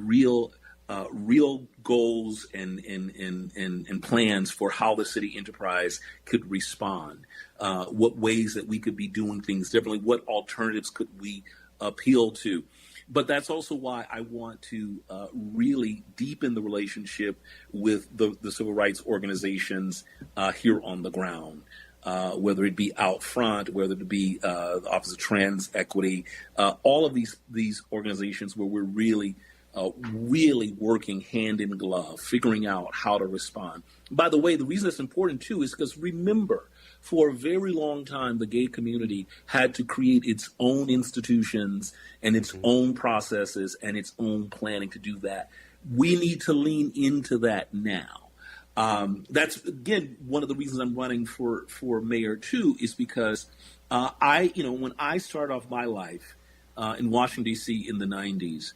real goals and plans for how the city enterprise could respond, what ways that we could be doing things differently, what alternatives could we appeal to. But that's also why I want to really deepen the relationship with the civil rights organizations here on the ground, whether it be out front, whether it be the Office of Trans Equity, all of these organizations where we're really working hand in glove, figuring out how to respond. By the way, the reason it's important too is because remember, for a very long time, the gay community had to create its own institutions and its own processes and its own planning to do that. We need to lean into that now. That's, again, one of the reasons I'm running for mayor too, is because when I started off my life in Washington, D.C. in the 90s,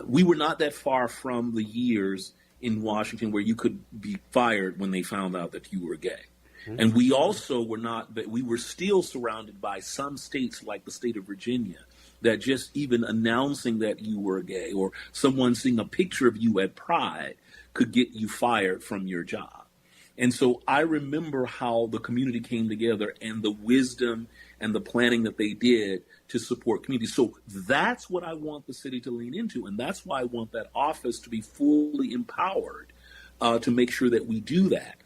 we were not that far from the years in Washington where you could be fired when they found out that you were gay. And we also were not, but we were still surrounded by some states like the state of Virginia that just even announcing that you were gay or someone seeing a picture of you at Pride could get you fired from your job. And so I remember how the community came together and the wisdom and the planning that they did to support communities. So that's what I want the city to lean into. And that's why I want that office to be fully empowered to make sure that we do that.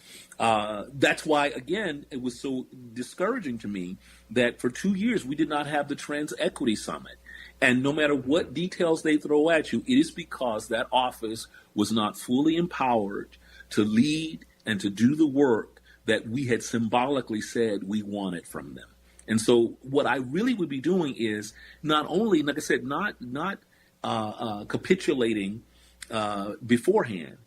That's why, again, it was so discouraging to me that for 2 years we did not have the Trans Equity Summit. And no matter what details they throw at you, it is because that office was not fully empowered to lead and to do the work that we had symbolically said we wanted from them. And so what I really would be doing is not only, like I said, not capitulating beforehand.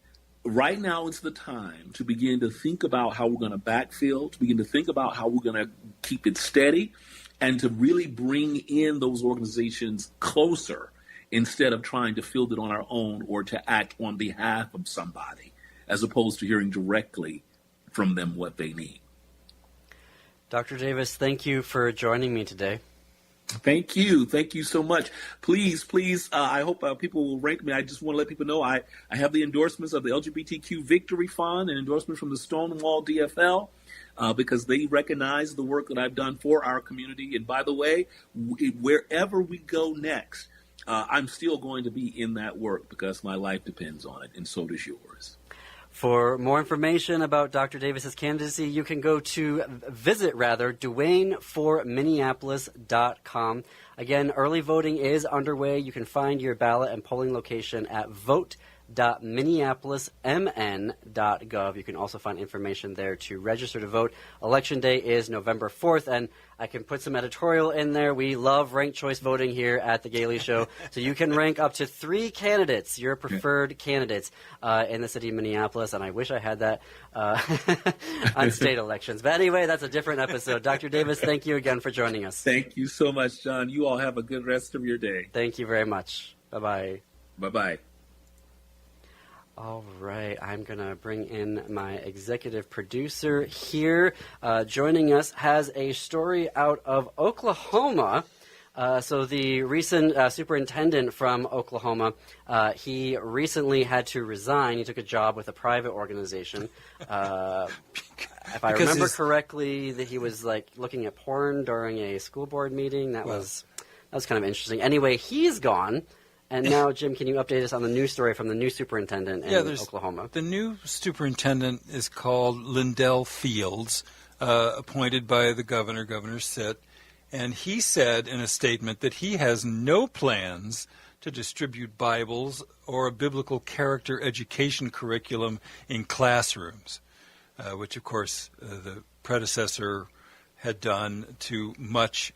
Right now is the time to begin to think about how we're going to backfill, to begin to think about how we're going to keep it steady, and to really bring in those organizations closer instead of trying to field it on our own or to act on behalf of somebody, as opposed to hearing directly from them what they need. Dr. Davis, thank you for joining me today. Thank you. Thank you so much. Please, I hope people will rank me. I just want to let people know I have the endorsements of the LGBTQ Victory Fund and endorsement from the Stonewall DFL because they recognize the work that I've done for our community. And by the way, wherever we go next, I'm still going to be in that work because my life depends on it, and so does yours. For more information about Dr. Davis's candidacy, you can go to DuaneForMinneapolis.com. Again, early voting is underway. You can find your ballot and polling location at vote.minneapolismn.gov. You can also find information there to register to vote. Election day is November 4th, and I can put some editorial in there. We love ranked choice voting here at The Gailey Show. So you can rank up to 3 candidates, your preferred candidates in the city of Minneapolis. And I wish I had that on state elections. But anyway, that's a different episode. Dr. Davis, thank you again for joining us. Thank you so much, John. You all have a good rest of your day. Thank you very much. Bye-bye. Bye-bye. All right, I'm going to bring in my executive producer here. Joining us has a story out of Oklahoma. So the recent superintendent from Oklahoma, he recently had to resign. He took a job with a private organization. If I remember correctly, that he was like looking at porn during a school board meeting. That was kind of interesting. Anyway, he's gone. And now, Jim, can you update us on the news story from the new superintendent in Oklahoma? The new superintendent is called Lindell Fields, appointed by the governor, Governor Sitt. And he said in a statement that he has no plans to distribute Bibles or a biblical character education curriculum in classrooms, which, of course, the predecessor had done to much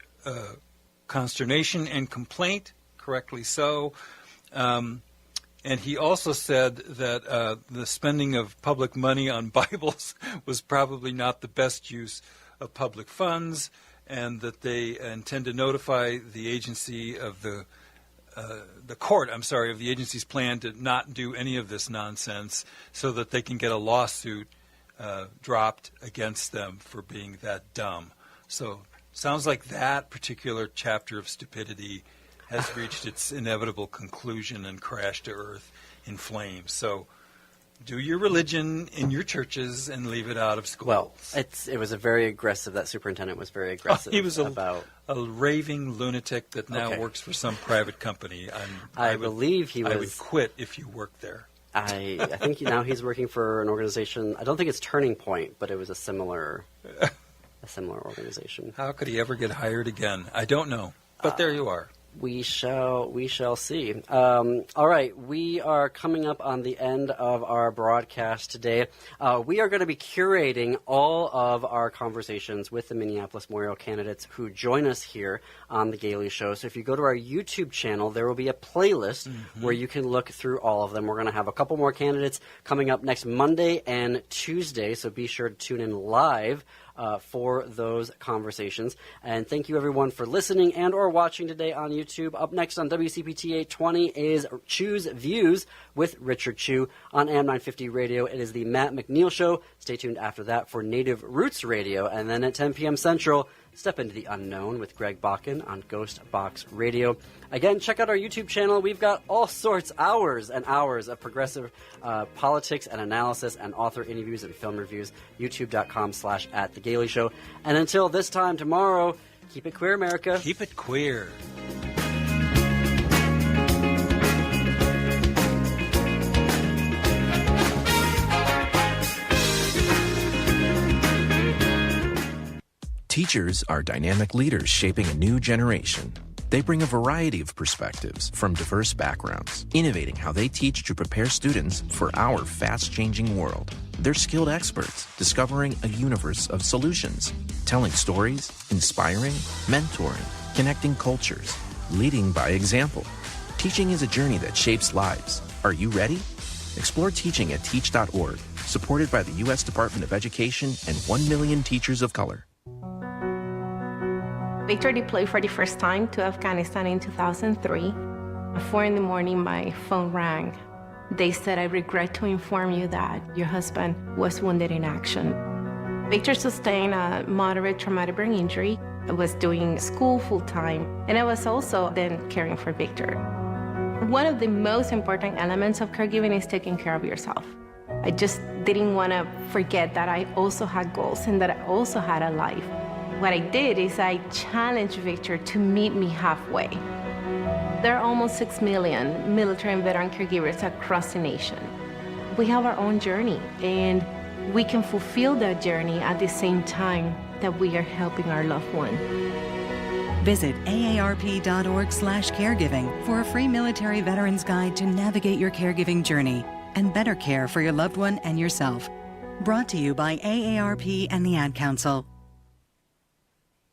consternation and complaint. Correctly so. And he also said that the spending of public money on Bibles was probably not the best use of public funds, and that they intend to notify the agency of the court of the agency's plan to not do any of this nonsense so that they can get a lawsuit dropped against them for being that dumb. So sounds like that particular chapter of stupidity has reached its inevitable conclusion and crashed to earth in flames. So do your religion in your churches and leave it out of schools. Well, it was a very aggressive, that superintendent was very aggressive. He was about a raving lunatic that now works for some private company. I believe he was. I would quit if you worked there. I think now he's working for an organization. I don't think it's Turning Point, but it was a similar organization. How could he ever get hired again? I don't know. But there you are. We shall see. All right, we are coming up on the end of our broadcast today. We are going to be curating all of our conversations with the Minneapolis Memorial candidates who join us here on The Gailey Show. So if you go to our YouTube channel, there will be a playlist where you can look through all of them. We're going to have a couple more candidates coming up next Monday and Tuesday, so be sure to tune in live for those conversations. And thank you, everyone, for listening and or watching today on YouTube. Up next on WCPT 820 is Choose Views with Richard Chu. On AM 950 Radio, it is the Matt McNeil Show. Stay tuned after that for Native Roots Radio. And then at 10 p.m. Central, step into the unknown with Greg Bakken on Ghost Box Radio. Again, check out our YouTube channel. We've got all sorts, hours and hours of progressive politics and analysis and author interviews and film reviews. YouTube.com/@TheGaileyShow. And until this time tomorrow, keep it queer, America. Keep it queer. Teachers are dynamic leaders shaping a new generation. They bring a variety of perspectives from diverse backgrounds, innovating how they teach to prepare students for our fast-changing world. They're skilled experts, discovering a universe of solutions, telling stories, inspiring, mentoring, connecting cultures, leading by example. Teaching is a journey that shapes lives. Are you ready? Explore teaching at teach.org, supported by the U.S. Department of Education and 1 million teachers of color. Victor deployed for the first time to Afghanistan in 2003. At 4 in the morning, my phone rang. They said, "I regret to inform you that your husband was wounded in action." Victor sustained a moderate traumatic brain injury. I was doing school full-time, and I was also then caring for Victor. One of the most important elements of caregiving is taking care of yourself. I just didn't want to forget that I also had goals and that I also had a life. What I did is I challenged Victor to meet me halfway. There are almost 6 million military and veteran caregivers across the nation. We have our own journey, and we can fulfill that journey at the same time that we are helping our loved one. Visit aarp.org/caregiving for a free military veterans guide to navigate your caregiving journey and better care for your loved one and yourself. Brought to you by AARP and the Ad Council.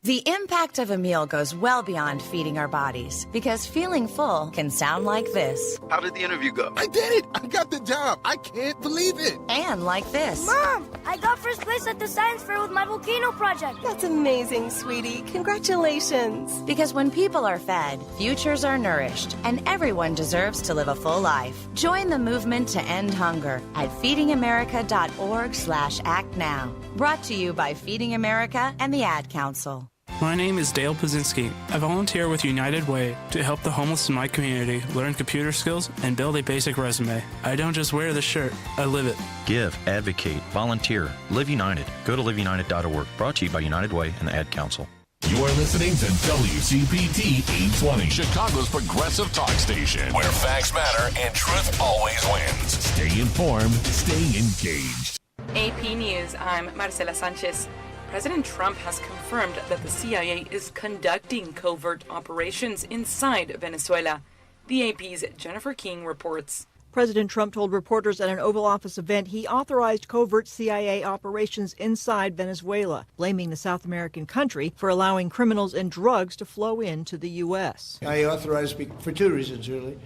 The impact of a meal goes well beyond feeding our bodies, because feeling full can sound like this. How did the interview go? I did it! I got the job! I can't believe it! And like this. Mom, I got first place at the science fair with my volcano project. That's amazing, sweetie. Congratulations. Because when people are fed, futures are nourished, and everyone deserves to live a full life. Join the movement to end hunger at feedingamerica.org/act now. Brought to you by Feeding America and the Ad Council. My name is Dale Pazinski. I volunteer with United Way to help the homeless in my community learn computer skills and build a basic resume. I don't just wear the shirt, I live it. Give, advocate, volunteer, Live United. Go to liveunited.org. Brought to you by United Way and the Ad Council. You're listening to WCPT 820, Chicago's progressive talk station, where facts matter and truth always wins. Stay informed, stay engaged. AP News, I'm Marcela Sanchez. President Trump has confirmed that the CIA is conducting covert operations inside Venezuela. The AP's Jennifer King reports. President Trump told reporters at an Oval Office event he authorized covert CIA operations inside Venezuela, blaming the South American country for allowing criminals and drugs to flow into the U.S. I authorized for two reasons, really.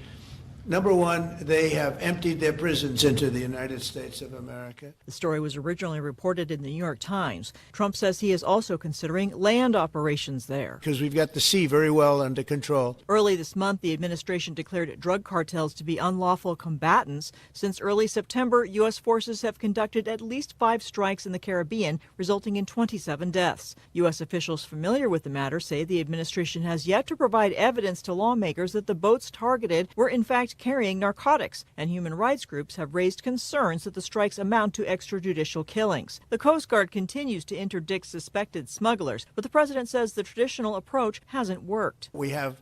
Number one, they have emptied their prisons into the United States of America. The story was originally reported in the New York Times. Trump says he is also considering land operations there. Because we've got the sea very well under control. Early this month, the administration declared drug cartels to be unlawful combatants. Since early September, U.S. forces have conducted at least 5 strikes in the Caribbean, resulting in 27 deaths. U.S. officials familiar with the matter say the administration has yet to provide evidence to lawmakers that the boats targeted were in fact carrying narcotics, and human rights groups have raised concerns that the strikes amount to extrajudicial killings. The Coast Guard continues to interdict suspected smugglers, but the president says the traditional approach hasn't worked. We have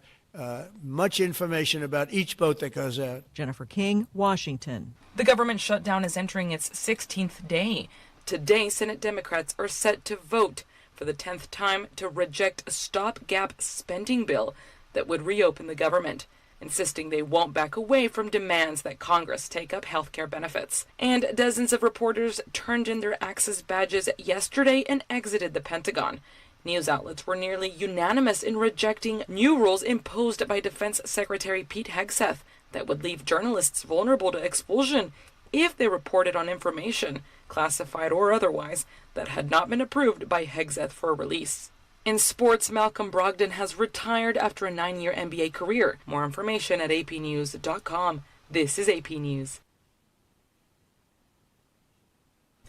much information about each boat that goes out. Jennifer King, Washington. The government shutdown is entering its 16th day. Today, Senate Democrats are set to vote for the 10th time to reject a stopgap spending bill that would reopen the government, insisting they won't back away from demands that Congress take up health care benefits. And dozens of reporters turned in their Access badges yesterday and exited the Pentagon. News outlets were nearly unanimous in rejecting new rules imposed by Defense Secretary Pete Hegseth that would leave journalists vulnerable to expulsion if they reported on information, classified or otherwise, that had not been approved by Hegseth for release. In sports, Malcolm Brogdon has retired after a 9-year NBA career. More information at apnews.com. This is AP News.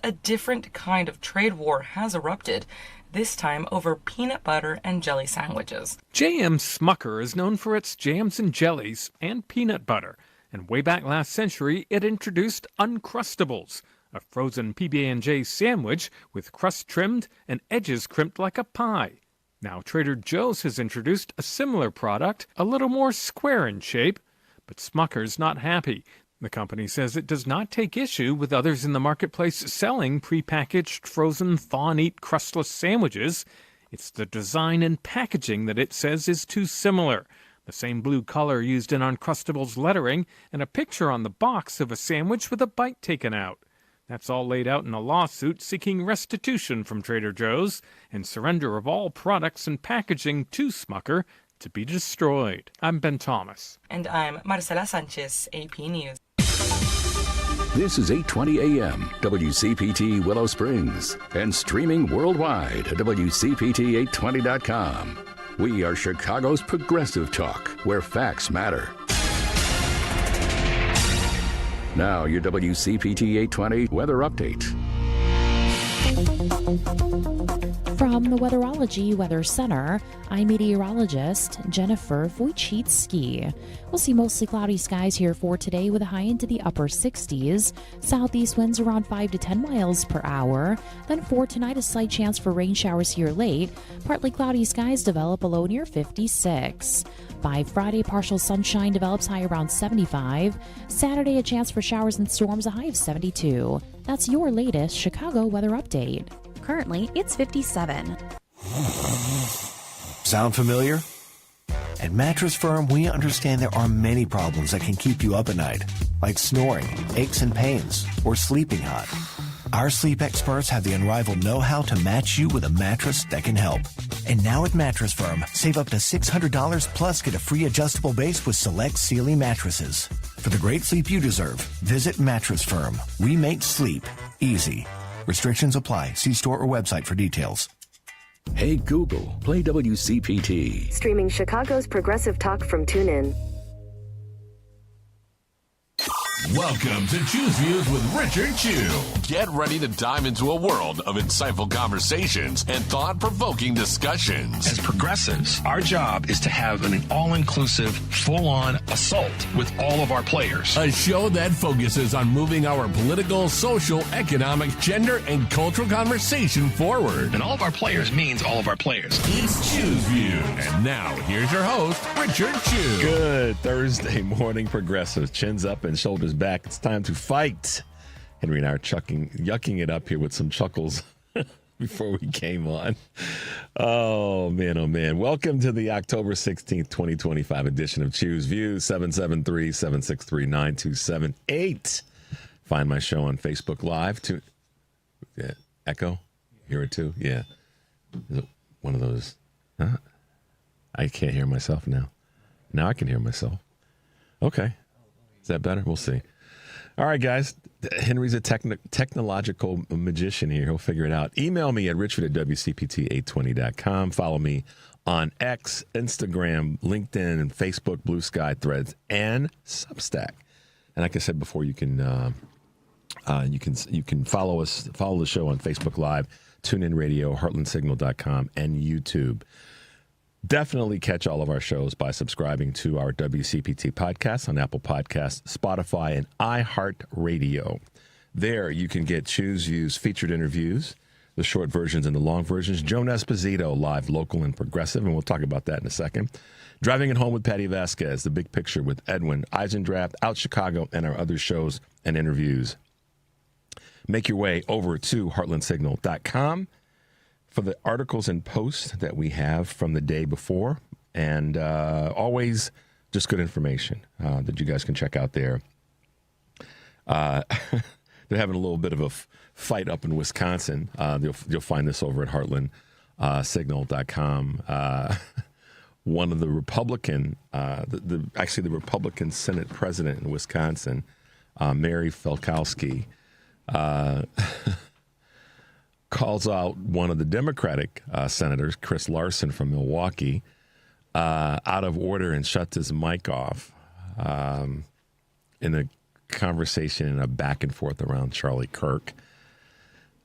A different kind of trade war has erupted, this time over peanut butter and jelly sandwiches. J.M. Smucker is known for its jams and jellies and peanut butter, and way back last century it introduced Uncrustables, a frozen PB&J sandwich with crust trimmed and edges crimped like a pie. Now Trader Joe's has introduced a similar product, a little more square in shape, but Smucker's not happy. The company says it does not take issue with others in the marketplace selling prepackaged frozen thaw-and-eat crustless sandwiches. It's the design and packaging that it says is too similar. The same blue color used in Uncrustables lettering and a picture on the box of a sandwich with a bite taken out. That's all laid out in a lawsuit seeking restitution from Trader Joe's and surrender of all products and packaging to Smucker to be destroyed. I'm Ben Thomas. And I'm Marcela Sanchez, AP News. This is 8:20 a.m. WCPT Willow Springs and streaming worldwide at WCPT820.com. We are Chicago's progressive talk, where facts matter. Now, your WCPT 820 weather update. From the Weatherology Weather Center, I'm meteorologist Jennifer Wojcicki. We'll see mostly cloudy skies here for today with a high into the upper 60s. Southeast winds around 5 to 10 miles per hour. Then for tonight, a slight chance for rain showers here late. Partly cloudy skies develop, a low near 56. By Friday, partial sunshine develops, high around 75. Saturday, a chance for showers and storms, a high of 72. That's your latest Chicago weather update. Currently, it's 57. Sound familiar? At Mattress Firm, we understand there are many problems that can keep you up at night, like snoring, aches and pains, or sleeping hot. Our sleep experts have the unrivaled know-how to match you with a mattress that can help. And now at Mattress Firm, save up to $600 plus get a free adjustable base with select Sealy mattresses. For the great sleep you deserve, visit Mattress Firm. We make sleep easy. Restrictions apply. See store or website for details. Hey Google, play WCPT. Streaming Chicago's progressive talk from TuneIn. Welcome to Choose Views with Richard Chu. Get ready to dive into a world of insightful conversations and thought-provoking discussions. As progressives, our job is to have an all-inclusive, full-on assault with all of our players. A show that focuses on moving our political, social, economic, gender, and cultural conversation forward. And all of our players means all of our players. It's Choose Views. And now, here's your host, Richard Chu. Good Thursday morning, progressives. Chins up and shoulders back. It's time to fight. Henry and I are yucking it up here with some chuckles before we came on. Oh, man. Welcome to the October 16th, 2025 edition of Choose Views, 773-763-9278. Find my show on Facebook Live. Echo? Hear it too? Yeah. Is it one of those? Huh? I can't hear myself now. Now I can hear myself. Okay. that better? We'll see. All right, guys. Henry's a technological magician here. He'll figure it out. Email me at richard@wcpt820.com. Follow me on X, Instagram, LinkedIn, and Facebook, Blue Sky, Threads, and Substack. And like I said before, you can follow the show on Facebook Live, TuneIn Radio, heartlandsignal.com, and YouTube. Definitely catch all of our shows by subscribing to our WCPT podcast on Apple Podcasts, Spotify, and iHeartRadio. There you can get Choose Views featured interviews, the short versions and the long versions. Joan Esposito, live, local, and progressive, and we'll talk about that in a second. Driving It Home with Patty Vasquez, The Big Picture with Edwin Eisendrath, Out Chicago, and our other shows and interviews. Make your way over to heartlandsignal.com for the articles and posts that we have from the day before, and always just good information that you guys can check out there. They're having a little bit of a fight up in Wisconsin. You'll find this over at heartlandsignal.com. One of the Republican, the Republican Senate president in Wisconsin, Mary Felkowski, calls out one of the Democratic senators, Chris Larson from Milwaukee, out of order and shuts his mic off in a conversation in a back and forth around Charlie Kirk.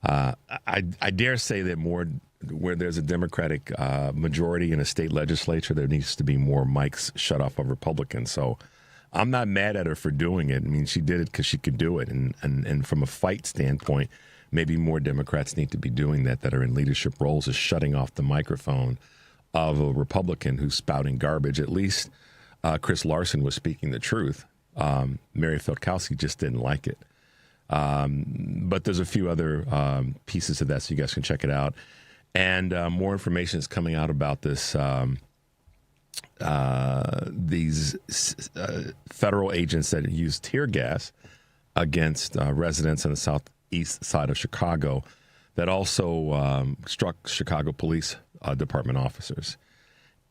I dare say that where there's a Democratic majority in a state legislature, there needs to be more mics shut off of Republicans. So I'm not mad at her for doing it. I mean, she did it because she could do it. And from a fight standpoint, maybe more Democrats need to be doing that are in leadership roles, is shutting off the microphone of a Republican who's spouting garbage. At least Chris Larson was speaking the truth. Mary Felkowski just didn't like it. But there's a few other pieces of that, so you guys can check it out. And more information is coming out about this. These federal agents that used tear gas against residents on the southeast side of Chicago that also struck Chicago Police Department officers.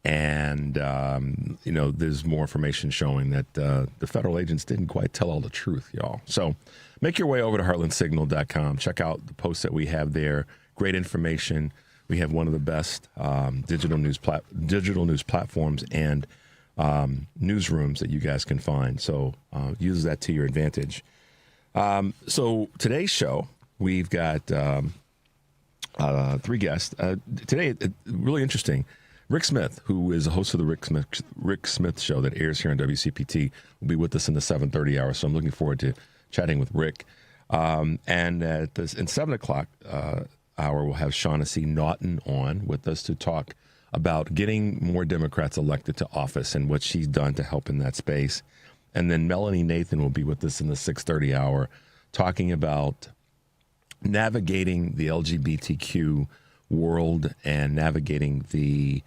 And, there's more information showing that the federal agents didn't quite tell all the truth, y'all. So make your way over to heartlandsignal.com. Check out the posts that we have there. Great information. We have one of the best digital news platforms and newsrooms that you guys can find. So use that to your advantage. So today's show, we've got 3 guests. Today, really interesting. Rick Smith, who is the host of the Rick Smith Show that airs here on WCPT, will be with us in the 7:30 hour. So I'm looking forward to chatting with Rick. And in 7 o'clock hour, we'll have Shaughnessy Naughton on with us to talk about getting more Democrats elected to office and what she's done to help in that space. And then Melanie Nathan will be with us in the 6:30 hour talking about navigating the LGBTQ world and navigating the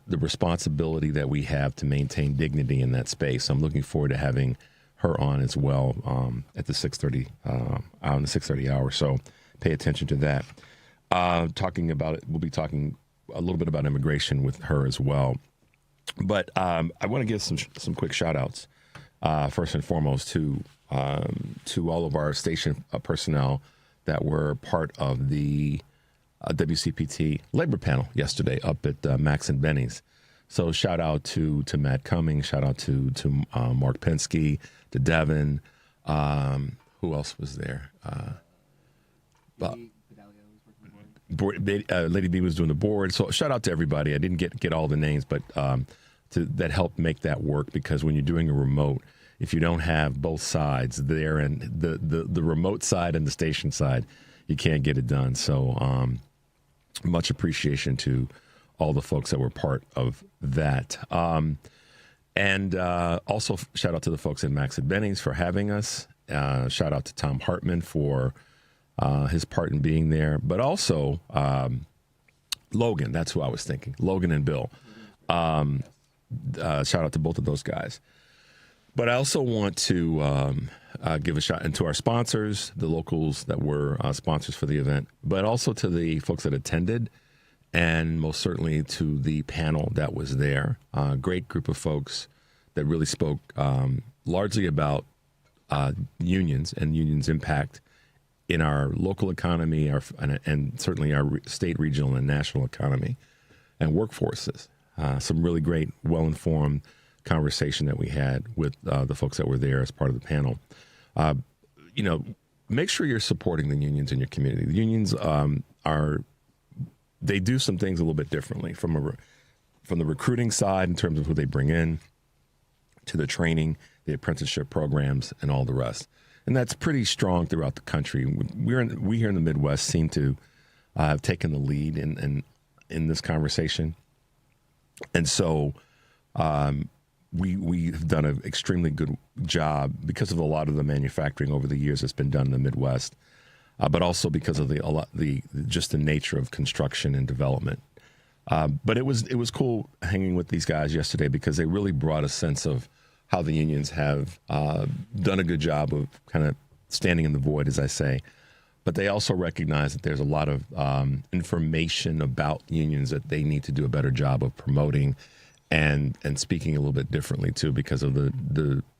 responsibility that we have to maintain dignity in that space. I'm looking forward to having her on as well at the 6:30 on the 6:30 hour. So pay attention to that. Talking about it, we'll be talking a little bit about immigration with her as well. But I want to give some quick shout outs first and foremost to all of our station personnel that were part of the WCPT labor panel yesterday up at Max and Benny's. So shout out to Matt Cummings, shout out to Mark Penske, to Devin. Who else was there? Lady B was doing the board. So shout out to everybody. I didn't get all the names, but that helped make that work, because when you're doing a remote, if you don't have both sides there and the remote side and the station side, you can't get it done. So much appreciation to all the folks that were part of that. And also shout out to the folks at Max and Benny's for having us. Shout out to Tom Hartman for his part in being there. But also Logan, that's who I was thinking. Logan and Bill. Shout out to both of those guys. But I also want to give a shout out to our sponsors, the locals that were sponsors for the event, but also to the folks that attended, and most certainly to the panel that was there. Great group of folks that really spoke largely about unions and unions' impact in our local economy, and certainly our state, regional, and national economy and workforces. Some really great, well-informed conversation that we had with the folks that were there as part of the panel. Make sure you're supporting the unions in your community. The unions they do some things a little bit differently from the recruiting side in terms of who they bring in, to the training, the apprenticeship programs, and all the rest. And that's pretty strong throughout the country. We here in the Midwest seem to have taken the lead in this conversation. And so we have done an extremely good job because of a lot of the manufacturing over the years that's been done in the Midwest, but also because of just the nature of construction and development. But it was cool hanging with these guys yesterday because they really brought a sense of how the unions have done a good job of kind of standing in the void, as I say. But they also recognize that there's a lot of information about unions that they need to do a better job of promoting and speaking a little bit differently, too, because of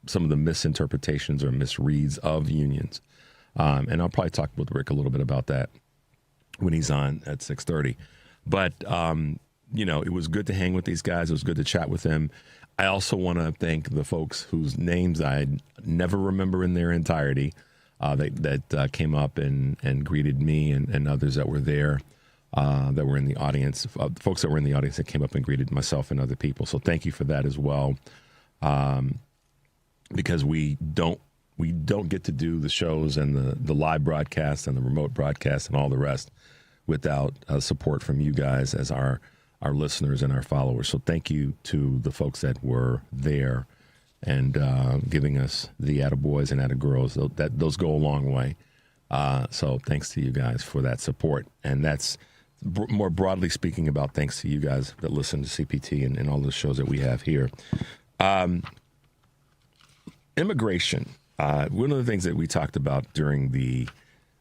some of the misinterpretations or misreads of unions. And I'll probably talk with Rick a little bit about that when he's on at 6:30. But, it was good to hang with these guys. It was good to chat with them. I also want to thank the folks whose names I never remember in their entirety that came up and greeted me and others that were there, that were in the audience, folks that were in the audience that came up and greeted myself and other people. So thank you for that as well, because we don't get to do the shows and the live broadcast and the remote broadcast and all the rest without support from you guys as our listeners and our followers. So thank you to the folks that were there and giving us the attaboys and attagirls. Those go a long way. So thanks to you guys for that support. And that's more broadly speaking about thanks to you guys that listen to CPT and all the shows that we have here. Immigration. One of the things that we talked about during the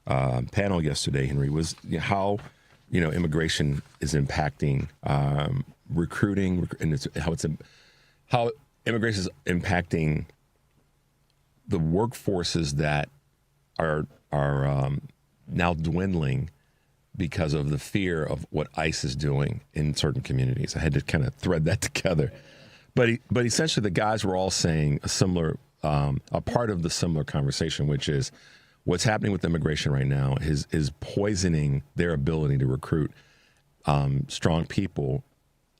panel yesterday, Henry, was how immigration is impacting recruiting, and how immigration is impacting the workforces that are now dwindling because of the fear of what ICE is doing in certain communities. I had to kind of thread that together, but essentially the guys were all saying a similar, a part of the similar conversation, which is what's happening with immigration right now is poisoning their ability to recruit strong people,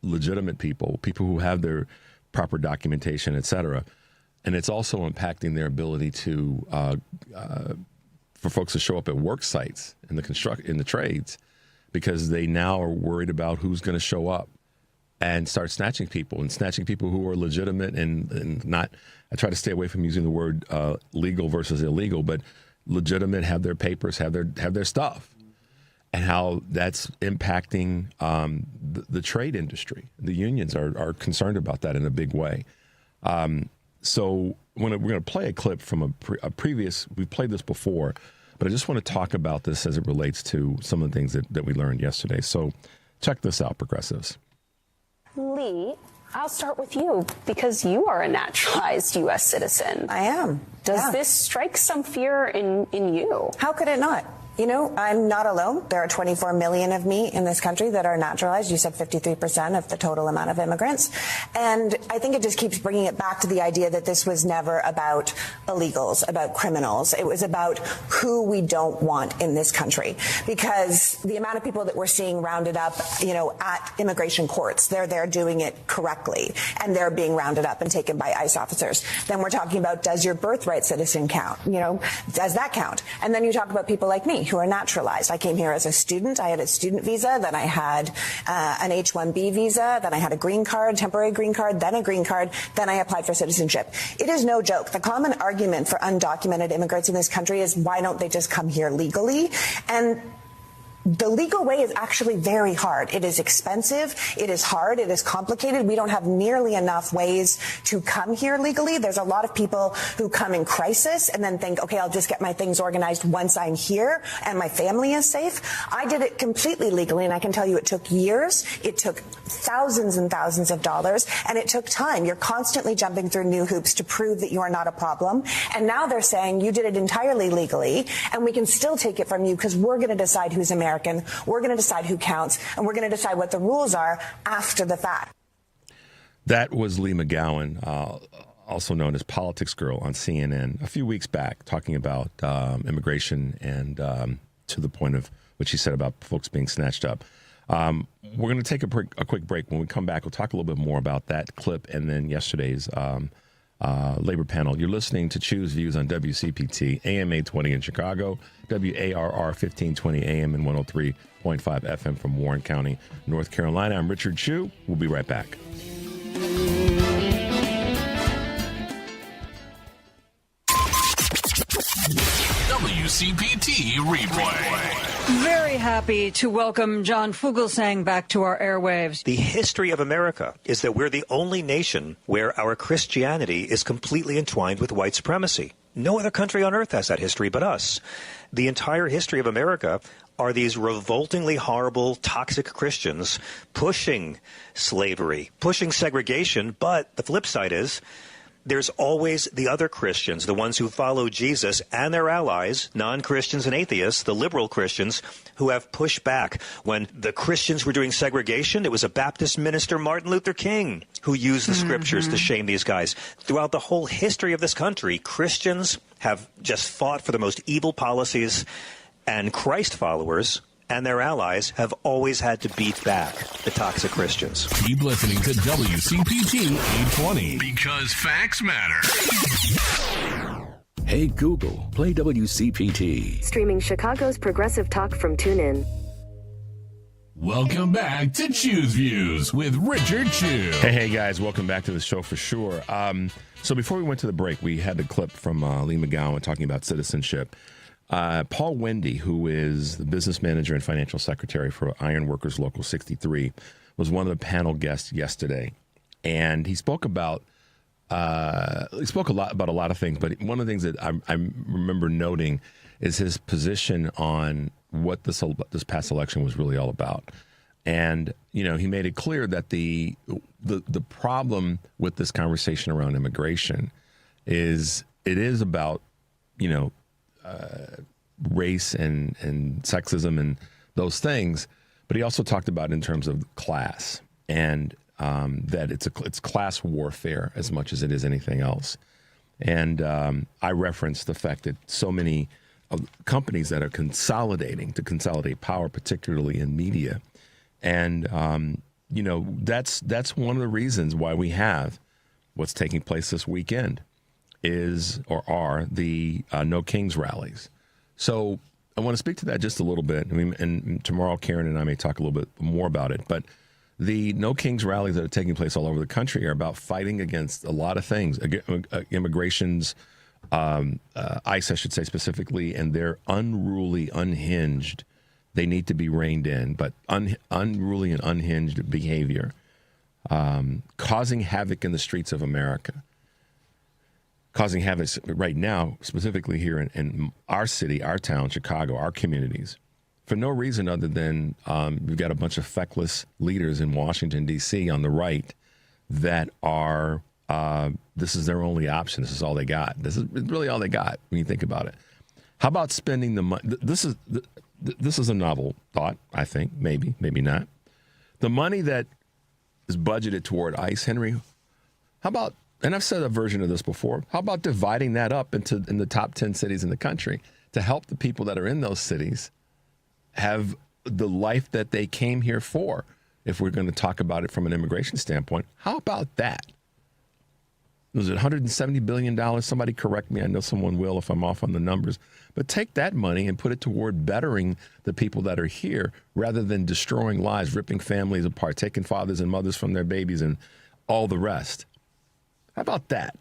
legitimate people who have their proper documentation, et cetera. And it's also impacting their ability to for folks to show up at work sites in the trades, because they now are worried about who's going to show up and start snatching people who are legitimate and not. I try to stay away from using the word legal versus illegal, but legitimate, have their papers, have their stuff, and how that's impacting the trade industry. The unions are concerned about that in a big way. So we're going to play a clip from a previous, we've played this before, but I just want to talk about this as it relates to some of the things that we learned yesterday. So check this out, progressives. Lee, I'll start with you because you are a naturalized U.S. citizen. I am. Does this strike some fear in you? How could it not? I'm not alone. There are 24 million of me in this country that are naturalized. You said 53% of the total amount of immigrants. And I think it just keeps bringing it back to the idea that this was never about illegals, about criminals. It was about who we don't want in this country. Because the amount of people that we're seeing rounded up, at immigration courts, they're there doing it correctly. And they're being rounded up and taken by ICE officers. Then we're talking about, does your birthright citizen count? Does that count? And then you talk about people like me who are naturalized. I came here as a student. I had a student visa. Then I had an H-1B visa. Then I had a green card, temporary green card, then a green card. Then I applied for citizenship. It is no joke. The common argument for undocumented immigrants in this country is, why don't they just come here legally? And The legal way is actually very hard. It is expensive. It is hard. It is complicated. We don't have nearly enough ways to come here legally. There's a lot of people who come in crisis and then think, okay, I'll just get my things organized once I'm here and my family is safe. I did it completely legally, and I can tell you it took years. It took thousands and thousands of dollars, and it took time. You're constantly jumping through new hoops to prove that you are not a problem. And now they're saying you did it entirely legally, and we can still take it from you because we're going to decide who's American. We're going to decide who counts, and we're going to decide what the rules are after the fact. That was Lee McGowan, also known as Politics Girl, on CNN a few weeks back, talking about immigration and to the point of what she said about folks being snatched up. We're going to take a quick break. When we come back, we'll talk a little bit more about that clip and then yesterday's labor panel. You're listening to Choose Views on WCPT, AM 820 in Chicago, WARR 1520 AM and 103.5 FM from Warren County, North Carolina. I'm Richard Chu. We'll be right back. WCPT replay. Very happy to welcome John Fugelsang back to our airwaves. The history of America is that we're the only nation where our Christianity is completely entwined with white supremacy. No other country on earth has that history but us. The entire history of America are these revoltingly horrible, toxic Christians pushing slavery, pushing segregation, but the flip side is there's always the other Christians, the ones who follow Jesus and their allies, non-Christians and atheists, the liberal Christians, who have pushed back. When the Christians were doing segregation, it was a Baptist minister, Martin Luther King, who used the scriptures to shame these guys. Throughout the whole history of this country, Christians have just fought for the most evil policies, and Christ followers and their allies have always had to beat back the toxic Christians. Keep listening to WCPT 820 because facts matter. Hey Google, play WCPT. Streaming Chicago's progressive talk from TuneIn. Welcome back to Choose Views with Richard Chu. Hey guys, welcome back to the show for sure. So before we went to the break, we had the clip from Lee McGowan talking about citizenship. Paul Wendy, who is the business manager and financial secretary for Iron Workers Local 63, was one of the panel guests yesterday, and he spoke about a lot of things. But one of the things that I remember noting is his position on what this past election was really all about. And he made it clear that the problem with this conversation around immigration is it is about race and sexism and those things, but he also talked about in terms of class and that it's class warfare as much as it is anything else. And I referenced the fact that so many companies that are consolidating to consolidate power, particularly in media, and that's one of the reasons why we have what's taking place this weekend. Are the No Kings rallies. So I want to speak to that just a little bit. And tomorrow Karen and I may talk a little bit more about it. But the No Kings rallies that are taking place all over the country are about fighting against a lot of things. Immigration's, ICE, I should say specifically, and their unruly, unhinged, they need to be reined in, but unruly and unhinged behavior, causing havoc in the streets of America. Causing havoc right now, specifically here in our city, our town, Chicago, our communities, for no reason other than we've got a bunch of feckless leaders in Washington, D.C. on the right that are, this is their only option. This is all they got. This is really all they got when you think about it. How about spending the money? This is a novel thought, I think. Maybe not. The money that is budgeted toward ICE, Henry, how about, and I've said a version of this before, how about dividing that up in the top 10 cities in the country to help the people that are in those cities have the life that they came here for, if we're going to talk about it from an immigration standpoint? How about that? Was it $170 billion? Somebody correct me. I know someone will if I'm off on the numbers. But take that money and put it toward bettering the people that are here rather than destroying lives, ripping families apart, taking fathers and mothers from their babies and all the rest. How about that?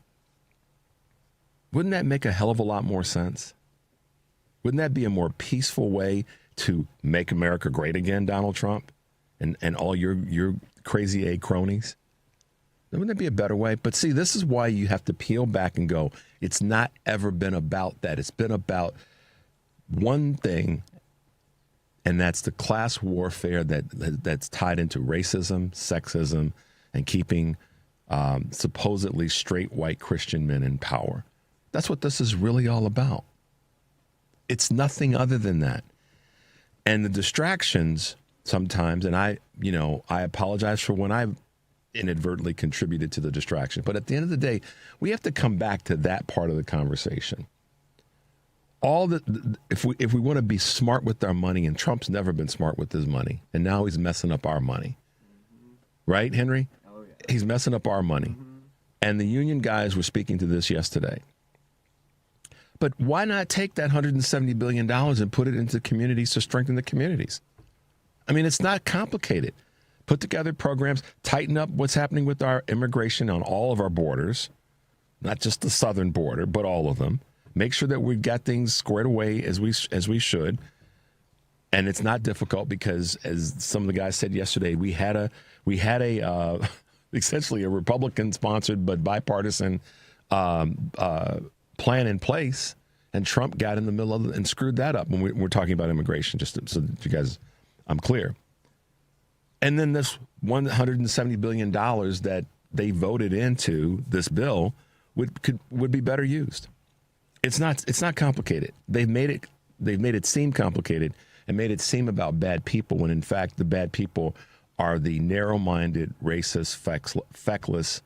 Wouldn't that make a hell of a lot more sense? Wouldn't that be a more peaceful way to make America great again, Donald Trump, and all your crazy A cronies? Wouldn't that be a better way? But see, this is why you have to peel back and go, it's not ever been about that. It's been about one thing, and that's the class warfare that's tied into racism, sexism, and keeping supposedly straight white Christian men in power. That's what this is really all about. It's nothing other than that. And the distractions sometimes, and I apologize for when I inadvertently contributed to the distraction. But at the end of the day, we have to come back to that part of the conversation. If we want to be smart with our money, and Trump's never been smart with his money, and now he's messing up our money. Right, Henry? Oh, yeah. He's messing up our money. Mm-hmm. And the union guys were speaking to this yesterday. But why not take that $170 billion and put it into communities to strengthen the communities? I mean, it's not complicated. Put together programs, tighten up what's happening with our immigration on all of our borders, not just the southern border, but all of them. Make sure that we've got things squared away as we should. And it's not difficult because, as some of the guys said yesterday, we had a essentially a Republican-sponsored but bipartisan plan in place, and Trump got in the middle of it and screwed that up when we're talking about immigration, just so that you guys, I'm clear. And then this $170 billion that they voted into this bill would be better used. It's not complicated. They've made it seem complicated and made it seem about bad people when in fact the bad people are the narrow-minded, racist, feckless,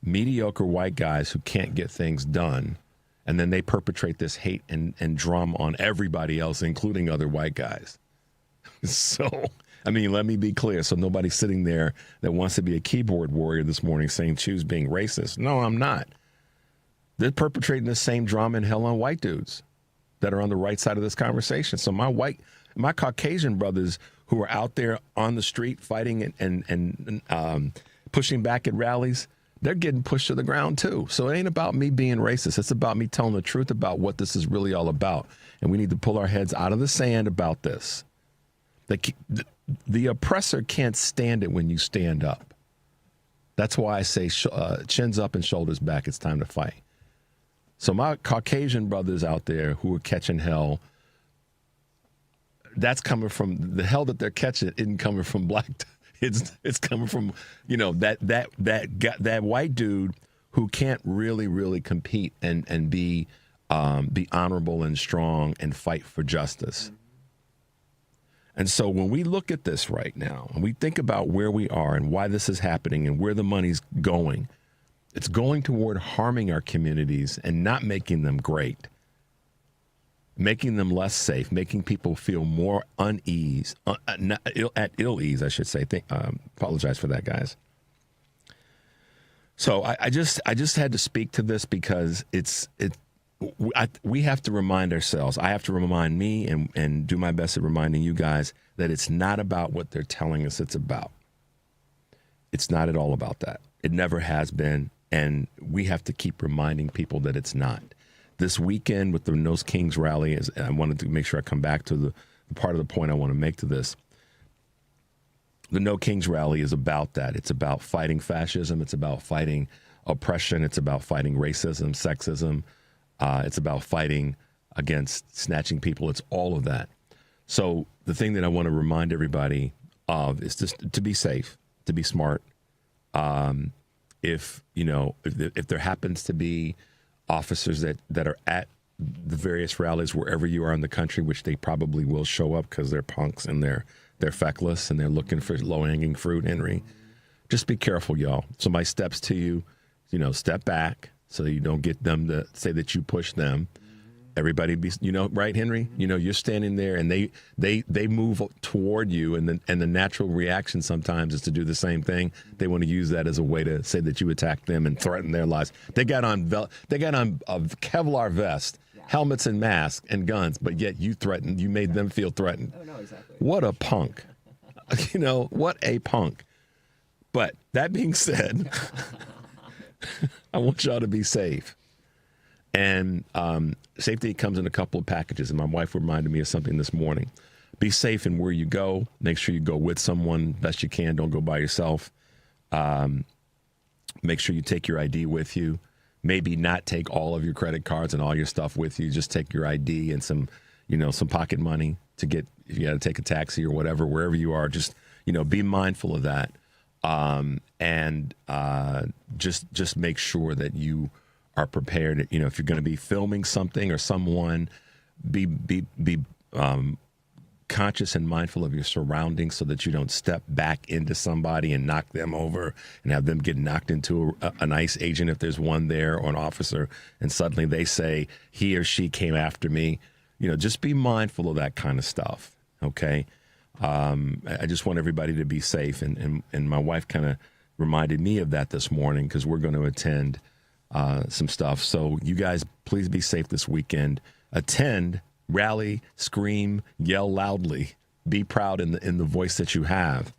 mediocre white guys who can't get things done. And then they perpetrate this hate and drama on everybody else, including other white guys. So, I mean, let me be clear. So nobody's sitting there that wants to be a keyboard warrior this morning saying choose being racist. No, I'm not. They're perpetrating the same drama and hell on white dudes that are on the right side of this conversation. So my Caucasian brothers who are out there on the street fighting and pushing back at rallies, they're getting pushed to the ground too. So it ain't about me being racist. It's about me telling the truth about what this is really all about. And we need to pull our heads out of the sand about this. The oppressor can't stand it when you stand up. That's why I say chins up and shoulders back. It's time to fight. So my Caucasian brothers out there who are catching hell, that's coming from the hell that they're catching. It isn't coming from black. It's coming from, that white dude who can't really compete and be honorable and strong and fight for justice. And so when we look at this right now and we think about where we are and why this is happening and where the money's going, it's going toward harming our communities and not making them great, making them less safe, making people feel more unease, at ill ease, I should say. Apologize for that, guys. So I just had to speak to this because we have to remind ourselves. I have to remind me and do my best at reminding you guys that it's not about what they're telling us it's about. It's not at all about that. It never has been. And we have to keep reminding people that it's not. This weekend with the No Kings rally, I wanted to make sure I come back to the part of the point I want to make to this. The No Kings rally is about that. It's about fighting fascism. It's about fighting oppression. It's about fighting racism, sexism. It's about fighting against snatching people. It's all of that. So the thing that I want to remind everybody of is just to be safe, to be smart. If there happens to be officers that are at the various rallies wherever you are in the country, which they probably will show up because they're punks and they're feckless and they're looking for low-hanging fruit, Henry, just be careful, y'all. Somebody steps to you, step back so you don't get them to say that you push them. Everybody be, right, Henry? You're standing there and they move toward you and the natural reaction sometimes is to do the same thing. They want to use that as a way to say that you attacked them and threaten their lives. They got on a Kevlar vest, helmets and masks and guns, but yet you made them feel threatened. Oh, no, exactly. What a punk. What a punk. But that being said, I want y'all to be safe. And safety comes in a couple of packages. And my wife reminded me of something this morning. be safe in where you go. Make sure you go with someone best you can. Don't go by yourself. Make sure you take your ID with you. Maybe not take all of your credit cards and all your stuff with you. Just take your ID and some pocket money to get, if you got to take a taxi or whatever, wherever you are, just, be mindful of that. And just make sure that you are prepared. If you're going to be filming something or someone, be conscious and mindful of your surroundings so that you don't step back into somebody and knock them over and have them get knocked into an ICE agent if there's one there, or an officer, and suddenly they say he or she came after me. Just be mindful of that kind of stuff. Okay. I just want everybody to be safe. And my wife kind of reminded me of that this morning, because we're going to attend some stuff. So you guys, please be safe this weekend. Attend, rally, scream, yell loudly, be proud in the voice that you have,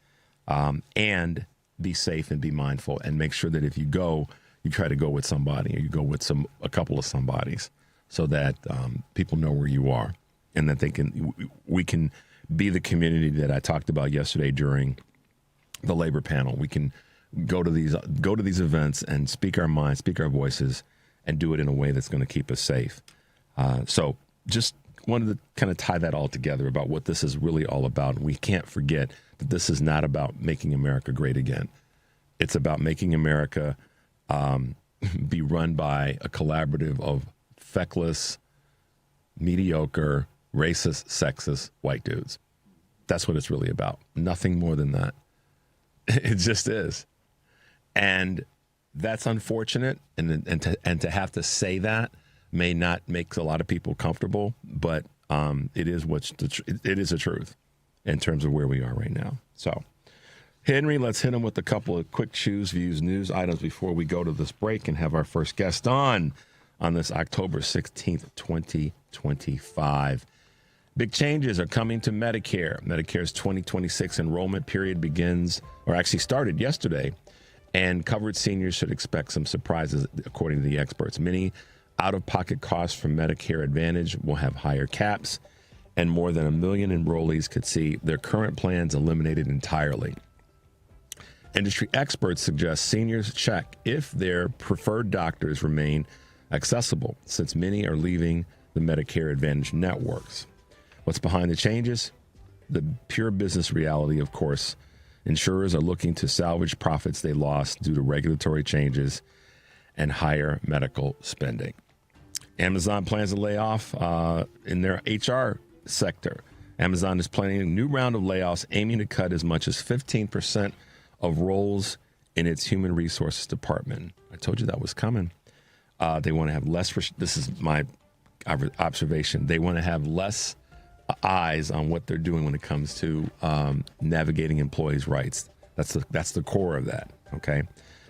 and be safe and be mindful, and make sure that if you go, you try to go with somebody, or you go with a couple of somebodies, so that people know where you are, and that we can be the community that I talked about yesterday during the labor panel. We can go to these events and speak our minds, speak our voices, and do it in a way that's going to keep us safe. So just wanted to kind of tie that all together about what this is really all about. And we can't forget that this is not about making America great again. It's about making America be run by a collaborative of feckless, mediocre, racist, sexist white dudes. That's what it's really about. Nothing more than that. It just is. And that's unfortunate. And to have to say that may not make a lot of people comfortable, but it is it is the truth in terms of where we are right now. So, Henry, let's hit him with a couple of quick Choose Views news items before we go to this break and have our first guest on this October 16th, 2025. Big changes are coming to Medicare. Medicare's 2026 enrollment period started yesterday, and covered seniors should expect some surprises, according to the experts. Many out-of-pocket costs from Medicare Advantage will have higher caps, and more than 1 million enrollees could see their current plans eliminated entirely. Industry experts suggest seniors check if their preferred doctors remain accessible, since many are leaving the Medicare Advantage networks. What's behind the changes? The pure business reality, of course. Insurers are looking to salvage profits they lost due to regulatory changes and higher medical spending. Amazon plans to lay off in their HR sector. Amazon is planning a new round of layoffs, aiming to cut as much as 15% of roles in its human resources department. I told you that was coming. They want to have less. This is my observation. They want to have less eyes on what they're doing when it comes to navigating employees' rights. That's the core of that. Okay,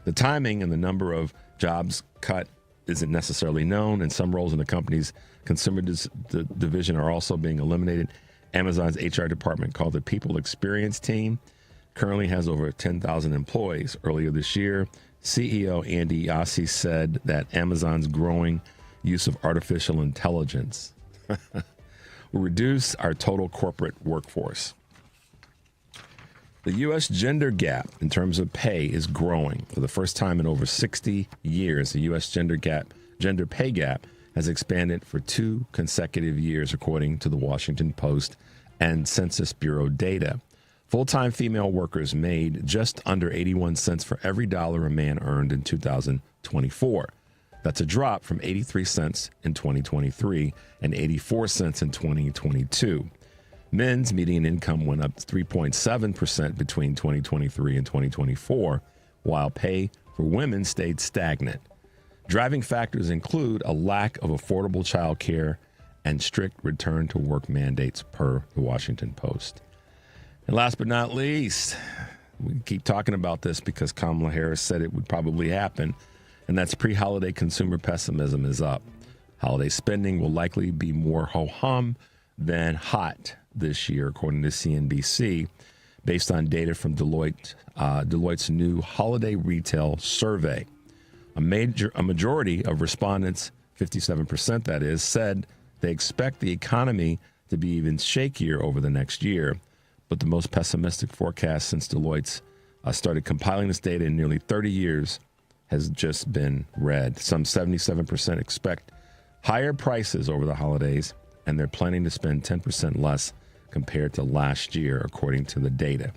the timing and the number of jobs cut isn't necessarily known, and some roles in the company's consumer division are also being eliminated. Amazon's HR department, called the People Experience Team, currently has over 10,000 employees. Earlier this year, CEO Andy Jassy said that Amazon's growing use of artificial intelligence will reduce our total corporate workforce. The U.S. gender gap in terms of pay is growing. For the first time in over 60 years, the U.S. gender pay gap has expanded for 2 consecutive years, according to the Washington Post and Census Bureau data. Full-time female workers made just under 81 cents for every dollar a man earned in 2024. That's a drop from 83 cents in 2023 and 84 cents in 2022. Men's median income went up 3.7% between 2023 and 2024, while pay for women stayed stagnant. Driving factors include a lack of affordable child care and strict return to work mandates, per the Washington Post. And last but not least, we keep talking about this because Kamala Harris said it would probably happen, and that's pre-holiday consumer pessimism is up. Holiday spending will likely be more ho-hum than hot this year, according to CNBC, based on data from Deloitte's new holiday retail survey. A majority of respondents, 57% that is, said they expect the economy to be even shakier over the next year. But the most pessimistic forecast since Deloitte's started compiling this data in nearly 30 years has just been read. Some 77% expect higher prices over the holidays, and they're planning to spend 10% less compared to last year, according to the data.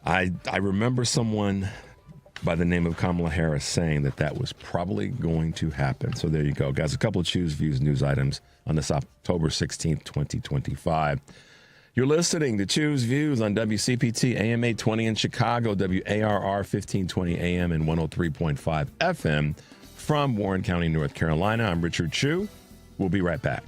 I remember someone by the name of Kamala Harris saying that was probably going to happen. So there you go, guys. A couple of Choose Views news items on this October 16th, 2025. You're listening to Choose Views on WCPT AM 820 in Chicago, WARR 1520 AM and 103.5 FM from Warren County, North Carolina. I'm Richard Chu. We'll be right back.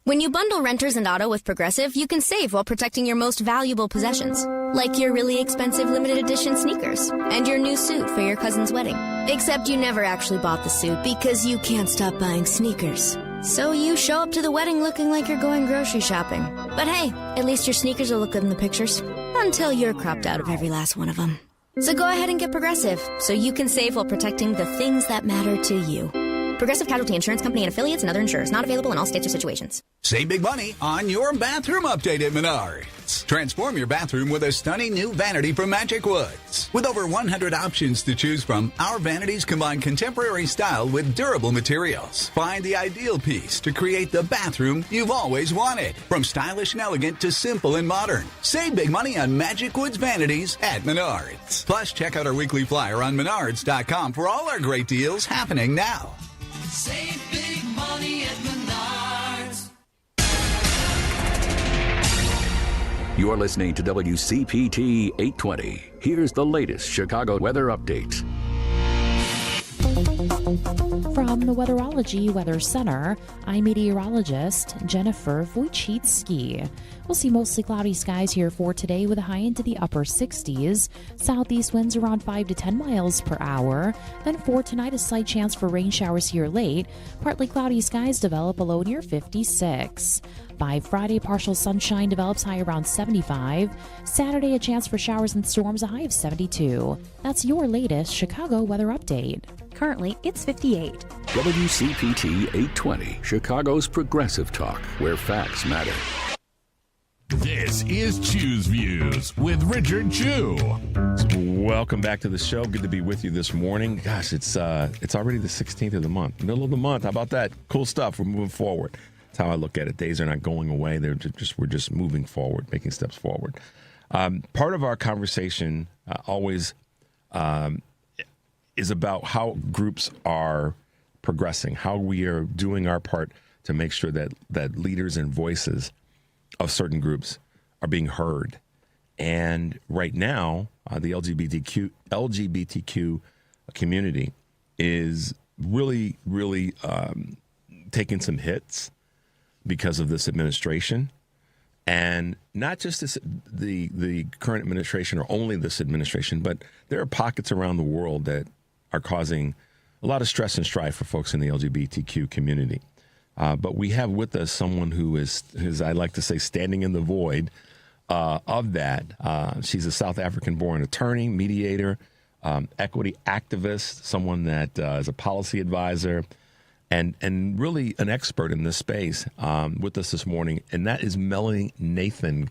When you bundle renters and auto with Progressive, you can save while protecting your most valuable possessions, like your really expensive limited edition sneakers and your new suit for your cousin's wedding. Except you never actually bought the suit because you can't stop buying sneakers. So you show up to the wedding looking like you're going grocery shopping. But hey, at least your sneakers will look good in the pictures, until you're cropped out of every last one of them. So go ahead and get Progressive, so you can save while protecting the things that matter to you. Progressive Casualty Insurance Company and affiliates and other insurers. Not available in all states or situations. Save big money on your bathroom update at Menards. Transform your bathroom with a stunning new vanity from Magic Woods. With over 100 options to choose from, our vanities combine contemporary style with durable materials. Find the ideal piece to create the bathroom you've always wanted. From stylish and elegant to simple and modern. Save big money on Magic Woods vanities at Menards. Plus, check out our weekly flyer on Menards.com for all our great deals happening now. Save big money at Menards. You're listening to WCPT 820. Here's the latest Chicago weather update. From the Weatherology Weather Center, I'm meteorologist Jennifer Wojcicki. We'll see mostly cloudy skies here for today with a high into the upper 60s. Southeast winds around 5 to 10 miles per hour. Then for tonight, a slight chance for rain showers here late. Partly cloudy skies develop a low near 56. By Friday, partial sunshine develops high around 75. Saturday, a chance for showers and storms, a high of 72. That's your latest Chicago weather update. Currently, it's 58. WCPT 820, Chicago's progressive talk, where facts matter. This is Choose Views with Richard Chu. Welcome back to the show. Good to be with you this morning. Gosh, it's already the 16th of the month, middle of the month. How about that? Cool stuff. We're moving forward. That's how I look at it. Days are not going away. We're just moving forward, making steps forward. Part of our conversation always is about how groups are progressing, how we are doing our part to make sure that leaders and voices of certain groups are being heard. And right now, the LGBTQ community is really, really taking some hits because of this administration. And not just the current administration or only this administration, but there are pockets around the world that are causing a lot of stress and strife for folks in the LGBTQ community. But we have with us someone who is, I like to say, standing in the void of that. She's a South African-born attorney, mediator, equity activist, someone that is a policy advisor, and really an expert in this space with us this morning, and that is Melanie Nathan.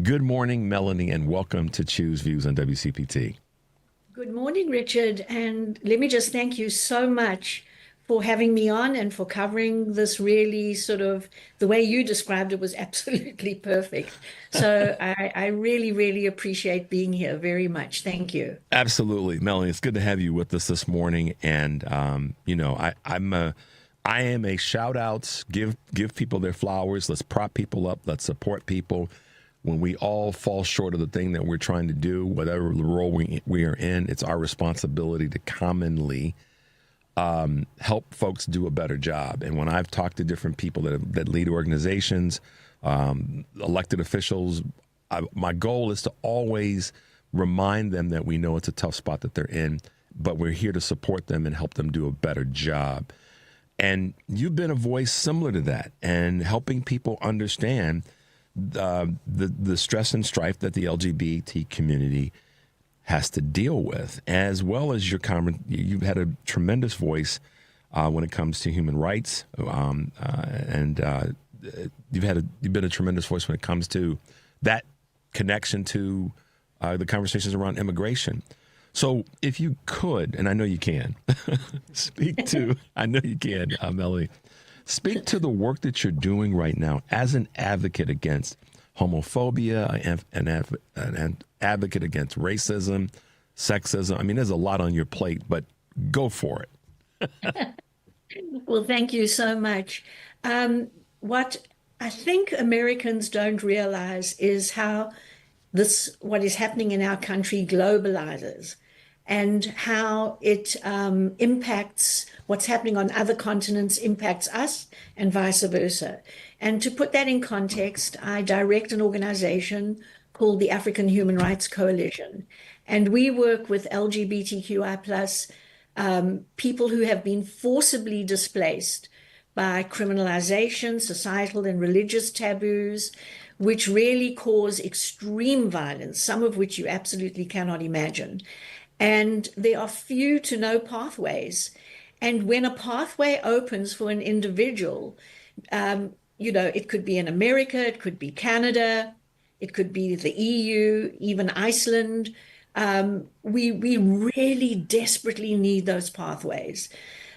Good morning, Melanie, and welcome to Choose Views on WCPT. Good morning, Richard, and let me just thank you so much for having me on and for covering this really sort of, the way you described it was absolutely perfect. So I really, really appreciate being here very much. Thank you. Absolutely. Melanie, it's good to have you with us this morning. And, I am a shout outs, give people their flowers. Let's prop people up. Let's support people. When we all fall short of the thing that we're trying to do, whatever the role we are in, it's our responsibility to commonly help folks do a better job. And when I've talked to different people that lead organizations, elected officials, my goal is to always remind them that we know it's a tough spot that they're in, but we're here to support them and help them do a better job. And you've been a voice similar to that and helping people understand the stress and strife that the LGBT community has to deal with, as well as you've had a tremendous voice when it comes to human rights, and you've been a tremendous voice when it comes to that connection to the conversations around immigration. So if you could, and I know you can, Melanie, speak to the work that you're doing right now as an advocate against homophobia, an advocate against racism, sexism. I mean, there's a lot on your plate, but go for it. Well, thank you so much. What I think Americans don't realize is how what is happening in our country globalizes, and how it impacts what's happening on other continents, impacts us, and vice versa. And to put that in context, I direct an organization called the African Human Rights Coalition. And we work with LGBTQI+ people who have been forcibly displaced by criminalization, societal and religious taboos, which really cause extreme violence, some of which you absolutely cannot imagine. And there are few to no pathways. And when a pathway opens for an individual, it could be in America, it could be Canada, it could be the EU, even Iceland. We really desperately need those pathways.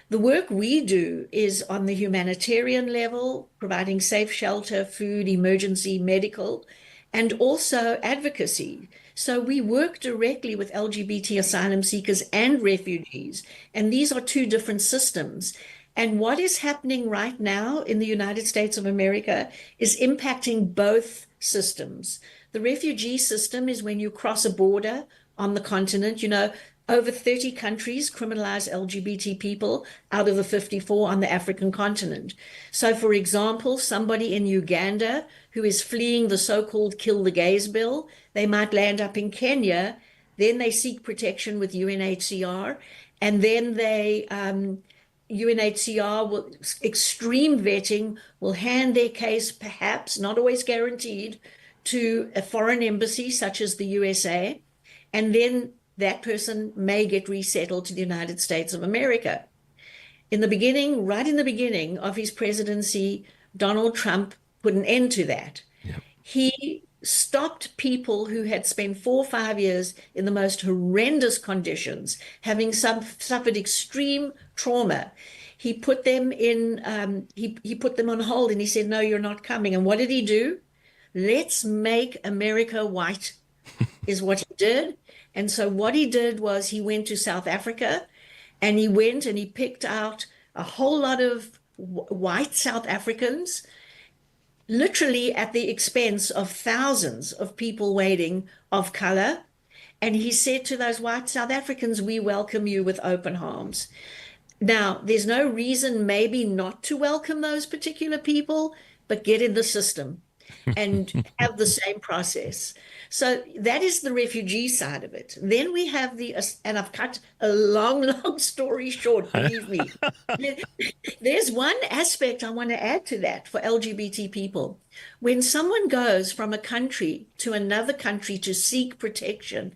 The work we do is on the humanitarian level, providing safe shelter, food, emergency, medical, and also advocacy. So we work directly with LGBT asylum seekers and refugees, and these are two different systems. And what is happening right now in the United States of America is impacting both systems. The refugee system is when you cross a border on the continent. Over 30 countries criminalize LGBT people out of the 54 on the African continent. So, for example, somebody in Uganda who is fleeing the so-called Kill the Gays bill, they might land up in Kenya, then they seek protection with UNHCR, and then UNHCR will, extreme vetting, will hand their case, perhaps, not always guaranteed, to a foreign embassy such as the USA, and then that person may get resettled to the United States of America. Right in the beginning of his presidency, Donald Trump put an end to that. Yep. He stopped people who had spent 4 or 5 years in the most horrendous conditions, having suffered extreme trauma. He put them he put them on hold, and he said, "No, you're not coming." And what did he do? Let's make America white is what he did. And so what he did was he went to South Africa, and he picked out a whole lot of white South Africans, literally at the expense of thousands of people waiting of color. And he said to those white South Africans, "We welcome you with open arms." Now, there's no reason maybe not to welcome those particular people, but get in the system and have the same process. So that is the refugee side of it. Then we have and I've cut a long story short, believe me. There's one aspect I want to add to that for LGBT people. When someone goes from a country to another country to seek protection,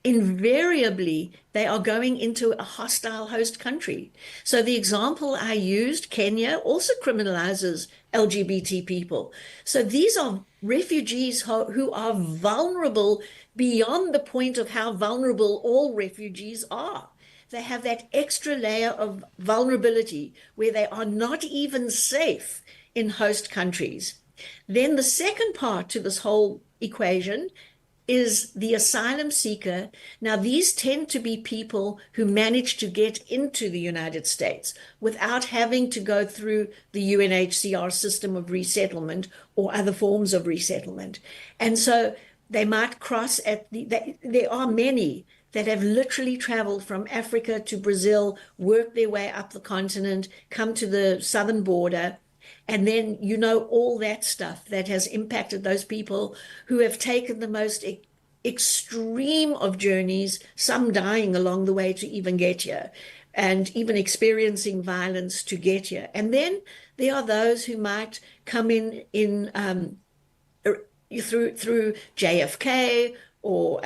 invariably they are going into a hostile host country. So the example I used, Kenya, also criminalizes LGBT people. So these are refugees who are vulnerable beyond the point of how vulnerable all refugees are. They have that extra layer of vulnerability where they are not even safe in host countries. Then the second part to this whole equation is the asylum seeker. Now, these tend to be people who manage to get into the United States without having to go through the UNHCR system of resettlement or other forms of resettlement. And so they might cross there are many that have literally traveled from Africa to Brazil, worked their way up the continent, come to the southern border, and then all that stuff that has impacted those people who have taken the most extreme of journeys, some dying along the way to even get here, and even experiencing violence to get here. And then there are those who might come in through JFK or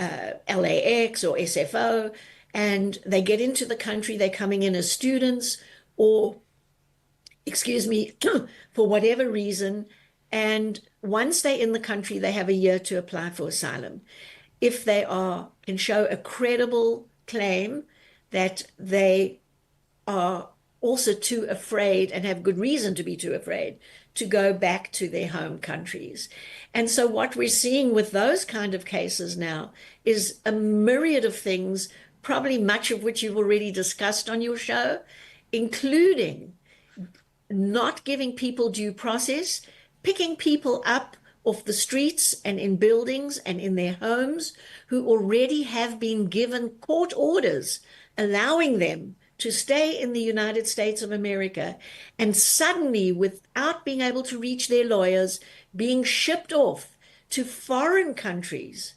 LAX or SFO, and they get into the country. They're coming in as students or excuse me, for whatever reason. And once they're in the country, they have a year to apply for asylum. If they can show a credible claim that they are also too afraid and have good reason to be too afraid to go back to their home countries. And so what we're seeing with those kind of cases now is a myriad of things, probably much of which you've already discussed on your show, including not giving people due process, picking people up off the streets and in buildings and in their homes who already have been given court orders allowing them to stay in the United States of America, and suddenly, without being able to reach their lawyers, being shipped off to foreign countries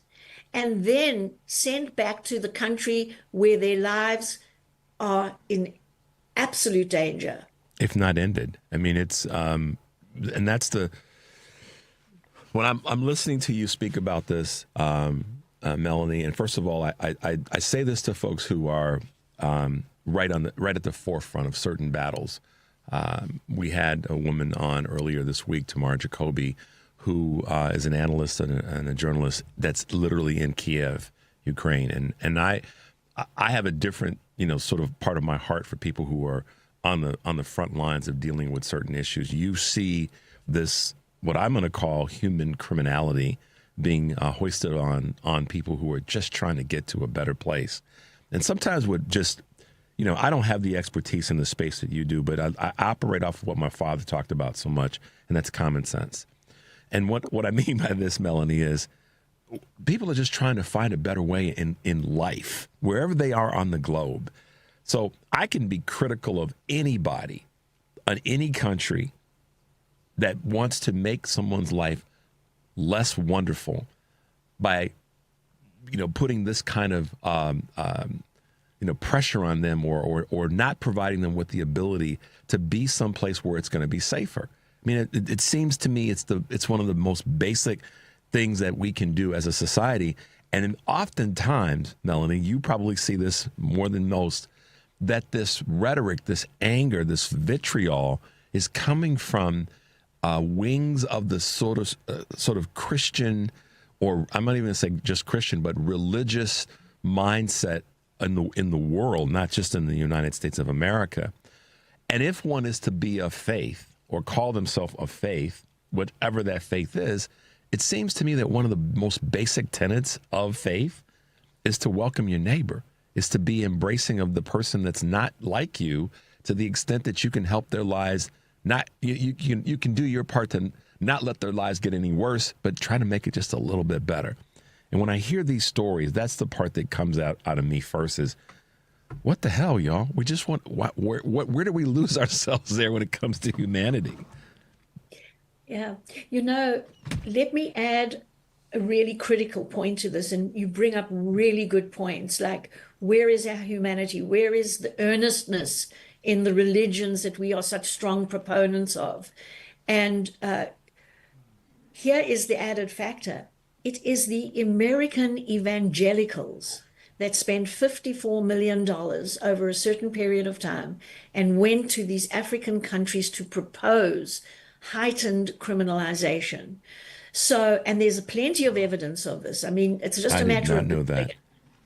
and then sent back to the country where their lives are in absolute danger. If not ended. I mean, it's, and that's when I'm listening to you speak about this, Melanie, and first of all, I say this to folks who are right at the forefront of certain battles. We had a woman on earlier this week, Tamara Jacoby, who is an analyst and a journalist that's literally in Kiev, Ukraine, and I have a different, sort of part of my heart for people who are on the front lines of dealing with certain issues. You see this, what I'm going to call human criminality, being hoisted on people who are just trying to get to a better place, and sometimes with just. I don't have the expertise in the space that you do, but I operate off of what my father talked about so much, and that's common sense. And what I mean by this, Melanie, is people are just trying to find a better way in life, wherever they are on the globe. So I can be critical of anybody in any country that wants to make someone's life less wonderful by, putting this kind of pressure on them or not providing them with the ability to be someplace where it's going to be safer. I mean, it seems to me it's one of the most basic things that we can do as a society. And oftentimes, Melanie, you probably see this more than most, that this rhetoric, this anger, this vitriol is coming from wings of the sort of Christian, or I'm not even going to say just Christian, but religious mindset in the world, not just in the United States of America. And if one is to be of faith or call themselves of faith, whatever that faith is, it seems to me that one of the most basic tenets of faith is to welcome your neighbor, is to be embracing of the person that's not like you, to the extent that you can help their lives. You can do your part to not let their lives get any worse, but try to make it just a little bit better. And when I hear these stories, that's the part that comes out of me first is, what the hell, y'all? We just want, where do we lose ourselves there when it comes to humanity? Yeah. Let me add a really critical point to this, and you bring up really good points, like where is our humanity? Where is the earnestness in the religions that we are such strong proponents of? And here is the added factor. It is the American evangelicals that spent $54 million over a certain period of time and went to these African countries to propose heightened criminalization. So, and there's plenty of evidence of this. I mean, it's just a matter of... I did not know that.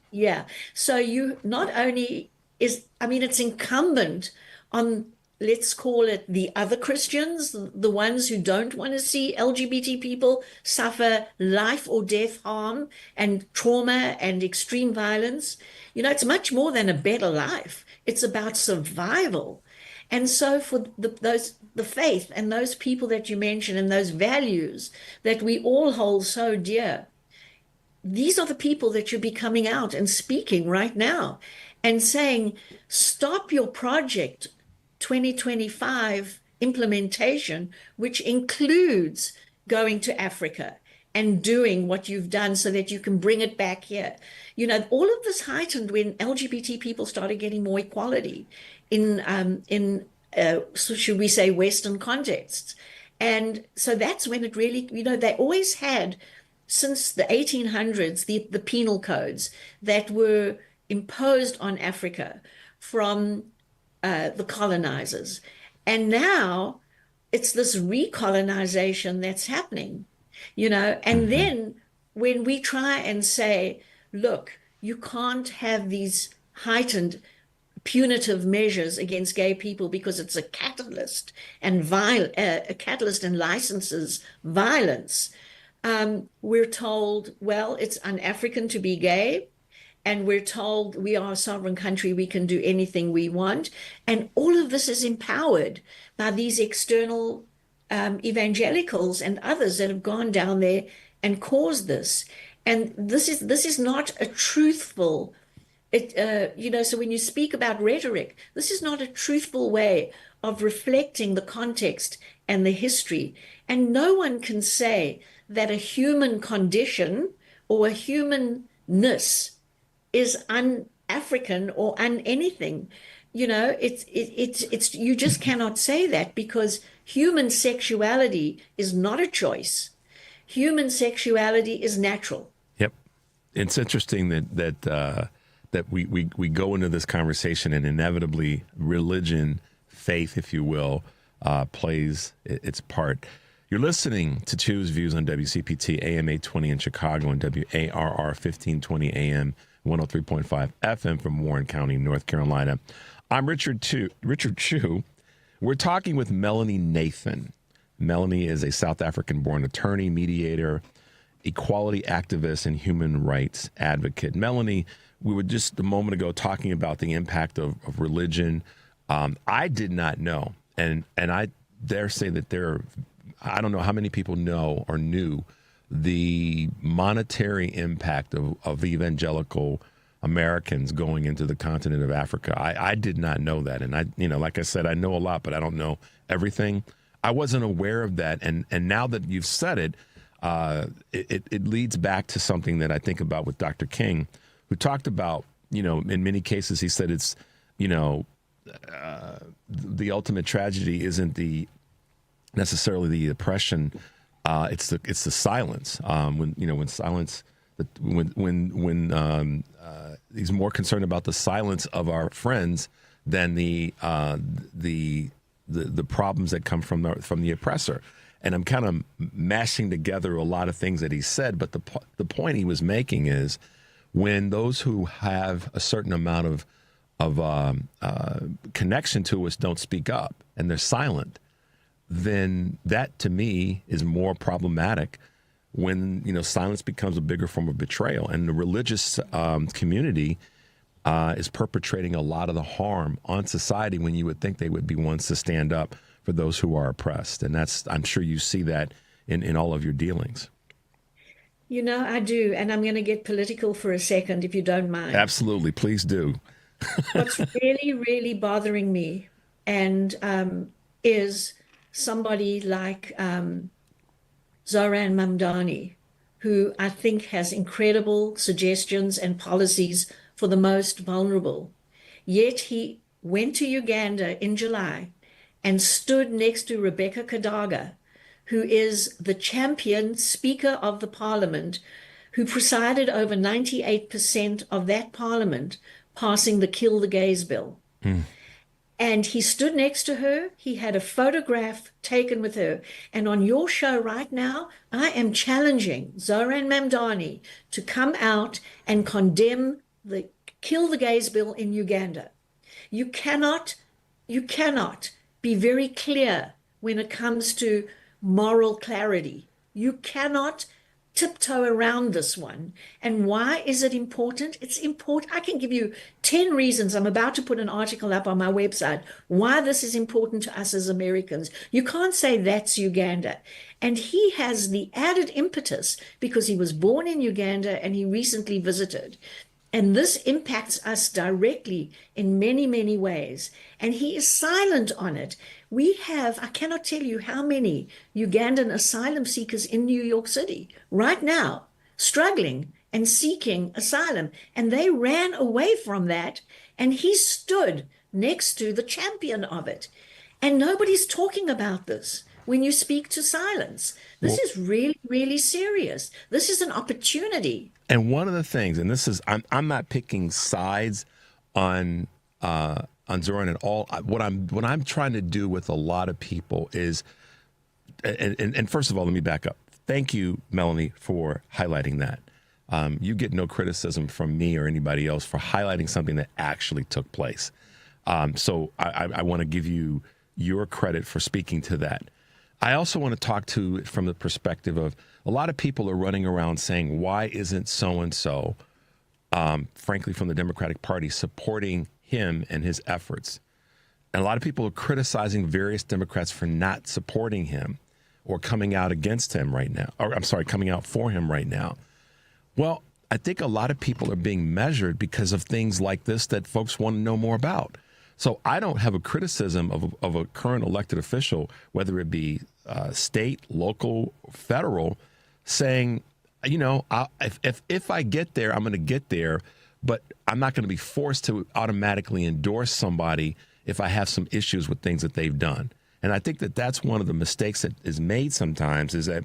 Yeah. So you not only it's incumbent on, let's call it the other Christians, the ones who don't want to see LGBT people suffer life or death harm and trauma and extreme violence. It's much more than a better life. It's about survival. And so for the faith and those people that you mentioned and those values that we all hold so dear, these are the people that should be coming out and speaking right now and saying, stop your project 2025 implementation, which includes going to Africa and doing what you've done so that you can bring it back here. All of this heightened when LGBT people started getting more equality in should we say, Western contexts. And so that's when it really, they always had, since the 1800s, the penal codes that were imposed on Africa from the colonizers. And now it's this recolonization that's happening, and then when we try and say, look, you can't have these heightened punitive measures against gay people because it's a catalyst and licenses violence. We're told, well, it's un-African to be gay, and we're told we are a sovereign country, we can do anything we want, and all of this is empowered by these external evangelicals and others that have gone down there and caused this. And this is not a truthful. So when you speak about rhetoric, this is not a truthful way of reflecting the context and the history. And no one can say that a human condition or a humanness is un-African or un-anything. It's you just cannot say that, because human sexuality is not a choice. Human sexuality is natural. Yep. It's interesting that we go into this conversation and inevitably religion, faith, if you will, plays its part. You're listening to Choose Views on WCPT AM 820 in Chicago and WARR 1520 AM 103.5 FM from Warren County, North Carolina. I'm Richard Chu. We're talking with Melanie Nathan. Melanie is a South African-born attorney, mediator, equality activist, and human rights advocate. Melanie, we were just a moment ago talking about the impact of religion. I did not know, and I dare say that I don't know how many people know or knew the monetary impact of evangelical Americans going into the continent of Africa. I did not know that. And like I said, I know a lot, but I don't know everything. I wasn't aware of that. And now that you've said it, it leads back to something that I think about with Dr. King, who talked about, in many cases, he said it's, the ultimate tragedy isn't necessarily the oppression. It's the silence. When silence, when he's more concerned about the silence of our friends than the problems that come from the oppressor. And I'm kind of mashing together a lot of things that he said, but the point he was making is when those who have a certain amount of connection to us don't speak up and they're silent, then that to me is more problematic when silence becomes a bigger form of betrayal, and the religious community is perpetrating a lot of the harm on society when you would think they would be ones to stand up for those who are oppressed. And I'm sure you see that in all of your dealings. I do, and I'm going to get political for a second, if you don't mind. Absolutely, please do. What's really, really bothering me is somebody like Zoran Mamdani, who I think has incredible suggestions and policies for the most vulnerable. Yet he went to Uganda in July and stood next to Rebecca Kadaga, who is the champion Speaker of the Parliament, who presided over 98% of that Parliament passing the Kill the Gays bill. And he stood next to her. He had a photograph taken with her. And on your show right now, I am challenging Zoran Mamdani to come out and condemn the Kill the Gays bill in Uganda. You cannot be very clear when it comes to moral clarity. You cannot tiptoe around this one. And why is it important? It's important. I can give you 10 reasons. I'm about to put an article up on my website why this is important to us as Americans. You can't say that's Uganda. And he has the added impetus because he was born in Uganda and he recently visited. And this impacts us directly in many, many ways. And he is silent on it. We have, I cannot tell you how many Ugandan asylum seekers in New York City right now, struggling and seeking asylum. And they ran away from that. And he stood next to the champion of it. And nobody's talking about this when you speak to silence. This is really, really serious. This is an opportunity. And one of the things, and this is, I'm not picking sides on Zoran at all. What I'm trying to do with a lot of people is, and first of all, let me back up. Thank you, Melanie, for highlighting that. You get no criticism from me or anybody else for highlighting something that actually took place. So I want to give you your credit for speaking to that. I also want to talk to it from the perspective of a lot of people are running around saying, why isn't so-and-so, frankly, from the Democratic Party, supporting him and his efforts? And a lot of people are criticizing various Democrats for not supporting him or coming out against him right now, or I'm sorry, coming out for him right now. Well, I think a lot of people are being measured because of things like this that folks want to know more about. So I don't have a criticism of a current elected official, whether it be state, local, federal, saying, you know, if I get there, I'm going to get there, but I'm not going to be forced to automatically endorse somebody if I have some issues with things that they've done. And I think that that's one of the mistakes that is made sometimes is that,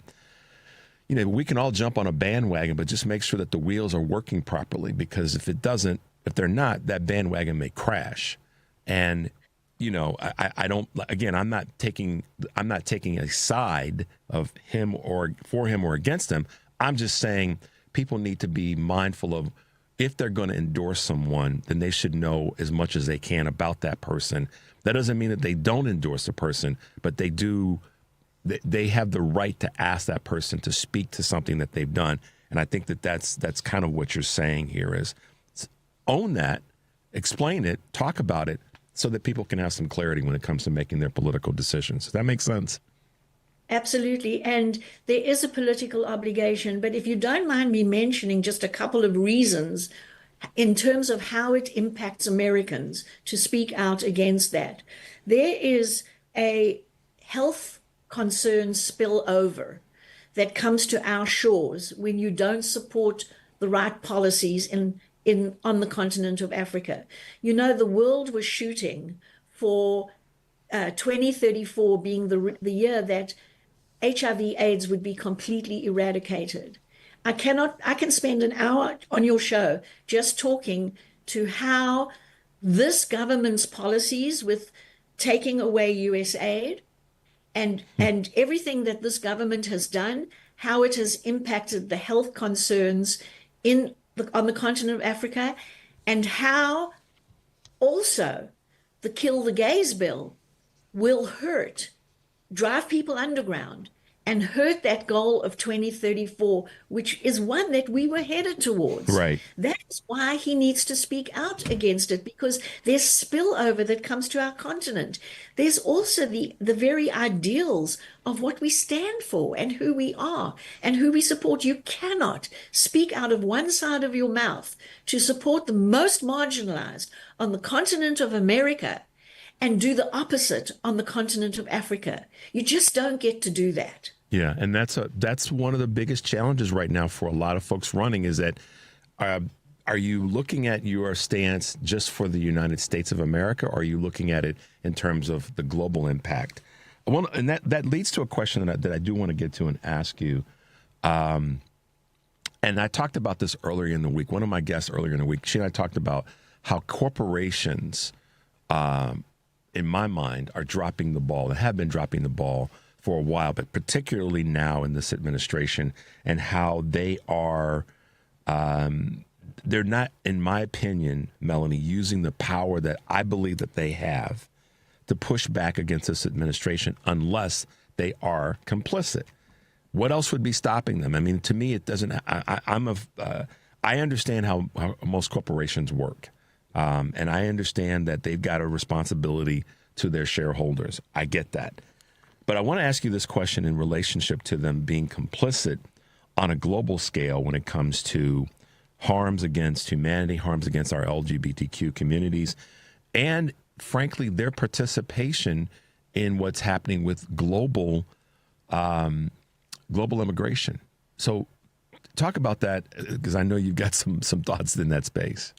you know, we can all jump on a bandwagon, but just make sure that the wheels are working properly, because if they're not, that bandwagon may crash. And, you know, I don't, again, I'm not taking a side of him or for him or against him. I'm just saying people need to be mindful of, if they're going to endorse someone, then they should know as much as they can about that person. That doesn't mean that they don't endorse a person, but they have the right to ask that person to speak to something that they've done. And I think that that's kind of what you're saying here is own that, explain it, talk about it, so that people can have some clarity when it comes to making their political decisions. Does that make sense? Absolutely. And there is a political obligation. But if you don't mind me mentioning just a couple of reasons in terms of how it impacts Americans to speak out against that, there is a health concern spillover that comes to our shores when you don't support the right policies on the continent of Africa. You know, the world was shooting for 2034 being the year that HIV/AIDS would be completely eradicated. I can spend an hour on your show just talking to how this government's policies with taking away US aid and everything that this government has done, how it has impacted the health concerns on the continent of Africa, and how also the Kill the Gays bill will drive people underground and hurt that goal of 2034, which is one that we were headed towards. Right. That's why he needs to speak out against it, because there's spillover that comes to our continent. There's also the very ideals of what we stand for and who we are and who we support. You cannot speak out of one side of your mouth to support the most marginalized on the continent of America and do the opposite on the continent of Africa. You just don't get to do that. Yeah, and that's one of the biggest challenges right now for a lot of folks running is that are you looking at your stance just for the United States of America, or are you looking at it in terms of the global impact? Well, and that leads to a question that I do want to get to and ask you. And I talked about this earlier in the week. One of my guests earlier in the week, she and I talked about how corporations, in my mind, are dropping the ball and have been dropping the ball for a while, but particularly now in this administration, and how they are, they're not, in my opinion, Melanie, using the power that I believe that they have to push back against this administration unless they are complicit. What else would be stopping them? I mean, to me, it doesn't, I understand how most corporations work. And I understand that they've got a responsibility to their shareholders. I get that. But I want to ask you this question in relationship to them being complicit on a global scale when it comes to harms against humanity, harms against our LGBTQ communities, and frankly, their participation in what's happening with global immigration. So talk about that, because I know you've got some thoughts in that space.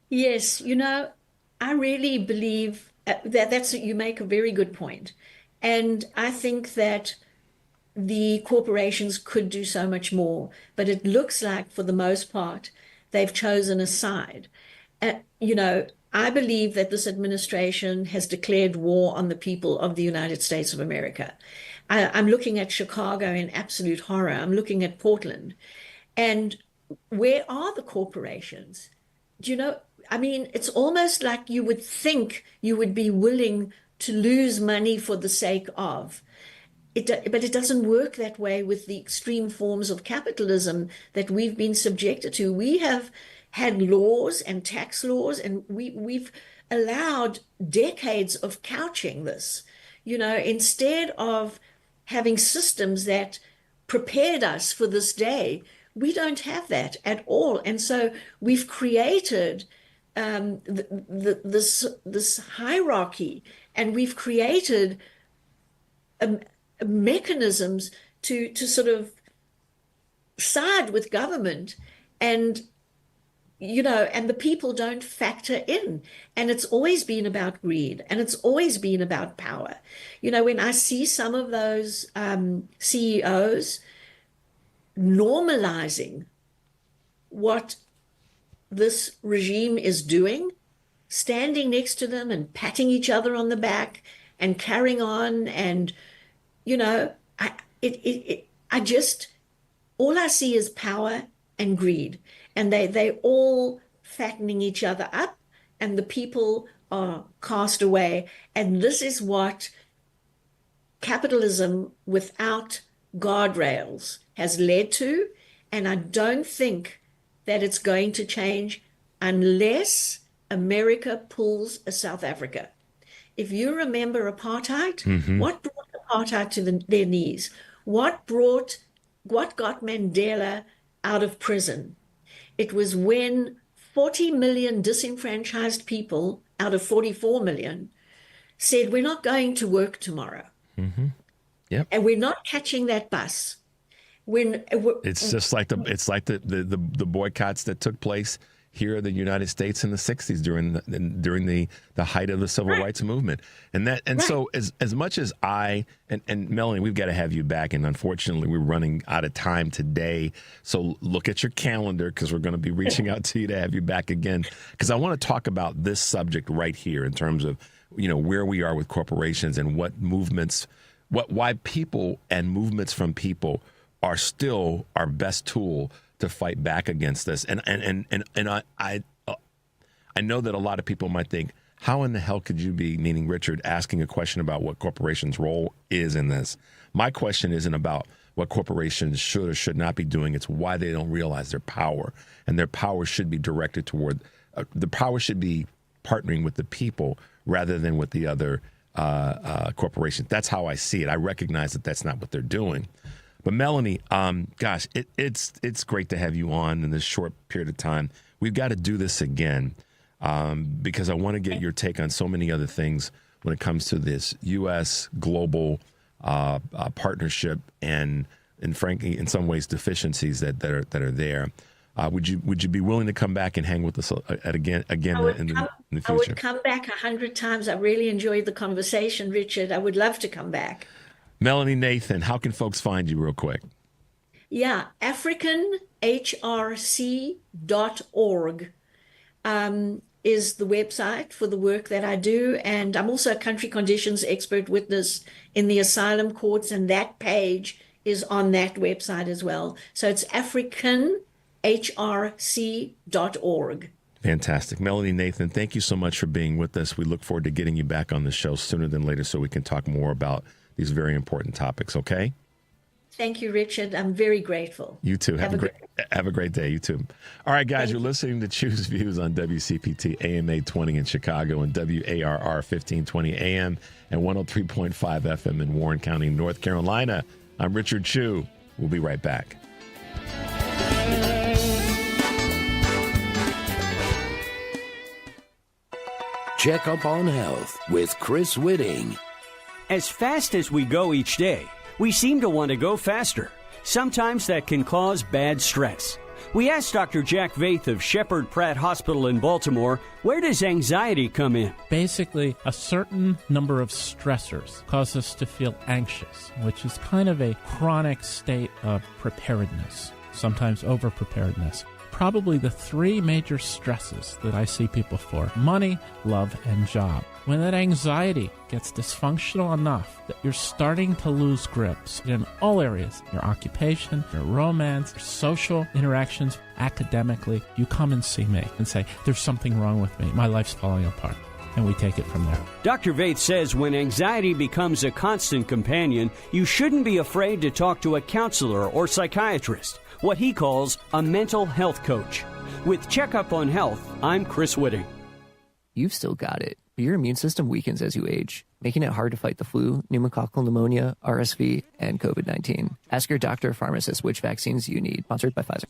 Yes, you know, I really believe you make a very good point. And I think that the corporations could do so much more, but it looks like for the most part, they've chosen a side. You know, I believe that this administration has declared war on the people of the United States of America. I'm looking at Chicago in absolute horror. I'm looking at Portland. And where are the corporations? Do you know, I mean, it's almost like you would think you would be willing to lose money for the sake of. But it doesn't work that way with the extreme forms of capitalism that we've been subjected to. We have had laws and tax laws, and we've allowed decades of couching this, you know, instead of having systems that prepared us for this day. We don't have that at all. And so we've created this hierarchy, and we've created mechanisms to sort of side with government, and you know, and the people don't factor in. And it's always been about greed, and it's always been about power. You know, when I see some of those CEOs normalizing what this regime is doing, standing next to them and patting each other on the back and carrying on, and you know, I just, all I see is power and greed, and they all fattening each other up, and the people are cast away. And this is what capitalism without guardrails has led to. And I don't think that it's going to change unless America pulls a South Africa. If you remember apartheid, what brought apartheid to their knees? What got Mandela out of prison? It was when 40 million disenfranchised people out of 44 million said, we're not going to work tomorrow. Yep. And we're not catching that bus. It's just like the boycotts that took place here in the United States in the 60s during the height of the civil rights movement. And so as much as and Melanie, we've got to have you back, and unfortunately we're running out of time today. So look at your calendar, because we're going to be reaching out to you to have you back again, because I want to talk about this subject right here in terms of, you know, where we are with corporations and what movements, why people and movements from people are still our best tool to fight back against this. And I know that a lot of people might think, how in the hell could you be, meaning Richard, asking a question about what corporations' role is in this? My question isn't about what corporations should or should not be doing. It's why they don't realize their power. And their power should be directed toward, the power should be partnering with the people rather than with the other corporations. That's how I see it. I recognize that that's not what they're doing. But Melanie, gosh, it's great to have you on in this short period of time. We've got to do this again because I want to get your take on so many other things when it comes to this U.S. global partnership and frankly, in some ways, deficiencies that are there. Would you be willing to come back and hang with us again in the future? I would come back 100 times. I really enjoyed the conversation, Richard. I would love to come back. Melanie Nathan, how can folks find you real quick? Yeah, AfricanHRC.org is the website for the work that I do. And I'm also a country conditions expert witness in the asylum courts, and that page is on that website as well. So it's AfricanHRC.org. Fantastic. Melanie Nathan, thank you so much for being with us. We look forward to getting you back on the show sooner than later so we can talk more about these very important topics, okay? Thank you, Richard. I'm very grateful. You too. Have a great day. You too. All right, guys, you're listening to Choose Views on WCPT AM 820 in Chicago and WARR 1520 AM and 103.5 FM in Warren County, North Carolina. I'm Richard Chu. We'll be right back. Check up on health with Chris Whitting. As fast as we go each day, we seem to want to go faster. Sometimes that can cause bad stress. We asked Dr. Jack Vaith of Shepherd Pratt Hospital in Baltimore, where does anxiety come in? Basically, a certain number of stressors cause us to feel anxious, which is kind of a chronic state of preparedness, sometimes over-preparedness. probably the three major stresses that I see people for: money, love, and job. When that anxiety gets dysfunctional enough that you're starting to lose grips in all areas, your occupation, your romance, your social interactions, academically, you come and see me and say, there's something wrong with me. My life's falling apart. And we take it from there. Dr. Vaith says when anxiety becomes a constant companion, you shouldn't be afraid to talk to a counselor or psychiatrist, what he calls a mental health coach. With Checkup on Health, I'm Chris Whitting. You've still got it, but your immune system weakens as you age, making it hard to fight the flu, pneumococcal pneumonia, RSV, and COVID-19. Ask your doctor or pharmacist which vaccines you need. Sponsored by Pfizer.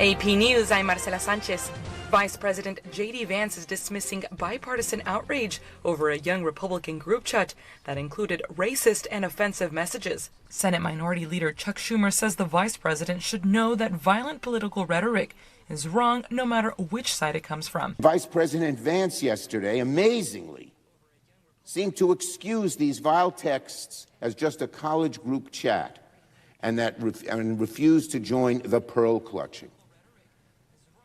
AP News, I'm Marcela Sanchez. Vice President J.D. Vance is dismissing bipartisan outrage over a young Republican group chat that included racist and offensive messages. Senate Minority Leader Chuck Schumer says the vice president should know that violent political rhetoric is wrong no matter which side it comes from. Vice President Vance yesterday, amazingly, seemed to excuse these vile texts as just a college group chat and refused to join the pearl clutching.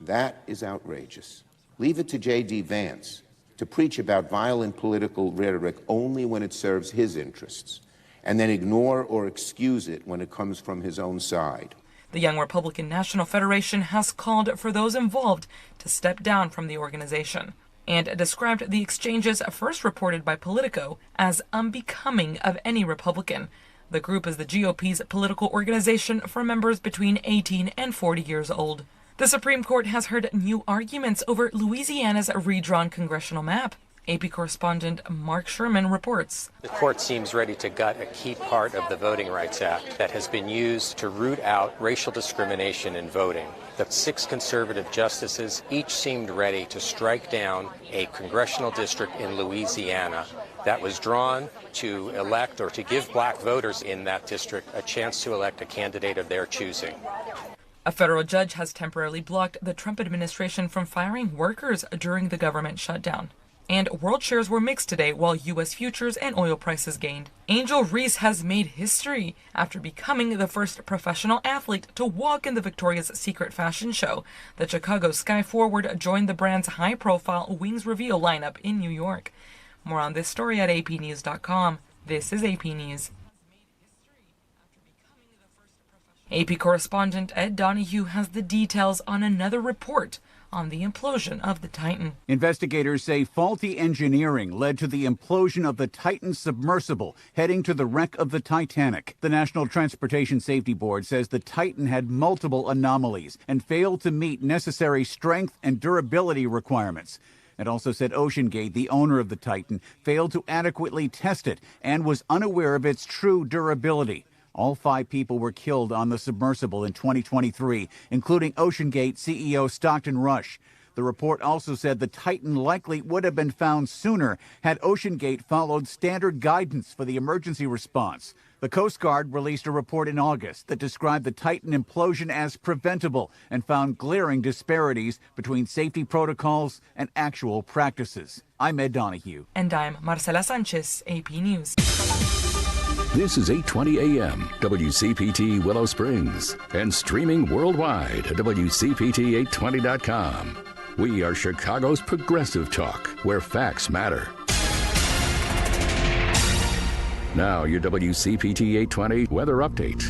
That is outrageous. Leave it to J.D. Vance to preach about violent political rhetoric only when it serves his interests, and then ignore or excuse it when it comes from his own side. The Young Republican National Federation has called for those involved to step down from the organization and described the exchanges first reported by Politico as unbecoming of any Republican. The group is the GOP's political organization for members between 18 and 40 years old. The Supreme Court has heard new arguments over Louisiana's redrawn congressional map. AP correspondent Mark Sherman reports. The court seems ready to gut a key part of the Voting Rights Act that has been used to root out racial discrimination in voting. The 6 conservative justices each seemed ready to strike down a congressional district in Louisiana that was drawn to elect or to give black voters in that district a chance to elect a candidate of their choosing. A federal judge has temporarily blocked the Trump administration from firing workers during the government shutdown. And world shares were mixed today while U.S. futures and oil prices gained. Angel Reese has made history after becoming the first professional athlete to walk in the Victoria's Secret fashion show. The Chicago Sky Forward joined the brand's high-profile Wings Reveal lineup in New York. More on this story at apnews.com. This is AP News. AP correspondent Ed Donahue has the details on another report on the implosion of the Titan. Investigators say faulty engineering led to the implosion of the Titan submersible heading to the wreck of the Titanic. The National Transportation Safety Board says the Titan had multiple anomalies and failed to meet necessary strength and durability requirements. It also said OceanGate, the owner of the Titan, failed to adequately test it and was unaware of its true durability. All 5 people were killed on the submersible in 2023, including OceanGate CEO Stockton Rush. The report also said the Titan likely would have been found sooner had OceanGate followed standard guidance for the emergency response. The Coast Guard released a report in August that described the Titan implosion as preventable and found glaring disparities between safety protocols and actual practices. I'm Ed Donahue. And I'm Marcela Sanchez, AP News. This is 820 AM, WCPT Willow Springs, and streaming worldwide at WCPT820.com. We are Chicago's progressive talk, where facts matter. Now, your WCPT 820 weather update.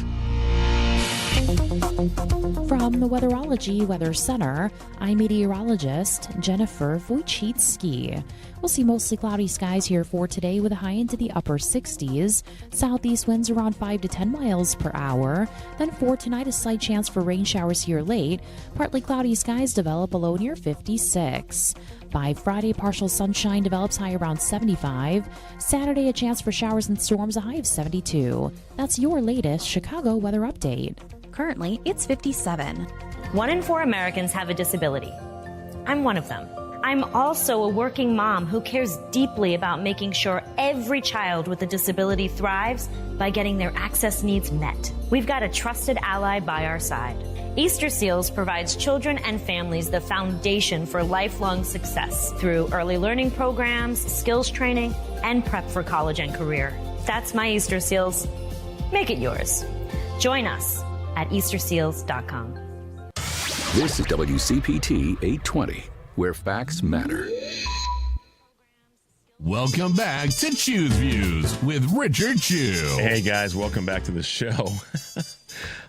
From the Weatherology Weather Center, I'm meteorologist Jennifer Wojcicki. We'll see mostly cloudy skies here for today with a high into the upper 60s. Southeast winds around 5 to 10 miles per hour. Then for tonight, a slight chance for rain showers here late. Partly cloudy skies develop below near 56. By Friday, partial sunshine develops high around 75. Saturday, a chance for showers and storms, a high of 72. That's your latest Chicago weather update. Currently, it's 57. 1 in 4 Americans have a disability. I'm one of them. I'm also a working mom who cares deeply about making sure every child with a disability thrives by getting their access needs met. We've got a trusted ally by our side. Easter Seals provides children and families the foundation for lifelong success through early learning programs, skills training, and prep for college and career. That's my Easter Seals. Make it yours. Join us. at easterseals.com. This is WCPT 820, where facts matter. Welcome back to Choose Views with Richard Chew. Hey, guys, welcome back to the show.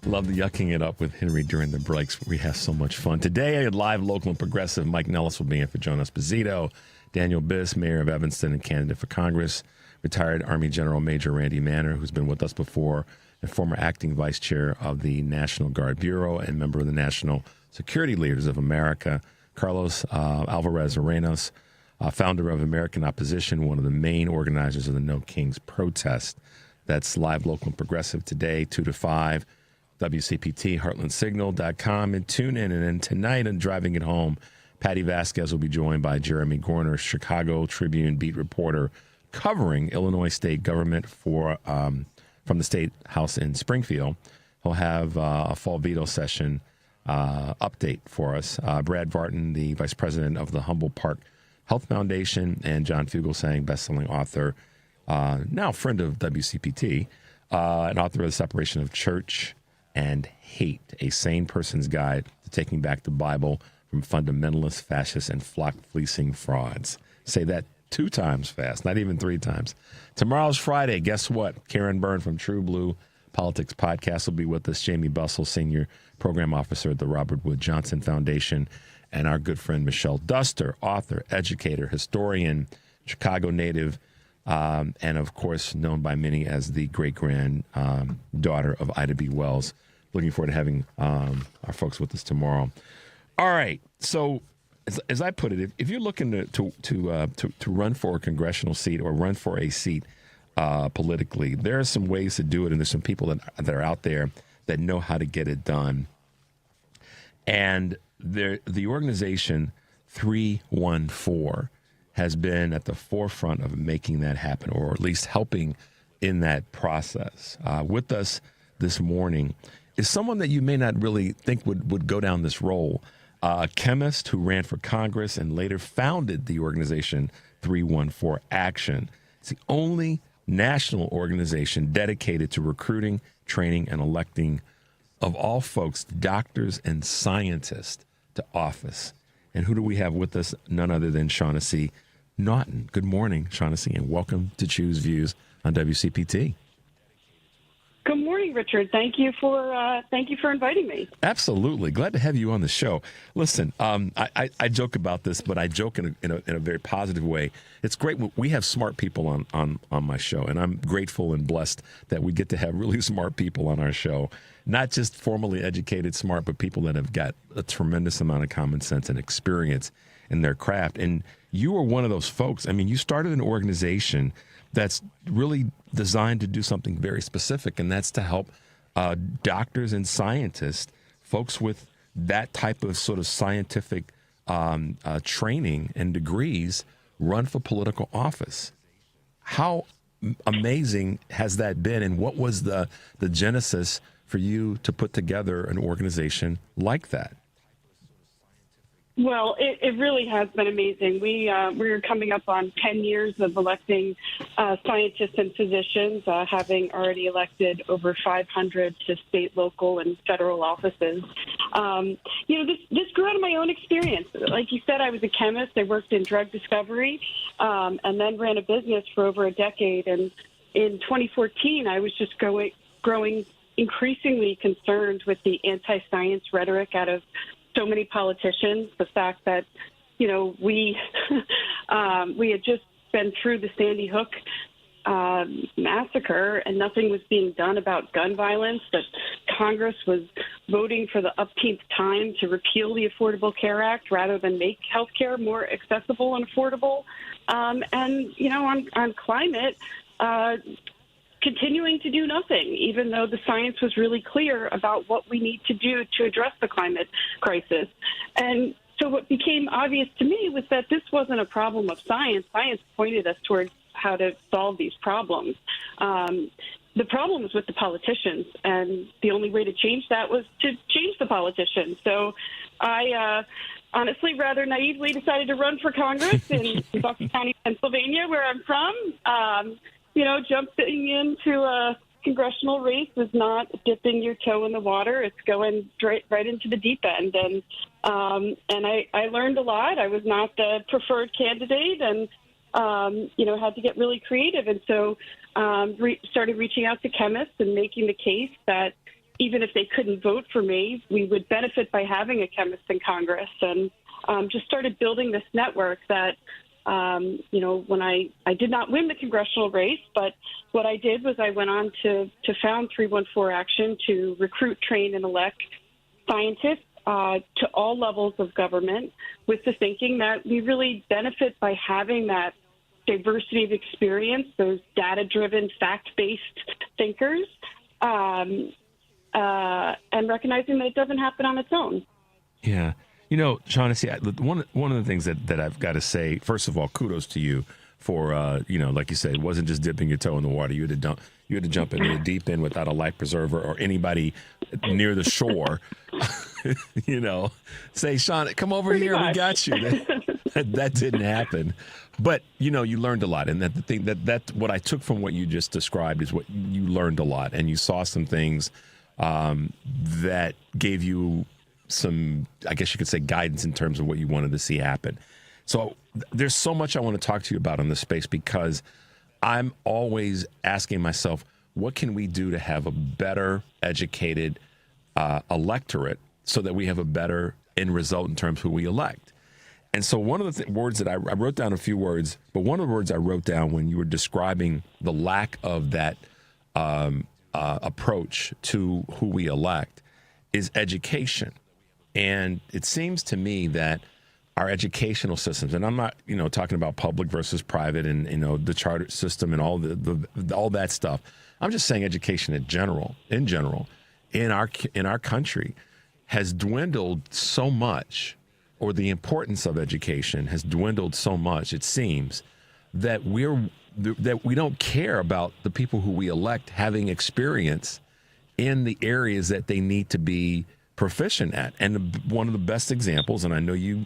Love the yucking it up with Henry during the breaks. We have so much fun. Today, live, local, and progressive. Mike Nellis will be in for Joan Esposito. Daniel Biss, mayor of Evanston and candidate for Congress. Retired Army General Major Randy Manner, who's been with us before, and former acting vice chair of the National Guard Bureau and member of the National Security Leaders of America. Carlos Alvarez Arenas, founder of American Opposition, one of the main organizers of the No Kings protest. That's live, local, and progressive today, 2 to 5, WCPT, heartlandsignal.com, and tune in. And then tonight on Driving It Home, Patty Vasquez will be joined by Jeremy Gorner, Chicago Tribune beat reporter, covering Illinois state government for from the State House in Springfield. He'll have a fall veto session update for us. Brad Vartan, the vice president of the Humboldt Park Health Foundation, and John Fugelsang, best-selling author, now friend of WCPT, and author of The Separation of Church and Hate, A Sane Person's Guide to Taking Back the Bible from Fundamentalist, Fascist, and Flock-Fleecing Frauds. Say that 2 times fast, not even 3 times. Tomorrow's Friday. Guess what? Karen Byrne from True Blue Politics Podcast will be with us. Jamie Bussell, Senior Program Officer at the Robert Wood Johnson Foundation, and our good friend Michelle Duster, author, educator, historian, Chicago native, and of course known by many as the great-grand daughter of Ida B. Wells. Looking forward to having our folks with us tomorrow. All right, so as I put it, if you're looking to run for a congressional seat or run for a seat politically, there are some ways to do it, and there's some people that are out there that know how to get it done. And the organization 314 has been at the forefront of making that happen, or at least helping in that process. With us this morning is someone that you may not really think would go down this role. A chemist who ran for Congress and later founded the organization 314 Action. It's the only national organization dedicated to recruiting, training, and electing, of all folks, doctors and scientists to office. And who do we have with us? None other than Shaughnessy Naughton. Good morning, Shaughnessy, and welcome to Choose Views on WCPT. Good morning, Richard. Thank you for inviting me. Absolutely. Glad to have you on the show. Listen, I joke about this, but I joke in a very positive way. It's great. We have smart people on my show, and I'm grateful and blessed that we get to have really smart people on our show. Not just formally educated smart, but people that have got a tremendous amount of common sense and experience in their craft. And you are one of those folks. I mean, you started an organization that's really designed to do something very specific, and that's to help doctors and scientists, folks with that type of sort of scientific training and degrees, run for political office. How amazing has that been, and what was the genesis for you to put together an organization like that? Well, it really has been amazing. We're coming up on 10 years of electing scientists and physicians, having already elected over 500 to state, local, and federal offices. This grew out of my own experience. Like you said, I was a chemist. I worked in drug discovery, and then ran a business for over a decade. And in 2014, I was just growing increasingly concerned with the anti-science rhetoric out of so many politicians, the fact that, we had just been through the Sandy Hook massacre and nothing was being done about gun violence, that Congress was voting for the umpteenth time to repeal the Affordable Care Act rather than make health care more accessible and affordable. On climate, continuing to do nothing, even though the science was really clear about what we need to do to address the climate crisis. And so what became obvious to me was that this wasn't a problem of science. Science pointed us towards how to solve these problems. The problem was with the politicians, and the only way to change that was to change the politicians. So I honestly rather naively decided to run for Congress in Bucks County, Pennsylvania, where I'm from. Jumping into congressional race is not dipping your toe in the water. It's going right into the deep end. And I learned a lot. I was not the preferred candidate and, had to get really creative. And so started reaching out to chemists and making the case that even if they couldn't vote for me, we would benefit by having a chemist in Congress. And just started building this network that, when I did not win the congressional race, but what I did was I went on to found 314 Action to recruit, train, and elect scientists to all levels of government with the thinking that we really benefit by having that diversity of experience, those data-driven, fact-based thinkers, and recognizing that it doesn't happen on its own. Yeah. Shaughnessy, one of the things that I've got to say, first of all, kudos to you for, like you said, it wasn't just dipping your toe in the water. You had to jump into the deep end without a life preserver or anybody near the shore. Say, Sean, come over here. We got you. That didn't happen. But, you learned a lot. And that the thing that what I took from what you just described is what you learned a lot. And you saw some things that gave you some, I guess you could say, guidance in terms of what you wanted to see happen. So there's so much I want to talk to you about in this space, because I'm always asking myself, what can we do to have a better educated electorate so that we have a better end result in terms of who we elect? And so one of the words that I wrote down a few words, but one of the words I wrote down when you were describing the lack of that approach to who we elect is education. And it seems to me that our educational systems, and I'm not, talking about public versus private and, the charter system and all all that stuff. I'm just saying education in general, in our country has dwindled so much, or the importance of education has dwindled so much, it seems, that we don't care about the people who we elect having experience in the areas that they need to be proficient at. And one of the best examples, and I know you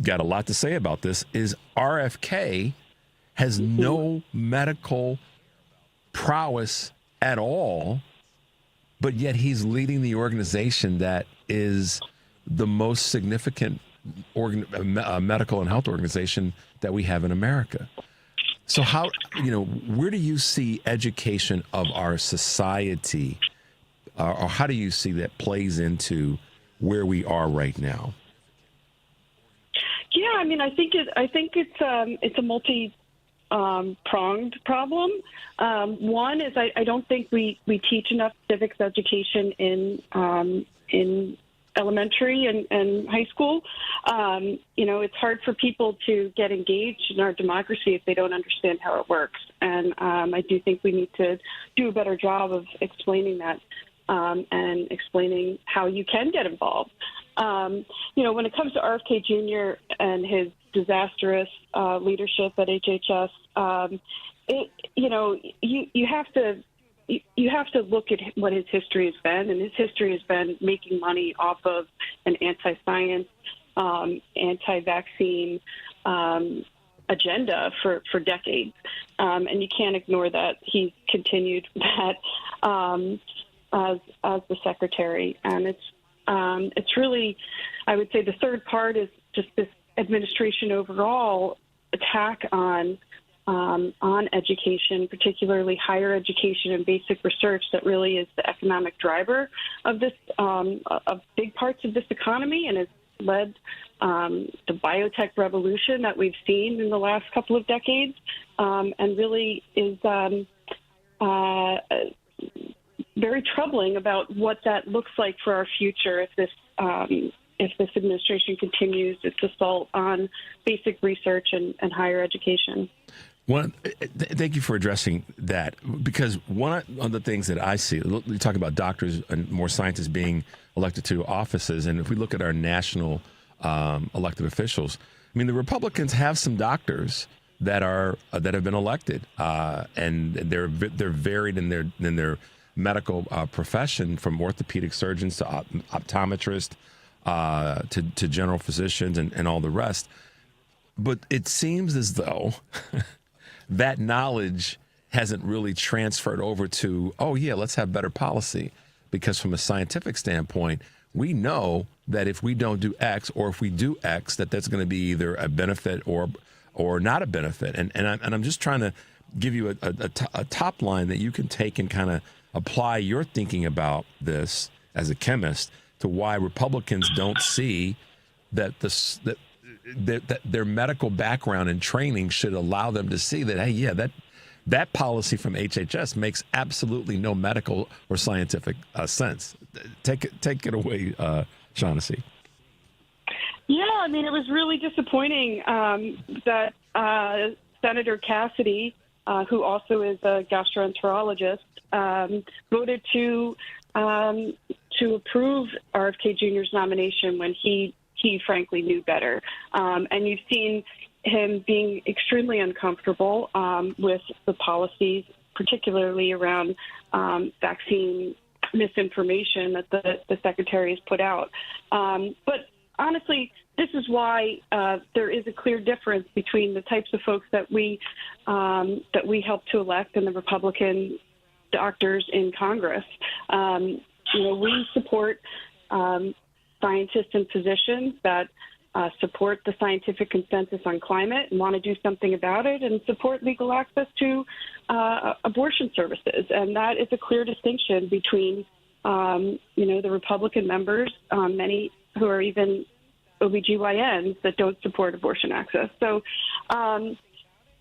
got a lot to say about this, is RFK has no medical prowess at all, but yet he's leading the organization that is the most significant medical and health organization that we have in America. So how, where do you see education of our society, or how do you see that plays into where we are right now? Yeah, I think it's a multi-pronged problem. One is I don't think we teach enough civics education in elementary and high school. It's hard for people to get engaged in our democracy if they don't understand how it works. And I do think we need to do a better job of explaining that and explaining how you can get involved. When it comes to RFK Jr. and his disastrous leadership at HHS, you have to look at what his history has been, and his history has been making money off of an anti-science, anti-vaccine agenda for decades, and you can't ignore that he's continued that as the secretary, and it's really, I would say, the third part is just this administration overall attack on education, particularly higher education and basic research, that really is the economic driver of this, of big parts of this economy, and has led the biotech revolution that we've seen in the last couple of decades, and really is very troubling about what that looks like for our future if this administration continues its assault on basic research and higher education. Thank you for addressing that, because one of the things that I see, you talk about doctors and more scientists being elected to offices, and if we look at our national elected officials, the Republicans have some doctors that have been elected, and they're varied in their medical profession, from orthopedic surgeons to optometrists to general physicians and all the rest. But it seems as though that knowledge hasn't really transferred over to, oh, yeah, let's have better policy. Because from a scientific standpoint, we know that if we don't do X, or if we do X, that that's going to be either a benefit or not a benefit. And I'm just trying to give you a top line that you can take and kind of apply your thinking about this as a chemist to why Republicans don't see that that their medical background and training should allow them to see that, hey, yeah, that policy from HHS makes absolutely no medical or scientific sense. Take it away, Shaughnessy. Yeah, I mean, it was really disappointing that Senator Cassidy, who also is a gastroenterologist, voted to approve RFK Jr.'s nomination when he frankly knew better. And you've seen him being extremely uncomfortable with the policies, particularly around vaccine misinformation that the secretary has put out. But honestly, this is why there is a clear difference between the types of folks that we help to elect and the Republican doctors in Congress. We support scientists and physicians that support the scientific consensus on climate and want to do something about it, and support legal access to abortion services. And that is a clear distinction between, the Republican members, many who are even OBGYNs that don't support abortion access. So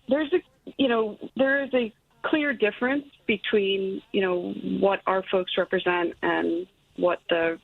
there is a clear difference between, what our folks represent and what the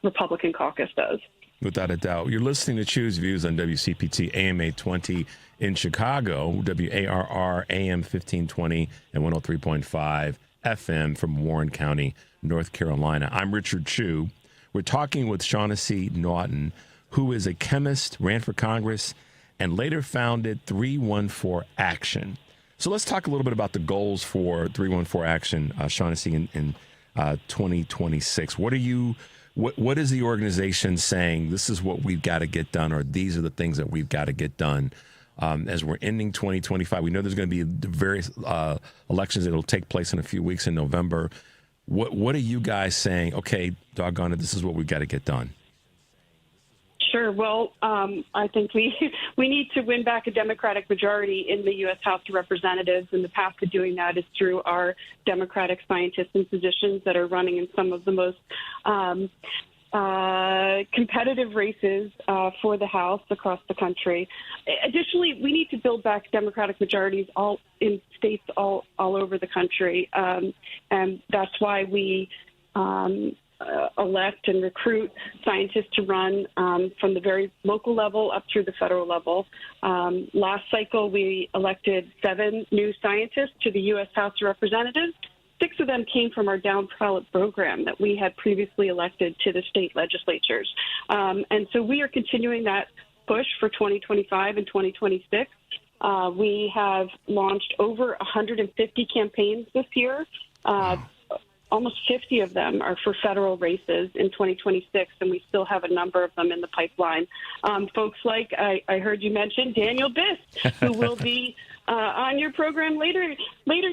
Republican caucus does. Without a doubt. You're listening to Choose Views on WCPT AM 820 in Chicago, WARR AM 1520 and 103.5 FM from Warren County, North Carolina. I'm Richard Chu. We're talking with Shaughnessy Naughton, who is a chemist, ran for Congress, and later founded 314 Action. So let's talk a little bit about the goals for 314 Action, Shaughnessy, in 2026. What is the organization saying, this is what we've got to get done, or these are the things that we've got to get done as we're ending 2025? We know there's going to be various elections that will take place in a few weeks in November. What are you guys saying? Okay, doggone it, this is what we've got to get done. Sure. Well, I think we need to win back a Democratic majority in the U.S. House of Representatives, and the path to doing that is through our Democratic scientists and physicians that are running in some of the most competitive races for the House across the country. Additionally, we need to build back Democratic majorities all in states all over the country, and that's why we elect and recruit scientists to run from the very local level up through the federal level. Last cycle, we elected 7 new scientists to the U.S. House of Representatives. 6 of them came from our down ballot program that we had previously elected to the state legislatures. And so we are continuing that push for 2025 and 2026. We have launched over 150 campaigns this year. Almost 50 of them are for federal races in 2026, and we still have a number of them in the pipeline. Folks like, I heard you mention Daniel Biss, who will be on your program later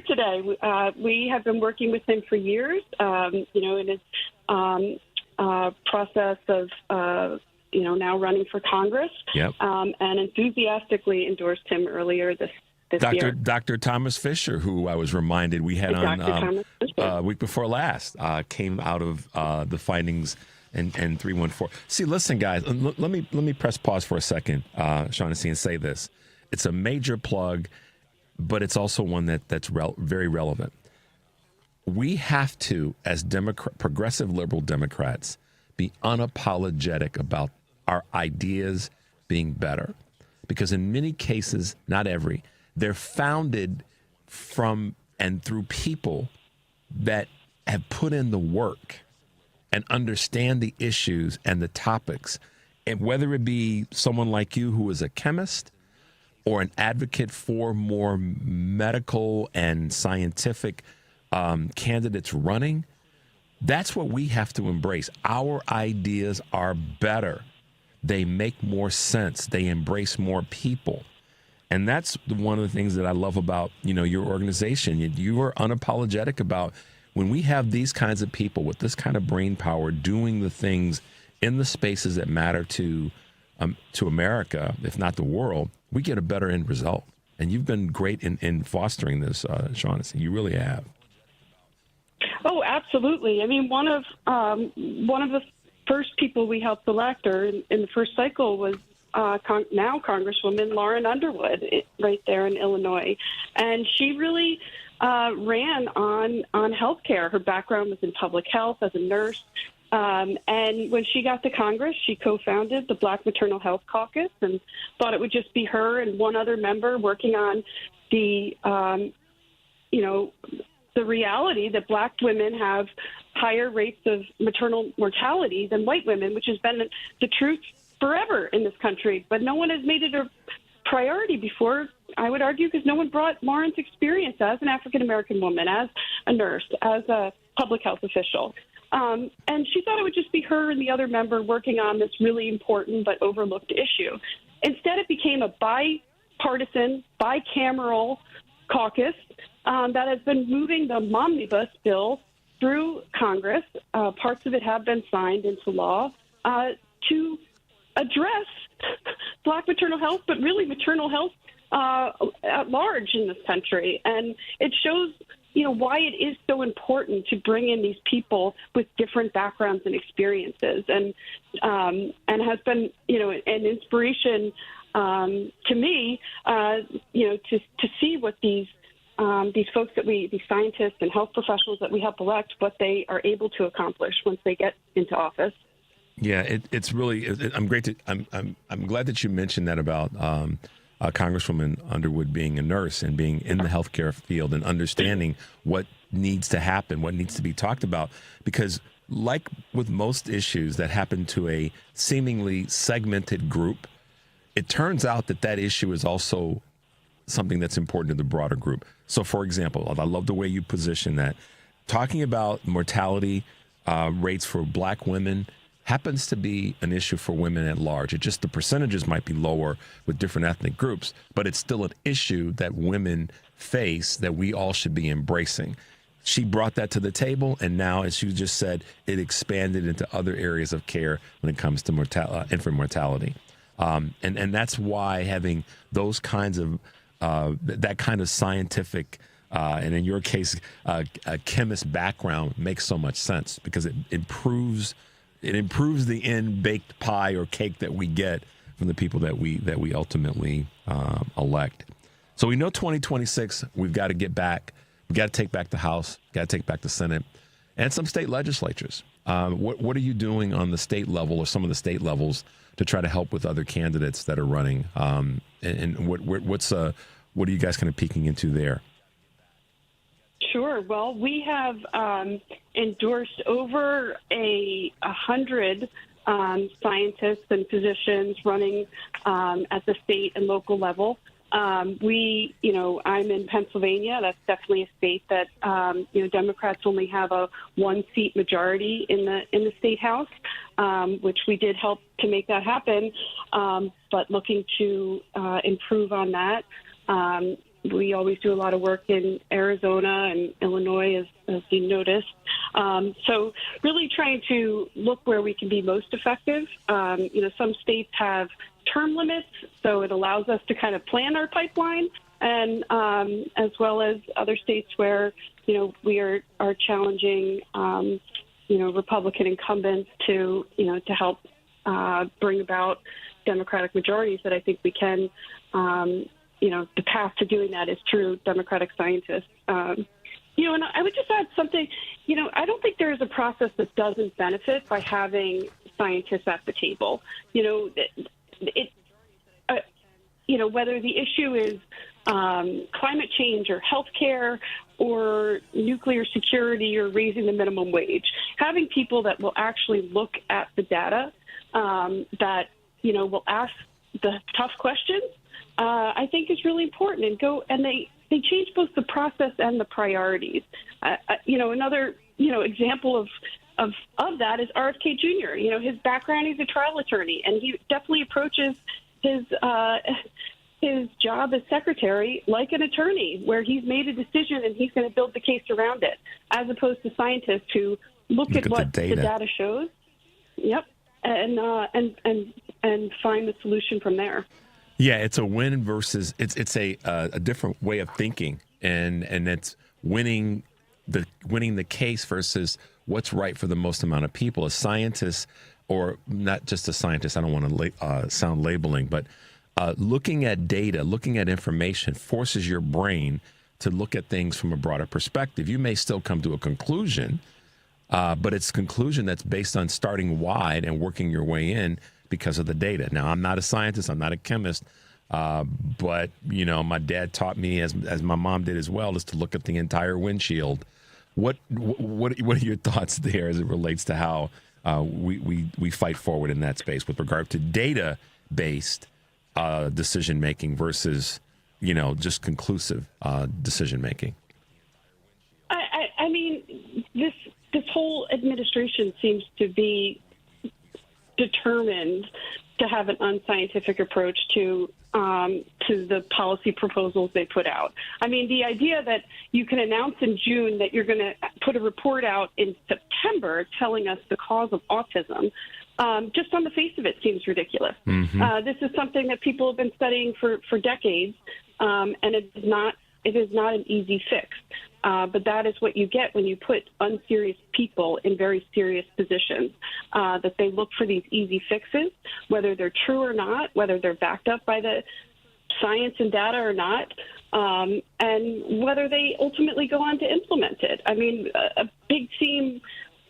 today. We have been working with him for years, in his process of now running for Congress, and enthusiastically endorsed him earlier this year. Dr. Thomas Fisher, who I was reminded we had on week before last, came out of the findings in 314. See, listen, guys, let me press pause for a second, Shaughnessy, and say this. It's a major plug, but it's also one that's very relevant. We have to, as progressive liberal Democrats, be unapologetic about our ideas being better. Because in many cases, not every, they're founded from and through people that have put in the work and understand the issues and the topics. And whether it be someone like you who is a chemist or an advocate for more medical and scientific candidates running, that's what we have to embrace. Our ideas are better. They make more sense. They embrace more people. And that's one of the things that I love about, your organization. You are unapologetic about when we have these kinds of people with this kind of brain power doing the things in the spaces that matter to America, if not the world, we get a better end result. And you've been great in fostering this, Shaughnessy. You really have. Oh, absolutely. I mean, one of the first people we helped elect, or in the first cycle, was now Congresswoman Lauren Underwood, right there in Illinois, and she really ran on health care. Her background was in public health as a nurse, and when she got to Congress, she co-founded the Black Maternal Health Caucus, and thought it would just be her and one other member working on the reality that Black women have higher rates of maternal mortality than white women, which has been the truth forever in this country. But no one has made it a priority before, I would argue, because no one brought Lauren's experience as an African-American woman, as a nurse, as a public health official. And she thought it would just be her and the other member working on this really important but overlooked issue. Instead, it became a bipartisan, bicameral caucus that has been moving the omnibus bill through Congress. Parts of it have been signed into law to address Black maternal health, but really maternal health at large in this country. And it shows, why it is so important to bring in these people with different backgrounds and experiences, and has been, an inspiration to me, to see what these folks these scientists and health professionals that we help elect, what they are able to accomplish once they get into office. Yeah, it's really. I'm glad that you mentioned that about Congresswoman Underwood being a nurse and being in the healthcare field and understanding what needs to happen, what needs to be talked about, because like with most issues that happen to a seemingly segmented group, it turns out that issue is also something that's important to the broader group. So, for example, I love the way you position that. Talking about mortality rates for Black women happens to be an issue for women at large. It just, the percentages might be lower with different ethnic groups, but it's still an issue that women face that we all should be embracing. She brought that to the table, and now, as you just said, it expanded into other areas of care when it comes to infant mortality. And that's why having those kinds of that kind of scientific, and in your case, a chemist background makes so much sense, because it improves the end baked pie or cake that we get from the people that we ultimately elect. So we know 2026, we've got to get back. We've got to take back the House, got to take back the Senate, and some state legislatures. What are you doing on the state level or some of the state levels to try to help with other candidates that are running? And what are you guys kind of peeking into there? Sure. Well, we have endorsed over 100 scientists and physicians running at the state and local level. I'm in Pennsylvania. That's definitely a state that Democrats only have a 1-seat majority in the state house, which we did help to make that happen. But looking to improve on that. We always do a lot of work in Arizona and Illinois, as you noticed. So really trying to look where we can be most effective. Some states have term limits, so it allows us to kind of plan our pipeline, and as well as other states where, we are challenging, Republican incumbents to help bring about Democratic majorities that I think we can. The path to doing that is through Democratic scientists. And I would just add something, I don't think there is a process that doesn't benefit by having scientists at the table. Whether the issue is climate change or healthcare or nuclear security or raising the minimum wage, having people that will actually look at the data, that, will ask the tough questions, I think is really important, and they change both the process and the priorities. Another example of that is RFK Jr. His background, he's a trial attorney, and he definitely approaches his his job as secretary like an attorney, where he's made a decision and he's going to build the case around it, as opposed to scientists who look at what the data shows. Yep, and find the solution from there. Yeah, it's a win versus it's a different way of thinking, and it's winning the case versus what's right for the most amount of people. A scientist, or not just a scientist, I don't want to sound labeling, but looking at data, looking at information forces your brain to look at things from a broader perspective. You may still come to a conclusion, but it's a conclusion that's based on starting wide and working your way in because of the data. Now, I'm not a scientist, I'm not a chemist, but my dad taught me, as my mom did as well, is to look at the entire windshield. What are your thoughts there as it relates to how we fight forward in that space with regard to data-based decision making versus just conclusive decision making? I mean, this whole administration seems to be determined to have an unscientific approach to the policy proposals they put out. I mean, the idea that you can announce in June that you're going to put a report out in September telling us the cause of autism, just on the face of it seems ridiculous. Mm-hmm. This is something that people have been studying for decades, and it is not an easy fix. But that is what you get when you put unserious people in very serious positions, that they look for these easy fixes, whether they're true or not, whether they're backed up by the science and data or not, and whether they ultimately go on to implement it. I mean, a big theme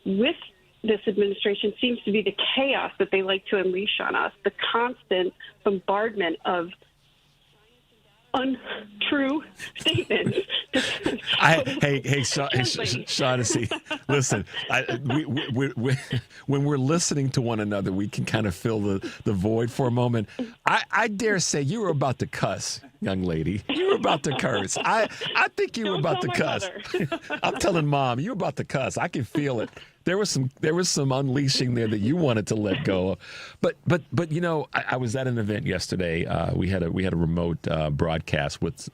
with this administration seems to be the chaos that they like to unleash on us, the constant bombardment of untrue statements. Shaughnessy, listen, when we're listening to one another, we can kind of fill the void for a moment. I dare say you were about to cuss, young lady. You were about to curse. I think you were about to cuss. I'm telling Mom, you were about to cuss. I can feel it. There was some unleashing there that you wanted to let go of, but I was at an event yesterday. We had a remote broadcast with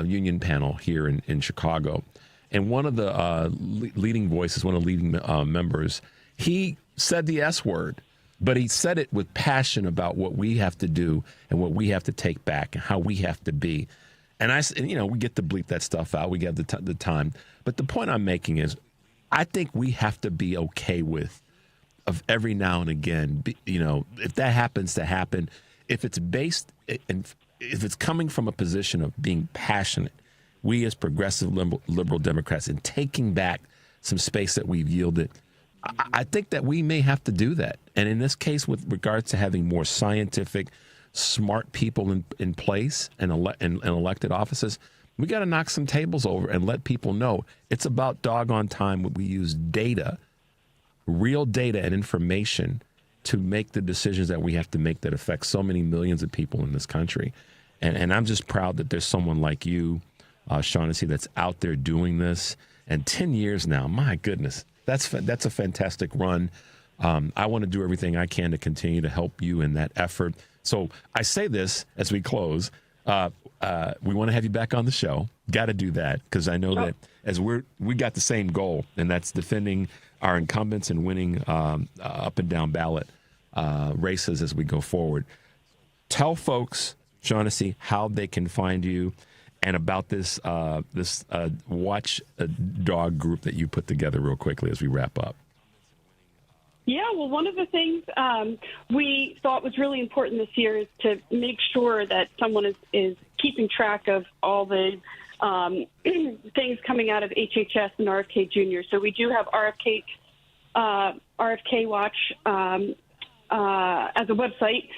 union panel here in Chicago, and one of the leading voices, one of the leading members, he said the S word, but he said it with passion about what we have to do and what we have to take back and how we have to be. And we get to bleep that stuff out. We get the time, but the point I'm making is, I think we have to be okay with, of every now and again, if that happens to happen, if it's based and if it's coming from a position of being passionate, we as progressive liberal Democrats, in taking back some space that we've yielded, I think that we may have to do that. And in this case, with regards to having more scientific, smart people in place and elected offices, we got to knock some tables over and let people know it's about doggone time when we use data, real data and information to make the decisions that we have to make that affect so many millions of people in this country. And I'm just proud that there's someone like you, Shaughnessy, that's out there doing this. And 10 years now, my goodness, that's a fantastic run. I want to do everything I can to continue to help you in that effort. So I say this as we close. We want to have you back on the show. Got to do that, because I know that as we got the same goal, and that's defending our incumbents and winning up and down ballot races as we go forward. Tell folks, Shaughnessy, how they can find you and about this watch dog group that you put together real quickly as we wrap up. Yeah, well, one of the things we thought was really important this year is to make sure that someone is keeping track of all the things coming out of HHS and RFK Jr. So we do have RFK Watch as a website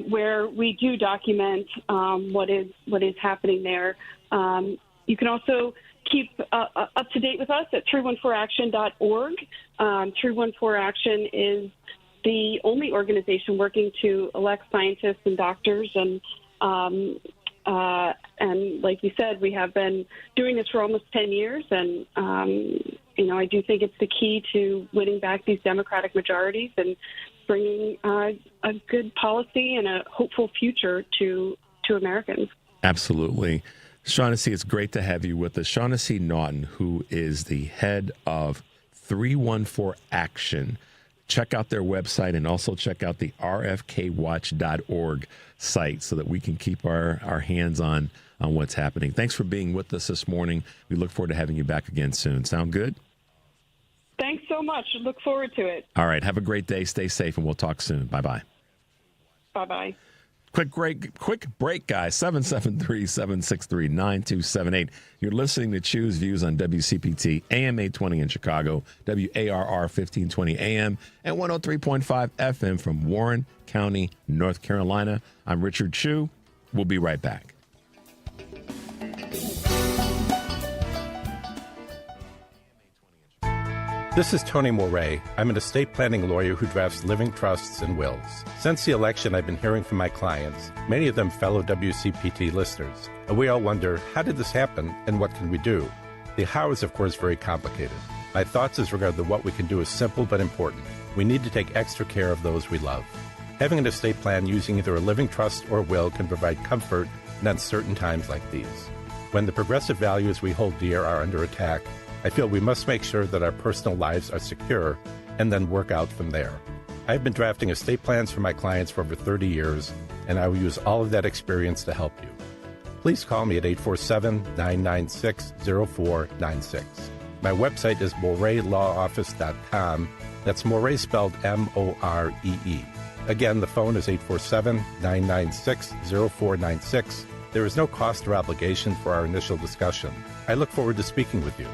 where we do document what is happening there. You can also keep up to date with us at 314action.org. 314 Action is the only organization working to elect scientists and doctors, and like you said, we have been doing this for almost 10 years, and I do think it's the key to winning back these Democratic majorities and bringing a good policy and a hopeful future to Americans. Absolutely. Shaughnessy, it's great to have you with us. Shaughnessy Naughton, who is the head of 314 Action. Check out their website and also check out the rfkwatch.org site so that we can keep our hands on what's happening. Thanks for being with us this morning. We look forward to having you back again soon. Sound good? Thanks so much. Look forward to it. All right. Have a great day. Stay safe, and we'll talk soon. Bye-bye. Bye-bye. Quick break, guys. 773-763-9278. You're listening to Choose Views on WCPT, AM 820 in Chicago, WARR 1520 AM, and 103.5 FM from Warren County, North Carolina. I'm Richard Chu. We'll be right back. This is Tony Moray. I'm an estate planning lawyer who drafts living trusts and wills. Since the election, I've been hearing from my clients, many of them fellow WCPT listeners. And we all wonder, how did this happen and what can we do? The how is, of course, very complicated. My thoughts as regard to what we can do is simple but important. We need to take extra care of those we love. Having an estate plan using either a living trust or will can provide comfort in uncertain times like these. When the progressive values we hold dear are under attack, I feel we must make sure that our personal lives are secure and then work out from there. I've been drafting estate plans for my clients for over 30 years, and I will use all of that experience to help you. Please call me at 847-996-0496. My website is moreylawoffice.com. That's Morey spelled M-O-R-E-E. Again, the phone is 847-996-0496. There is no cost or obligation for our initial discussion. I look forward to speaking with you.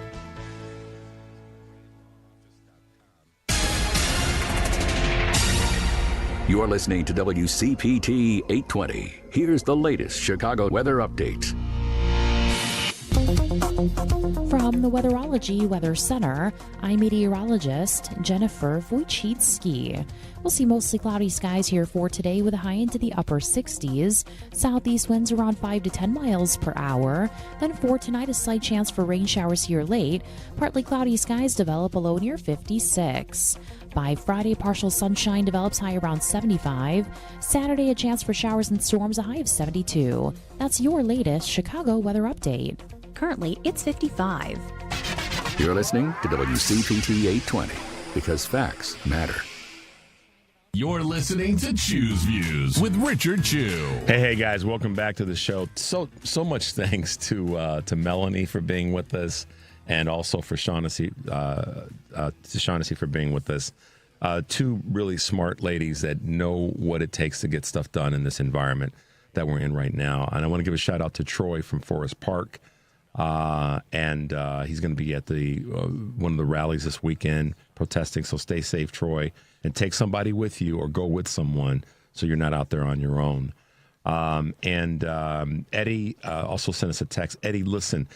You're listening to WCPT 820. Here's the latest Chicago weather update. From the Weatherology Weather Center, I'm meteorologist Jennifer Wojcicki. We'll see mostly cloudy skies here for today with a high into the upper 60s. Southeast winds around 5 to 10 miles per hour. Then for tonight, a slight chance for rain showers here late. Partly cloudy skies develop a low near 56. By Friday, partial sunshine develops high around 75. Saturday, a chance for showers and storms, a high of 72. That's your latest Chicago weather update. Currently, it's 55. You're listening to WCPT 820 because facts matter. You're listening to Choose Views with Richard Chu. Hey guys, welcome back to the show. So much thanks to Melanie for being with us, and also for Shaughnessy for being with us. Two really smart ladies that know what it takes to get stuff done in this environment that we're in right now. And I want to give a shout out to Troy from Forest Park. And he's going to be at the one of the rallies this weekend protesting. So stay safe, Troy, and take somebody with you or go with someone so you're not out there on your own. Eddie also sent us a text. Eddie, listen,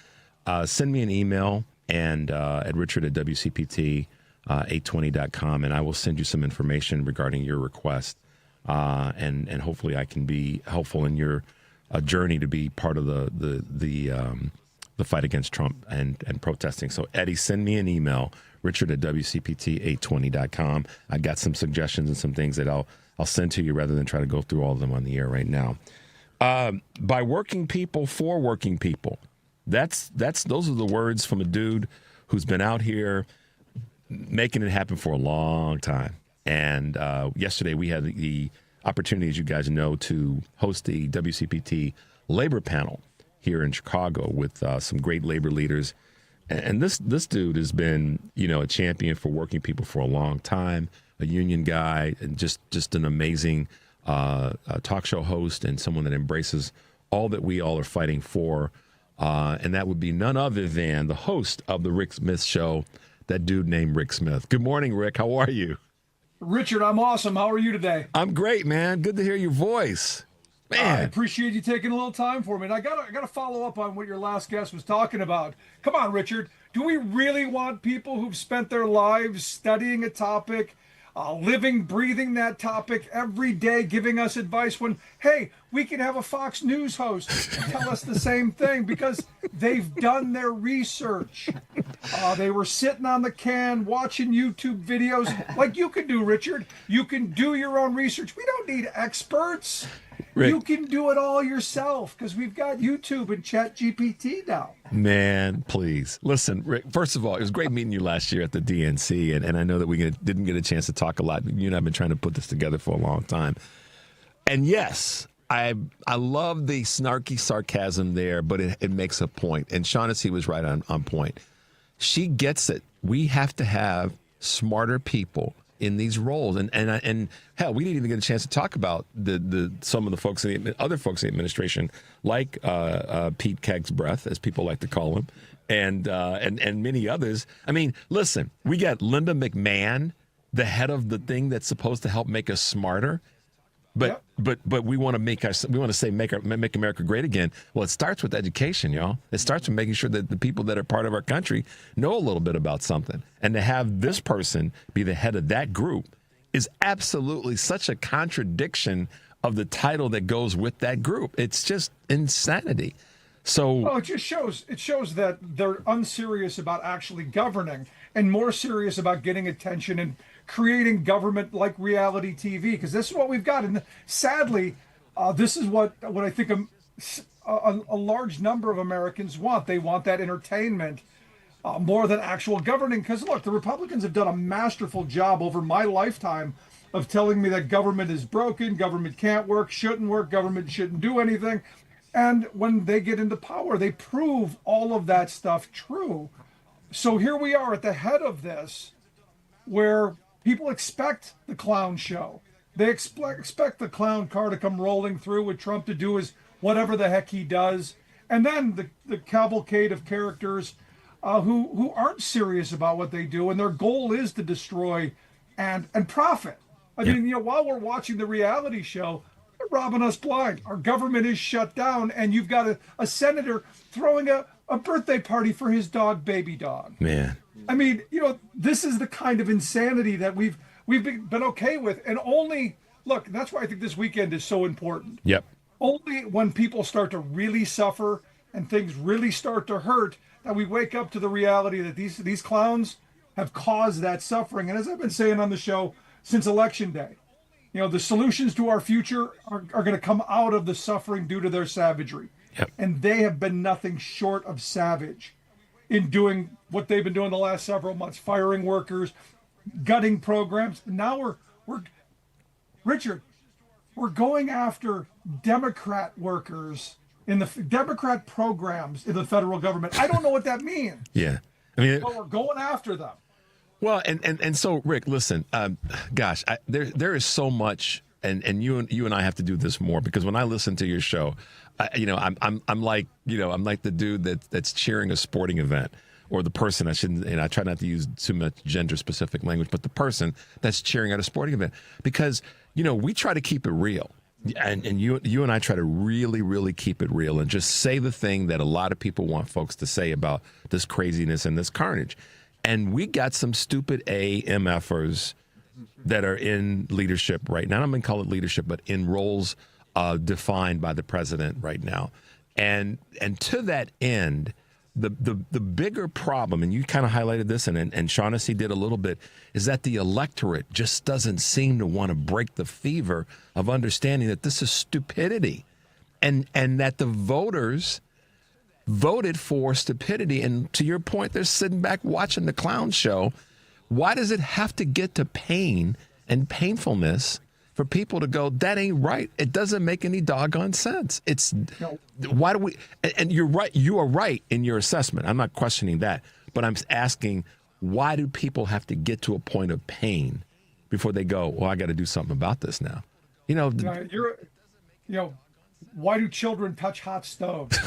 send me an email and at richard@wcpt820.com, and I will send you some information regarding your request. And hopefully I can be helpful in your journey to be part of the fight against Trump and protesting. So, Eddie, send me an email, richard@wcpt820.com. I got some suggestions and some things that I'll send to you rather than try to go through all of them on the air right now. By working people for working people. Those are the words from a dude who's been out here making it happen for a long time. And yesterday we had the opportunity, as you guys know, to host the WCPT labor panel here in Chicago with some great labor leaders. And this dude has been, a champion for working people for a long time, a union guy, and just an amazing talk show host and someone that embraces all that we all are fighting for. And that would be none other than the host of the Rick Smith Show, that dude named Rick Smith. Good morning, Rick. How are you? Richard, I'm awesome. How are you today? I'm great, man. Good to hear your voice. Man. I appreciate you taking a little time for me. And I gotta follow up on what your last guest was talking about. Come on, Richard. Do we really want people who've spent their lives studying a topic, living, breathing that topic every day, giving us advice when, hey, we can have a Fox News host tell us the same thing because they've done their research. They were sitting on the can watching YouTube videos like you can do, Richard. You can do your own research. We don't need experts. Rick. You can do it all yourself because we've got YouTube and ChatGPT now. Man, please. Listen, Rick, first of all, it was great meeting you last year at the DNC, and I know that we didn't get a chance to talk a lot. You and I have been trying to put this together for a long time. And yes, I love the snarky sarcasm there, but it makes a point. And Shaughnessy was right on point. She gets it. We have to have smarter people in these roles, and hell, we didn't even get a chance to talk about some of the folks in other folks in the administration, like Pete Kegsbreath, as people like to call him, and many others. I mean, listen, we got Linda McMahon, the head of the thing that's supposed to help make us smarter, but we want to say make America great again. Well, it starts with education, y'all. It starts with making sure that the people that are part of our country know a little bit about something. And to have this person be the head of that group is absolutely such a contradiction of the title that goes with that group. It's just insanity. So it just shows that they're unserious about actually governing and more serious about getting attention and creating government like reality TV, because this is what we've got. And sadly, this is what I think a large number of Americans want. They want that entertainment more than actual governing. Because look, the Republicans have done a masterful job over my lifetime of telling me that government is broken, government can't work, shouldn't work, government shouldn't do anything. And when they get into power, they prove all of that stuff true. So here we are at the head of this, where people expect the clown show. They expect the clown car to come rolling through with Trump to do his whatever the heck he does. And then the cavalcade of characters who aren't serious about what they do. And their goal is to destroy and profit. I mean, while we're watching the reality show, they're robbing us blind. Our government is shut down. And you've got a senator throwing a birthday party for his dog, baby dog. Man. I mean, this is the kind of insanity that we've been okay with. And look, that's why I think this weekend is so important. Yep. Only when people start to really suffer and things really start to hurt that we wake up to the reality that these clowns have caused that suffering. And as I've been saying on the show since Election Day, the solutions to our future are going to come out of the suffering due to their savagery. Yep. And they have been nothing short of savage in doing what they've been doing the last several months, firing workers, gutting programs. Now Richard, we're going after Democrat workers in the Democrat programs in the federal government. I don't know what that means. Yeah. I mean, but we're going after them. Well, and so, Rick, listen, gosh, there is so much, and you and I have to do this more, because when I listen to your show, I'm like the dude that's cheering a sporting event, or the person, I try not to use too much gender specific language, but the person that's cheering at a sporting event, because we try to keep it real, and you and I try to really, really keep it real and just say the thing that a lot of people want folks to say about this craziness and this carnage. And we got some stupid MFers that are in leadership right now. I'm going to call it leadership, but in roles defined by the president right now. And to that end, the bigger problem, and you kind of highlighted this, and Shaughnessy did a little bit, is that the electorate just doesn't seem to want to break the fever of understanding that this is stupidity, and that the voters voted for stupidity. And to your point, they're sitting back watching the clown show. Why does it have to get to pain and painfulness for people to go, that ain't right? It doesn't make any doggone sense. Why do we, and you're right, you are right in your assessment. I'm not questioning that, but I'm asking, why do people have to get to a point of pain before they go, well, I got to do something about this now? Why do children touch hot stoves?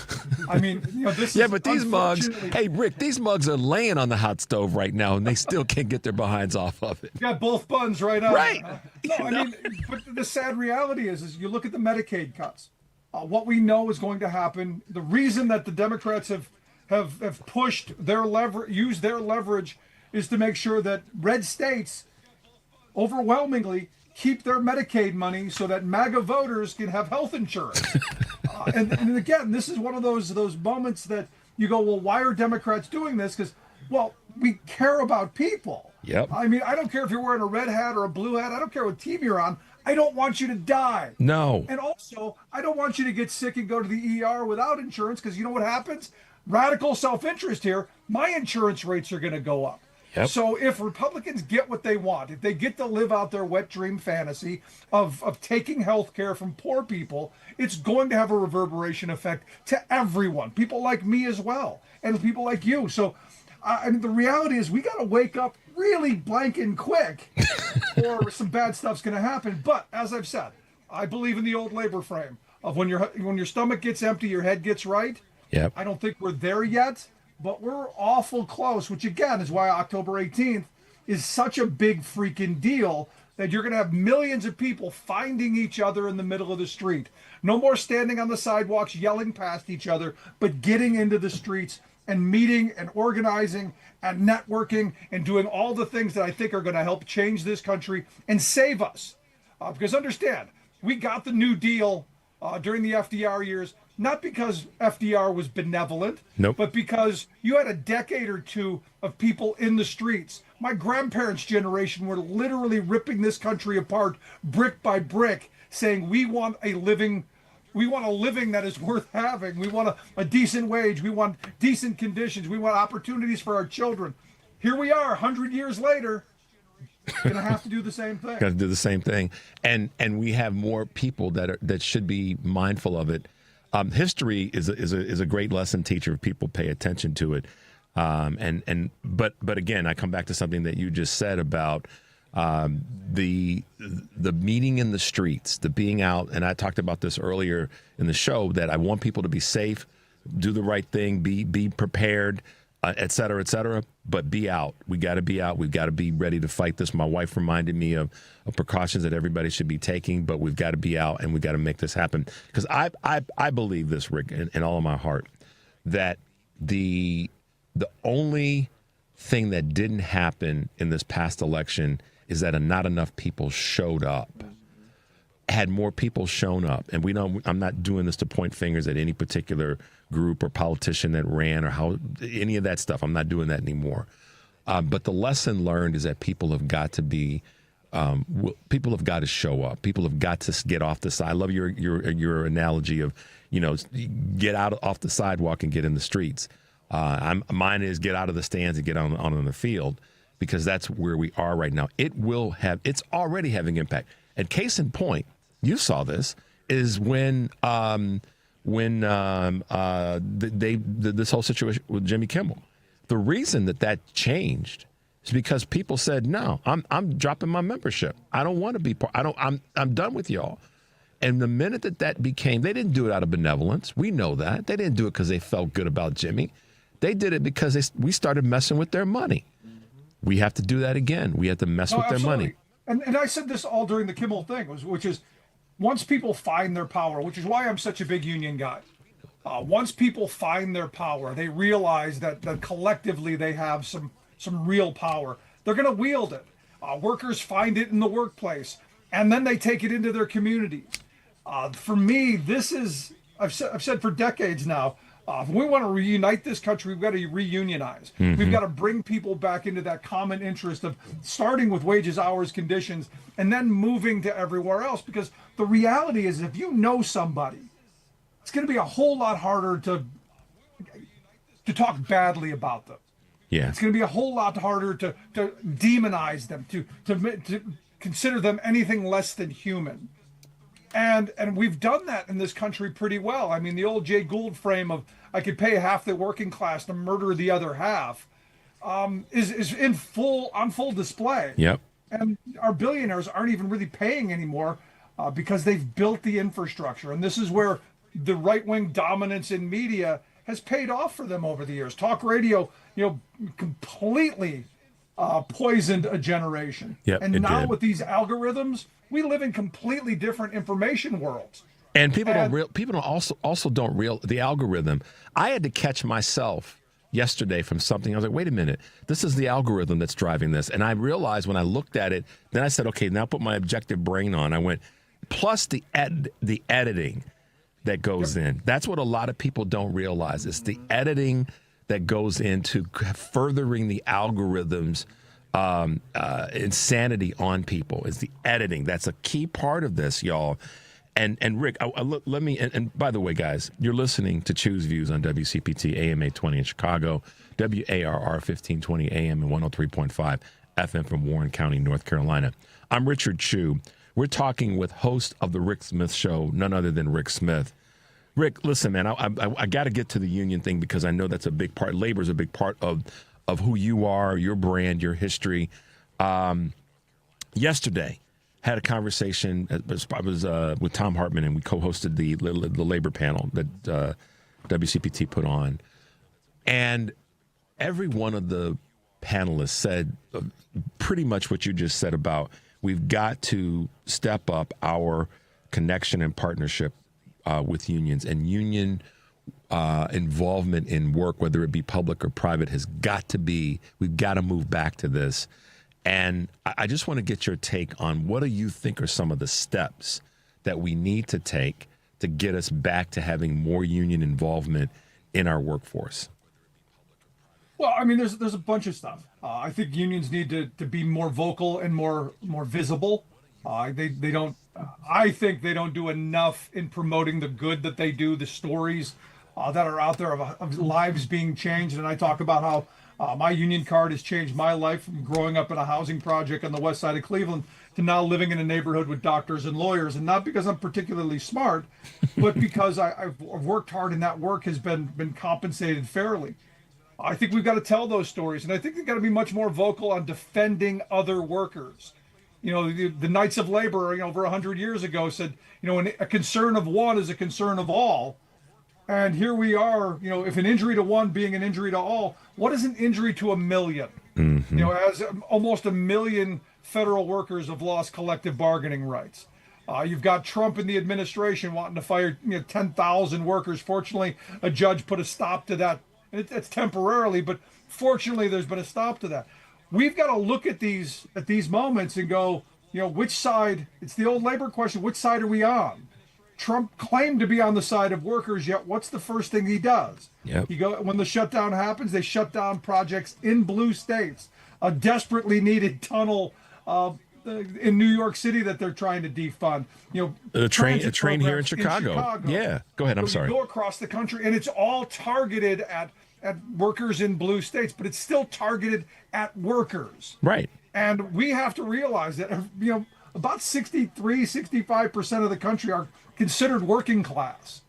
I mean, this yeah, is but these mugs, hey, Rick, these mugs are laying on the hot stove right now, and they still can't get their behinds off of it. You got both buns right now. Right. But the sad reality is you look at the Medicaid cuts. What we know is going to happen. The reason that the Democrats have pushed their used their leverage is to make sure that red states overwhelmingly keep their Medicaid money so that MAGA voters can have health insurance. And again, this is one of those moments that you go, well, why are Democrats doing this? Because, well, we care about people. Yep. I mean, I don't care if you're wearing a red hat or a blue hat. I don't care what team you're on. I don't want you to die. No. And also, I don't want you to get sick and go to the ER without insurance, because you know what happens? Radical self-interest here. My insurance rates are going to go up. Yep. So if Republicans get what they want, if they get to live out their wet dream fantasy of taking health care from poor people, it's going to have a reverberation effect to everyone, people like me as well, and people like you. So I mean, the reality is we got to wake up really blanking quick or some bad stuff's going to happen. But as I've said, I believe in the old labor frame of when your stomach gets empty, your head gets right. Yep. I don't think we're there yet, but we're awful close, which again is why October 18th is such a big freaking deal, that you're going to have millions of people finding each other in the middle of the street. No more standing on the sidewalks yelling past each other, but getting into the streets and meeting and organizing and networking and doing all the things that I think are going to help change this country and save us. Because understand, we got the New Deal during the FDR years, not because FDR was benevolent, nope, but because you had a decade or two of people in the streets. My grandparents' generation were literally ripping this country apart brick by brick, saying we want a living that is worth having. We want a decent wage. We want decent conditions. We want opportunities for our children. Here we are, 100 years later, going to have to do the same thing. Got to do the same thing, and we have more people that should be mindful of it. History is a great lesson teacher if people pay attention to it. But again, I come back to something that you just said about the meeting in the streets, the being out, and I talked about this earlier in the show, that I want people to be safe, do the right thing, be prepared, et cetera, but be out. We got to be out. We've got to be ready to fight this. My wife reminded me of precautions that everybody should be taking, but we've got to be out and we've got to make this happen. Because I believe this, Rick, in all of my heart, that the only thing that didn't happen in this past election is that not enough people showed up. Had more people shown up, and I'm not doing this to point fingers at any particular group or politician that ran or how any of that stuff. I'm not doing that anymore. But the lesson learned is that people have got to be, people have got to show up. People have got to get off the side. I love your analogy of, get out off the sidewalk and get in the streets. Mine is get out of the stands and get on the field, because that's where we are right now. It's already having impact. And case in point, you saw this, is when this whole situation with Jimmy Kimmel. The reason that changed is because people said, no, I'm dropping my membership. I don't want to be part. I'm done with y'all. And the minute that became, they didn't do it out of benevolence. We know that. They didn't do it because they felt good about Jimmy. They did it because we started messing with their money. We have to do that again. We have to mess with their money. And I said this all during the Kimmel thing, which is, once people find their power, which is why I'm such a big union guy. Once people find their power, they realize that collectively they have some real power. They're going to wield it. Workers find it in the workplace, and then they take it into their communities. For me, this is, I've said for decades now, if we want to reunite this country, we've got to reunionize. Mm-hmm. We've got to bring people back into that common interest of starting with wages, hours, conditions, and then moving to everywhere else. Because the reality is, if you know somebody, it's going to be a whole lot harder to talk badly about them. Yeah. It's going to be a whole lot harder to demonize them, to consider them anything less than human. And we've done that in this country pretty well. I mean, the old Jay Gould frame of, I could pay half the working class to murder the other half, is on full display. Yep. And our billionaires aren't even really paying anymore because they've built the infrastructure. And this is where the right-wing dominance in media has paid off for them over the years. Talk radio, completely poisoned a generation. Yep, and now did. with these algorithms, we live in completely different information worlds. And people don't also don't real the algorithm. I had to catch myself yesterday from something. I was like, wait a minute, this is the algorithm that's driving this. And I realized when I looked at it, then I said, okay, now put my objective brain on. I went, plus the editing that goes in. That's what a lot of people don't realize. It's the editing that goes into furthering the algorithms insanity on people. Is the editing. That's a key part of this, y'all. And Rick, let me, and by the way, guys, you're listening to Choose Views on WCPT AM 820 in Chicago, WARR 1520 AM and 103.5 FM from Warren County, North Carolina. I'm Richard Chu. We're talking with host of the Rick Smith Show, none other than Rick Smith. Rick, listen, man, I got to get to the union thing because I know that's a big part. Labor is a big part of who you are, your brand, your history. Yesterday, had a conversation. I was with Tom Hartman, and we co-hosted the labor panel that WCPT put on. And every one of the panelists said pretty much what you just said about we've got to step up our connection and partnership with unions, and union involvement in work, whether it be public or private, has got to be, we've got to move back to this. And I just want to get your take on what do you think are some of the steps that we need to take to get us back to having more union involvement in our workforce? Well, I mean, there's a bunch of stuff. I think unions need to be more vocal and more visible. They don't. I think they don't do enough in promoting the good that they do, the stories that are out there of lives being changed. And I talk about how my union card has changed my life from growing up in a housing project on the west side of Cleveland to now living in a neighborhood with doctors and lawyers. And not because I'm particularly smart, but because I've worked hard and that work has been compensated fairly. I think we've got to tell those stories. And I think we've got to be much more vocal on defending other workers. You know, the Knights of Labor, over 100 years ago said, a concern of one is a concern of all. And here we are, if an injury to one being an injury to all, what is an injury to a million? Mm-hmm. As almost 1 million federal workers have lost collective bargaining rights. You've got Trump and the administration wanting to fire 10,000 workers. Fortunately, a judge put a stop to that. It's temporarily, but fortunately, there's been a stop to that. We've got to look at these moments and go, which side? It's the old labor question. Which side are we on? Trump claimed to be on the side of workers, yet what's the first thing he does? Yep. When the shutdown happens, they shut down projects in blue states, a desperately needed tunnel in New York City that they're trying to defund. A train here in Chicago. Yeah, go ahead. I'm sorry. Go across the country, and it's all targeted at workers in blue states, but it's still targeted at workers. Right. And we have to realize that, about 65% of the country are considered working class.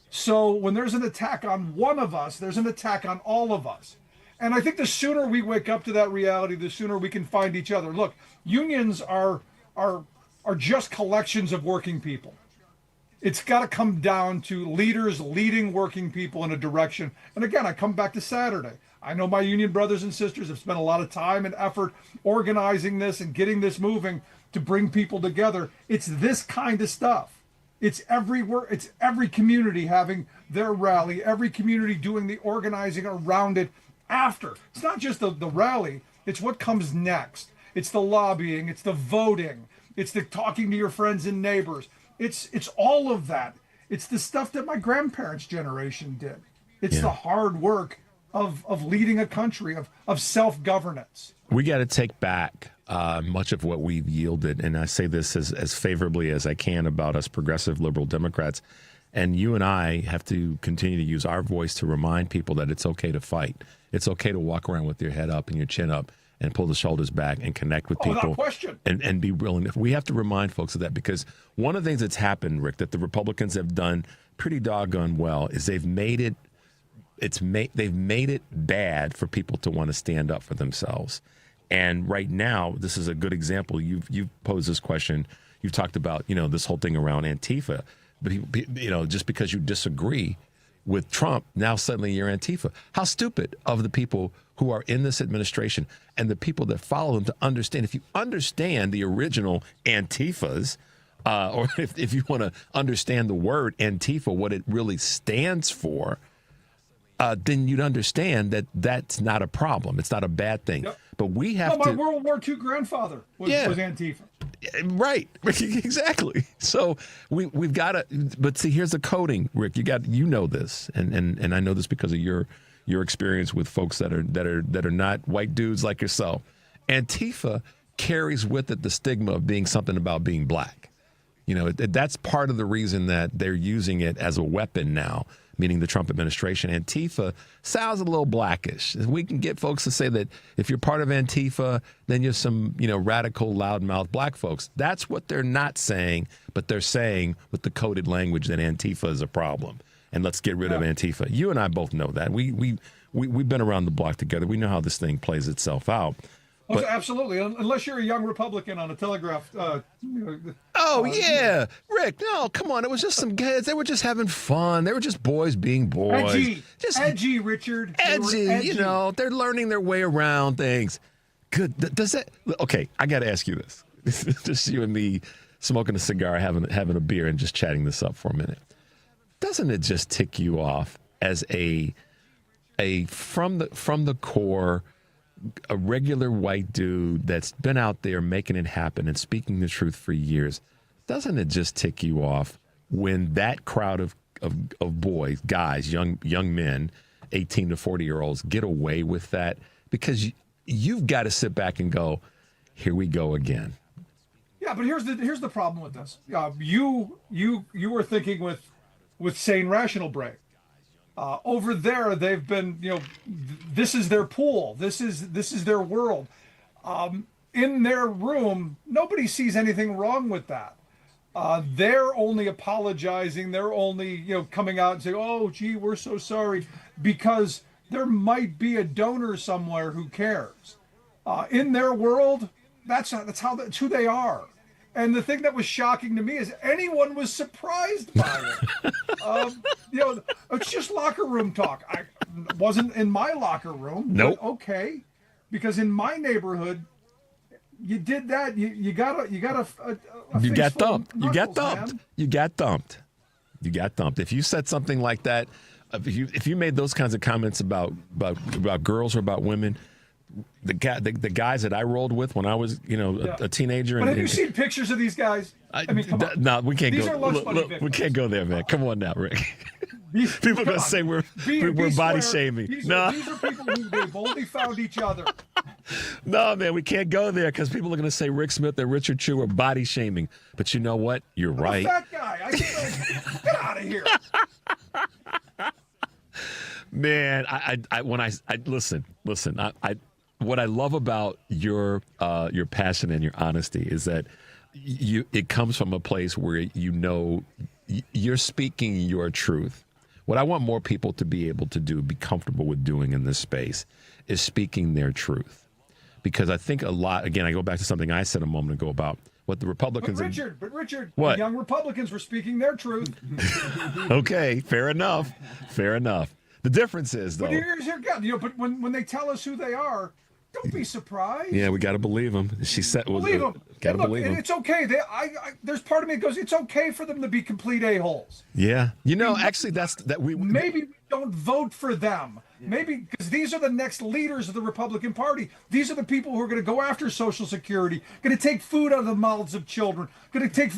So when there's an attack on one of us, there's an attack on all of us. And I think the sooner we wake up to that reality, the sooner we can find each other. Look, unions are just collections of working people. It's got to come down to leaders leading working people in a direction. And again, I come back to Saturday. I know my union brothers and sisters have spent a lot of time and effort organizing this and getting this moving to bring people together. It's this kind of stuff. It's every community having their rally, every community doing the organizing around it after. It's not just the rally, it's what comes next. It's the lobbying, it's the voting, it's the talking to your friends and neighbors. It's all of that. It's the stuff that my grandparents' generation did. It's the hard work of leading a country, of self-governance. We got to take back much of what we've yielded, and I say this as favorably as I can about us progressive liberal Democrats. And you and I have to continue to use our voice to remind people that it's okay to fight. It's okay to walk around with your head up and your chin up and pull the shoulders back and connect with people. Without question. And be willing. We have to remind folks of that, because one of the things that's happened, Rick, that the Republicans have done pretty doggone well is they've made it bad for people to want to stand up for themselves. And right now, this is a good example. You've posed this question. You've talked about, this whole thing around Antifa. But, just because you disagree with Trump, now suddenly you're Antifa. How stupid of the people who are in this administration and the people that follow them to understand. If you understand the original Antifas, or if you want to understand the word Antifa, what it really stands for, then you'd understand that that's not a problem. It's not a bad thing. Yep. But we have my to. World War II grandfather was Antifa. Right. Exactly. So we've got to. But see, here's the coding, Rick. You know this, and I know this because of your experience with folks that are not white dudes like yourself. Antifa carries with it the stigma of being something about being black. You know, that's part of the reason that they're using it as a weapon now, meaning the Trump administration. Antifa sounds a little blackish. We can get folks to say that if you're part of Antifa, then you're some, radical, loudmouth black folks. That's what they're not saying, but they're saying with the coded language that Antifa is a problem. And let's get rid of Antifa. You and I both know that. We've been around the block together. We know how this thing plays itself out. But, absolutely, unless you're a young Republican on a telegraph. Yeah, Rick. No, come on. It was just some kids. They were just having fun. They were just boys being boys. Edgy, Richard. Edgy. They're learning their way around things. Good. Does that? Okay, I got to ask you this. Just you and me smoking a cigar, having a beer, and just chatting this up for a minute. Doesn't it just tick you off as a from the core? A regular white dude that's been out there making it happen and speaking the truth for years, doesn't it just tick you off when that crowd of boys, guys, young men, 18 to 40-year-olds get away with that? Because you've got to sit back and go, here we go again. Yeah, but here's the problem with this. You were thinking with sane, rational brain. Over there, they've been, this is their pool. This is their world. In their room, nobody sees anything wrong with that. They're only apologizing. They're only, coming out and saying, "Oh, gee, we're so sorry," because there might be a donor somewhere who cares. In their world, that's who they are. And the thing that was shocking to me is anyone was surprised by it. It's just locker room talk. I wasn't in my locker room. Nope. Okay, because in my neighborhood, you did that. You got thumped. You got thumped. If you said something like that, if you made those kinds of comments about girls or about women. The guys that I rolled with when I was, a teenager. But have you seen pictures of these guys? I mean, come on. No, we can't These go. are lunch money victims. We can't go there, man. Come on now, Rick. People are going to say we're body shaming. These are people who they've only found each other. No, man, we can't go there because people are going to say Rick Smith and Richard Chew are body shaming. But you know what? You're right. That guy. Get out of here. Man, listen. What I love about your passion and your honesty is that it comes from a place where you're speaking your truth. What I want more people to be able to do, be comfortable with doing in this space, is speaking their truth. Because I think a lot, again, I go back to something I said a moment ago about what the Republicans... But Richard, what? The young Republicans were speaking their truth. Okay, fair enough. The difference is, though... But here's your gut. But when they tell us who they are... Don't be surprised. Yeah, we got to believe them. She said, "Believe them." Got to believe them. It's okay. There's part of me that goes, "It's okay for them to be complete a-holes." Yeah, actually, maybe we don't vote for them. Maybe because these are the next leaders of the Republican Party. These are the people who are going to go after Social Security, going to take food out of the mouths of children, going to take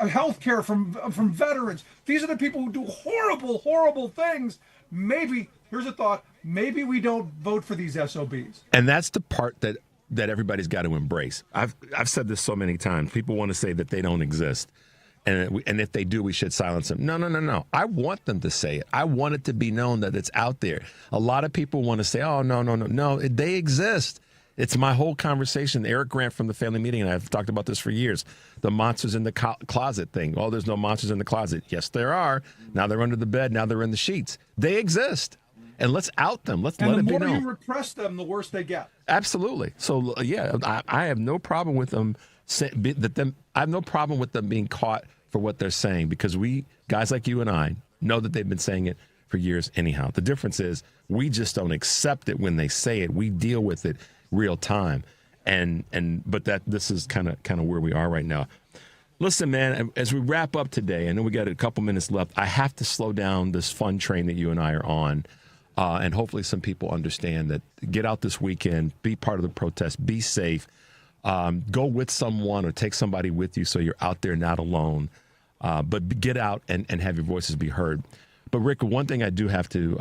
health care from veterans. These are the people who do horrible, horrible things. Maybe. Here's a thought. Maybe we don't vote for these SOBs. And that's the part that everybody's got to embrace. I've said this so many times. People want to say that they don't exist. And if they do, we should silence them. No. I want them to say it. I want it to be known that it's out there. A lot of people want to say, oh, no. They exist. It's my whole conversation. Eric Grant from the Family Meeting, and I've talked about this for years, the monsters in the closet thing. Oh, there's no monsters in the closet. Yes, there are. Now they're under the bed. Now they're in the sheets. They exist. And let's out them. Let it be known. And the more you repress them, the worse they get. Absolutely. So, yeah, I have no problem with them. I have no problem with them being caught for what they're saying because we, guys like you and I, know that they've been saying it for years anyhow. The difference is we just don't accept it when they say it. We deal with it real time. But this is kind of where we are right now. Listen, man, as we wrap up today, I know we got a couple minutes left. I have to slow down this fun train that you and I are on. And hopefully some people understand that. Get out this weekend, be part of the protest, be safe, go with someone or take somebody with you so you're out there not alone. But get out and have your voices be heard. But Rick, one thing I do have to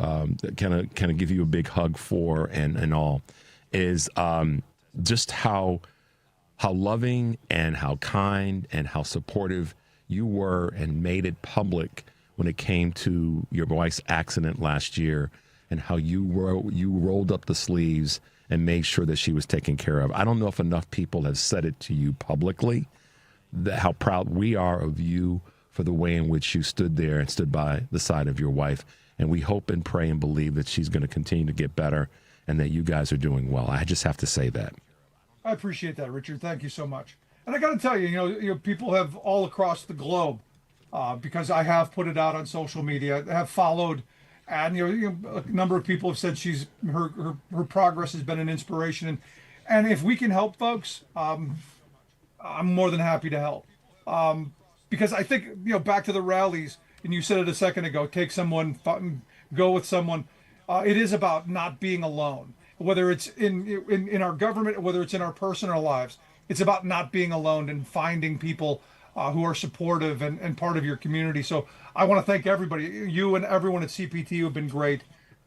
kind of give you a big hug for and all is just how loving and how kind and how supportive you were and made it public when it came to your wife's accident last year, and how you rolled up the sleeves and made sure that she was taken care of. I don't know if enough people have said it to you publicly, how proud we are of you for the way in which you stood there and stood by the side of your wife. And we hope and pray and believe that she's going to continue to get better and that you guys are doing well. I just have to say that. I appreciate that, Richard. Thank you so much. And I got to tell you, you know, people have all across the globe, because I have put it out on social media, have followed, and you know, a number of people have said her progress has been an inspiration. And if we can help folks, I'm more than happy to help. Because I think, you know, back to the rallies, and you said it a second ago, take someone, go with someone. It is about not being alone, whether it's in our government, or whether it's in our personal lives. It's about not being alone and finding people who are supportive and part of your community. So I want to thank everybody, you and everyone at CPT who have been great,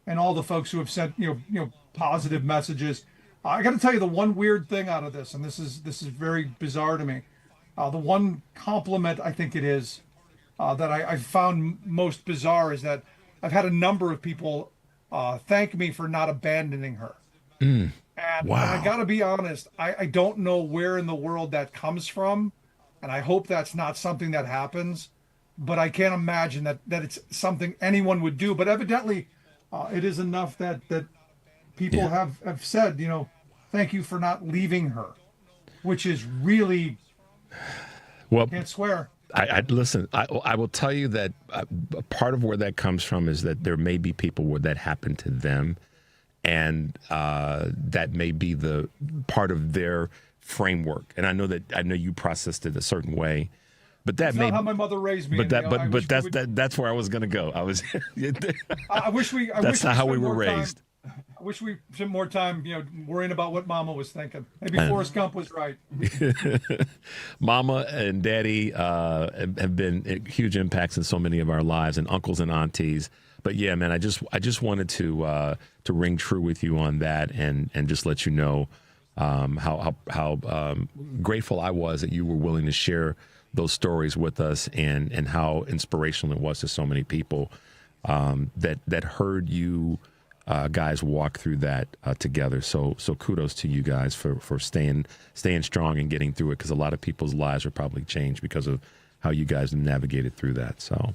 and all the folks who have sent you know positive messages. I got to tell you the one weird thing out of this, and this is very bizarre to me. The one compliment I think it is that I found most bizarre is that I've had a number of people thank me for not abandoning her. And I got to be honest, I don't know where in the world that comes from, and I hope that's not something that happens, but I can't imagine that it's something anyone would do. But evidently, it is enough that people have said, you know, thank you for not leaving her, which is really... Well, can't swear. Listen, I will tell you that part of where that comes from is that there may be people where that happened to them, and that may be the part of their framework. And I know you processed it a certain way, but that It's may not how my mother raised me. But that's where I was going to go. I wish we. That's not how we were raised. I wish we spent more time, you know, worrying about what Mama was thinking. Maybe Forrest Gump was right. Mama and Daddy have been huge impacts in so many of our lives, and uncles and aunties. But yeah, man, I just wanted to ring true with you on that, and just let you know how grateful I was that you were willing to share those stories with us, and how inspirational it was to so many people that heard you guys walk through that together. So kudos to you guys for staying strong and getting through it, because a lot of people's lives are probably changed because of how you guys navigated through that. So.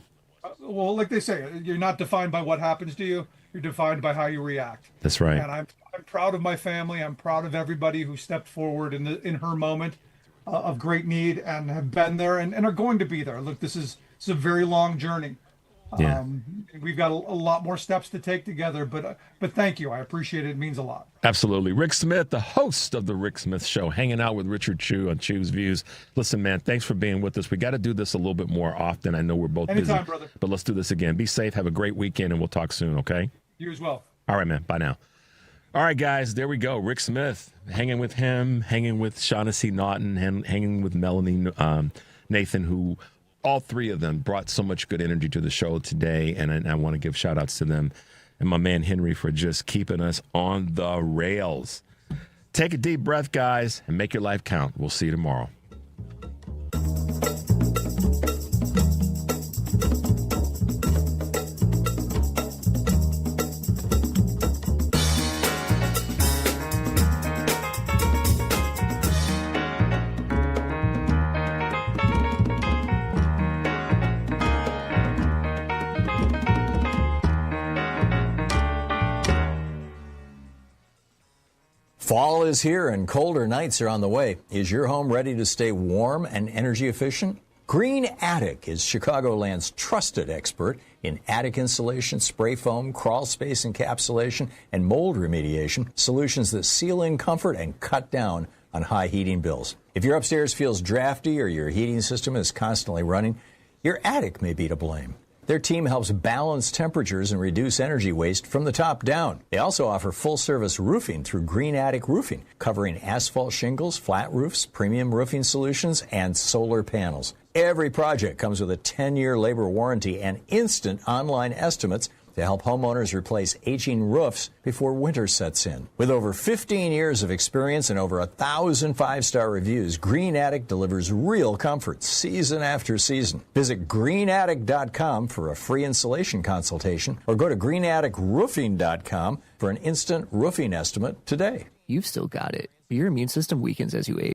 Well, like they say, you're not defined by what happens to you. You're defined by how you react. That's right. And I'm proud of my family. I'm proud of everybody who stepped forward in her moment of great need, and have been there and are going to be there. Look, this is a very long journey. Yeah. We've got a lot more steps to take together, but thank you. I appreciate it. It means a lot. Absolutely. Rick Smith, the host of The Rick Smith Show, hanging out with Richard Chu on Chu's Views. Listen, man, thanks for being with us. We got to do this a little bit more often. I know we're both Anytime, busy, brother. But let's do this again. Be safe. Have a great weekend, and we'll talk soon, okay? You as well. All right, man. Bye now. All right, guys, there we go. Rick Smith, hanging with him, hanging with Shaughnessy Naughton, hanging with Melanie Nathan, who... all three of them brought so much good energy to the show today, and I want to give shout-outs to them and my man Henry for just keeping us on the rails. Take a deep breath, guys, and make your life count. We'll see you tomorrow. Fall is here and colder nights are on the way. Is your home ready to stay warm and energy efficient? Green Attic is Chicagoland's trusted expert in attic insulation, spray foam, crawl space encapsulation, and mold remediation, solutions that seal in comfort and cut down on high heating bills. If your upstairs feels drafty or your heating system is constantly running, your attic may be to blame. Their team helps balance temperatures and reduce energy waste from the top down. They also offer full-service roofing through Green Attic Roofing, covering asphalt shingles, flat roofs, premium roofing solutions, and solar panels. Every project comes with a 10-year labor warranty and instant online estimates to help homeowners replace aging roofs before winter sets in. With over 15 years of experience and over 1,000 five-star reviews, Green Attic delivers real comfort season after season. Visit greenattic.com for a free installation consultation or go to greenatticroofing.com for an instant roofing estimate today. You've still got it, but your immune system weakens as you age.